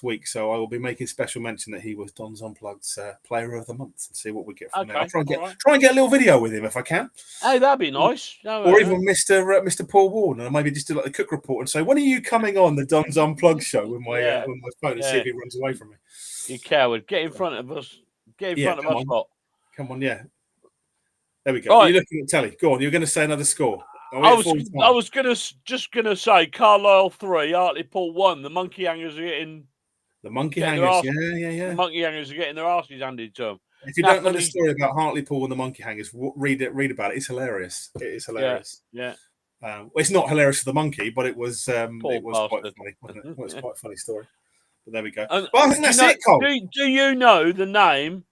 week. So I will be making special mention that he was Don's Unplugged's player of the month and see what we get from there. I'll try and get a little video with him if I can. Hey, that'd be nice. Or even Mr. Paul Warden, and maybe just do like the cook report and say, when are you coming on the Don's Unplugged show with my phone and see if he runs away from me? You coward! Get in front of us. Get in front of us, lot. Come on, yeah. There we go. Right. You're looking at telly. Go on. You're going to say another score. I was gonna say Carlisle 3, Hartlepool 1. The monkey hangers are getting the monkey hangers. Yeah. The monkey hangers are getting their asses handed to them. If you don't know the story about Hartlepool and the monkey hangers, read about it. It's hilarious. It is hilarious. Yeah. It's not hilarious for the monkey, but it was quite funny. Wasn't it? Well, it's quite a funny story. But there we go. Well, I think that's it, Cole. Do you know the name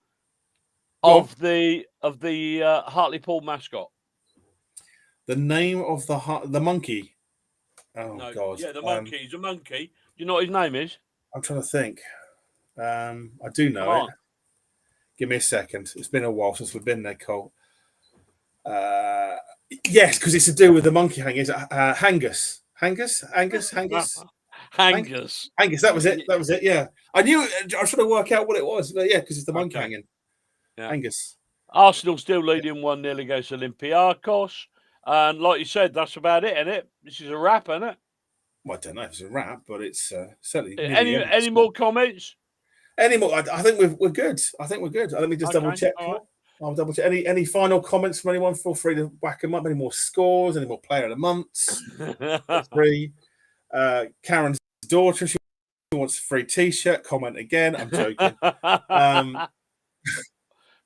of the Hartlepool mascot? The name of the monkey. Oh, no, God. Yeah, the monkey. He's a monkey. Do you know what his name is? I'm trying to think. I do know it. Give me a second. It's been a while since we've been there, Cole. Yes, because it's to do with the monkey hangers. Hangus. Angus. That was it. Yeah. I knew it. I was trying to work out what it was. But yeah, because it's the monkey hanging. Yeah. Angus. Arsenal still leading 1-0 against Olympiacos. And like you said, that's about it, isn't it? This is a wrap, isn't it? Well, I don't know if it's a wrap, but it's certainly. Any more comments? Any more? I think we're good. I think we're good. Let me just double check. Right. I'll double check. Any final comments from anyone? Feel free to whack them up. Any more scores? Any more player of the months? 3. Karen's daughter. She wants a free T-shirt. Comment again. I'm joking.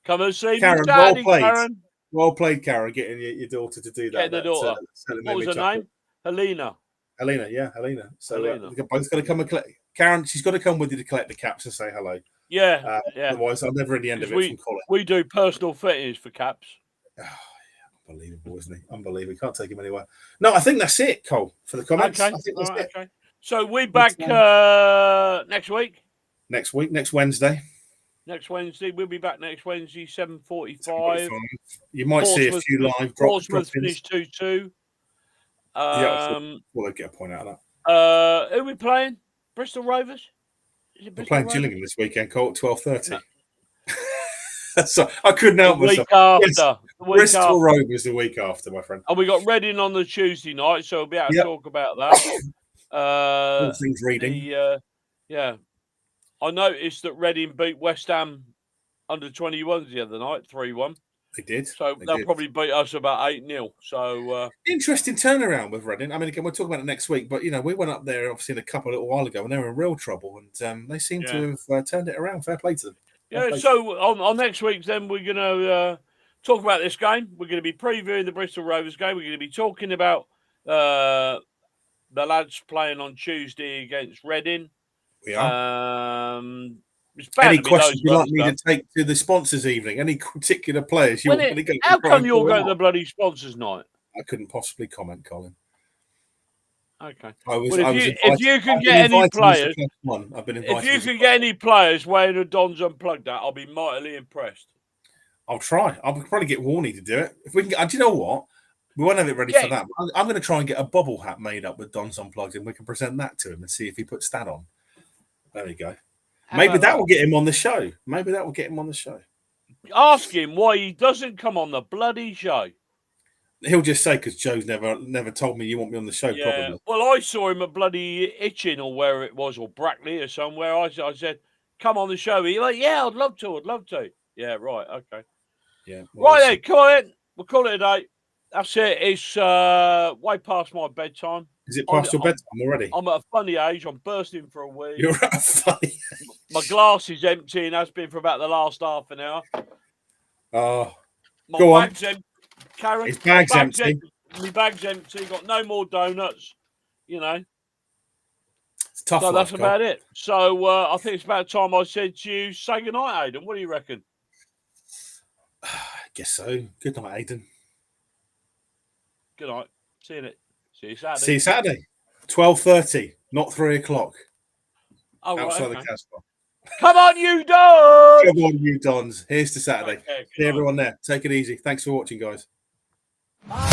Come and see Karen, me, Daddy, Karen. Well played, Karen. Getting your daughter to do that. Getting the daughter. What was her name? Helena. Helena. So Helena. they're both going to come and collect. Karen, she's got to come with you to collect the caps and say hello. Yeah. Otherwise, I'm never in the end of it from Colin. We do personal fittings for caps. Oh, yeah, unbelievable, isn't he? Unbelievable. Can't take him anywhere. No, I think that's it, Cole, for the comments. Okay. I think that's it. Okay. So we back next week? Next week, next Wednesday. Next Wednesday. We'll be back next Wednesday, 7:45. You might see a few live drops. Portsmouth finished 2-2. Well, I'll get a point out of that. Who are we playing? Bristol Rovers? We're playing Gillingham this weekend, Cole, at 12:30. No. So I couldn't help myself. Bristol Rovers the week after, my friend. And we got Reading on the Tuesday night, so we'll be able to talk about that. All things reading. Yeah. I noticed that Reading beat West Ham under 21s the other night, 3-1. They did. So they'll probably beat us about 8-0. So interesting turnaround with Reading. I mean, again, we'll talk about it next week. But we went up there obviously a little while ago, and they were in real trouble, and they seem to have turned it around. Fair play to them. So on next week's, then we're going to talk about this game. We're going to be previewing the Bristol Rovers game. We're going to be talking about the lads playing on Tuesday against Reading. We are. Any questions you'd like me to take to the sponsors' evening? Any particular players you want me to go? How come you're going to the bloody sponsors' night? I couldn't possibly comment, Colin. Okay. If you can get any players, I've been invited. If you can get any players wearing a Don's Unplugged hat, I'll be mightily impressed. I'll try. I'll probably get Warney to do it. If we can, do you know what? We won't have it ready for that. I'm going to try and get a bobble hat made up with Don's Unplugged, and we can present that to him and see if he puts that on. There we go. Maybe that will get him on the show. Ask him why he doesn't come on the bloody show. He'll just say because Joe's never told me you want me on the show. Yeah. Probably. Well, I saw him at bloody Itching or where it was, or Brackley or somewhere. I said, "Come on the show." He's like, "Yeah, I'd love to." Yeah, right, okay. Yeah. Well, right then, come on. We'll call it a day. That's it. It's way past my bedtime. Is it past your bedtime already? I'm at a funny age. I'm bursting for a wee. You're at a funny age. My glass is empty and has been for about the last half an hour. My go bag's on. Empty. Karen, his bag's empty. My bag's empty. Got no more donuts. It's tough. So that's about it. So I think it's about time I said to you, say goodnight, Aidan. What do you reckon? I guess so. Good night, Aidan. Good night. See you Saturday. 12:30, not 3 o'clock. Oh, outside right, the Casbah. Come on, you Dons! Come on, you Dons. Here's to Saturday. Okay, See everyone there. Take it easy. Thanks for watching, guys. Bye.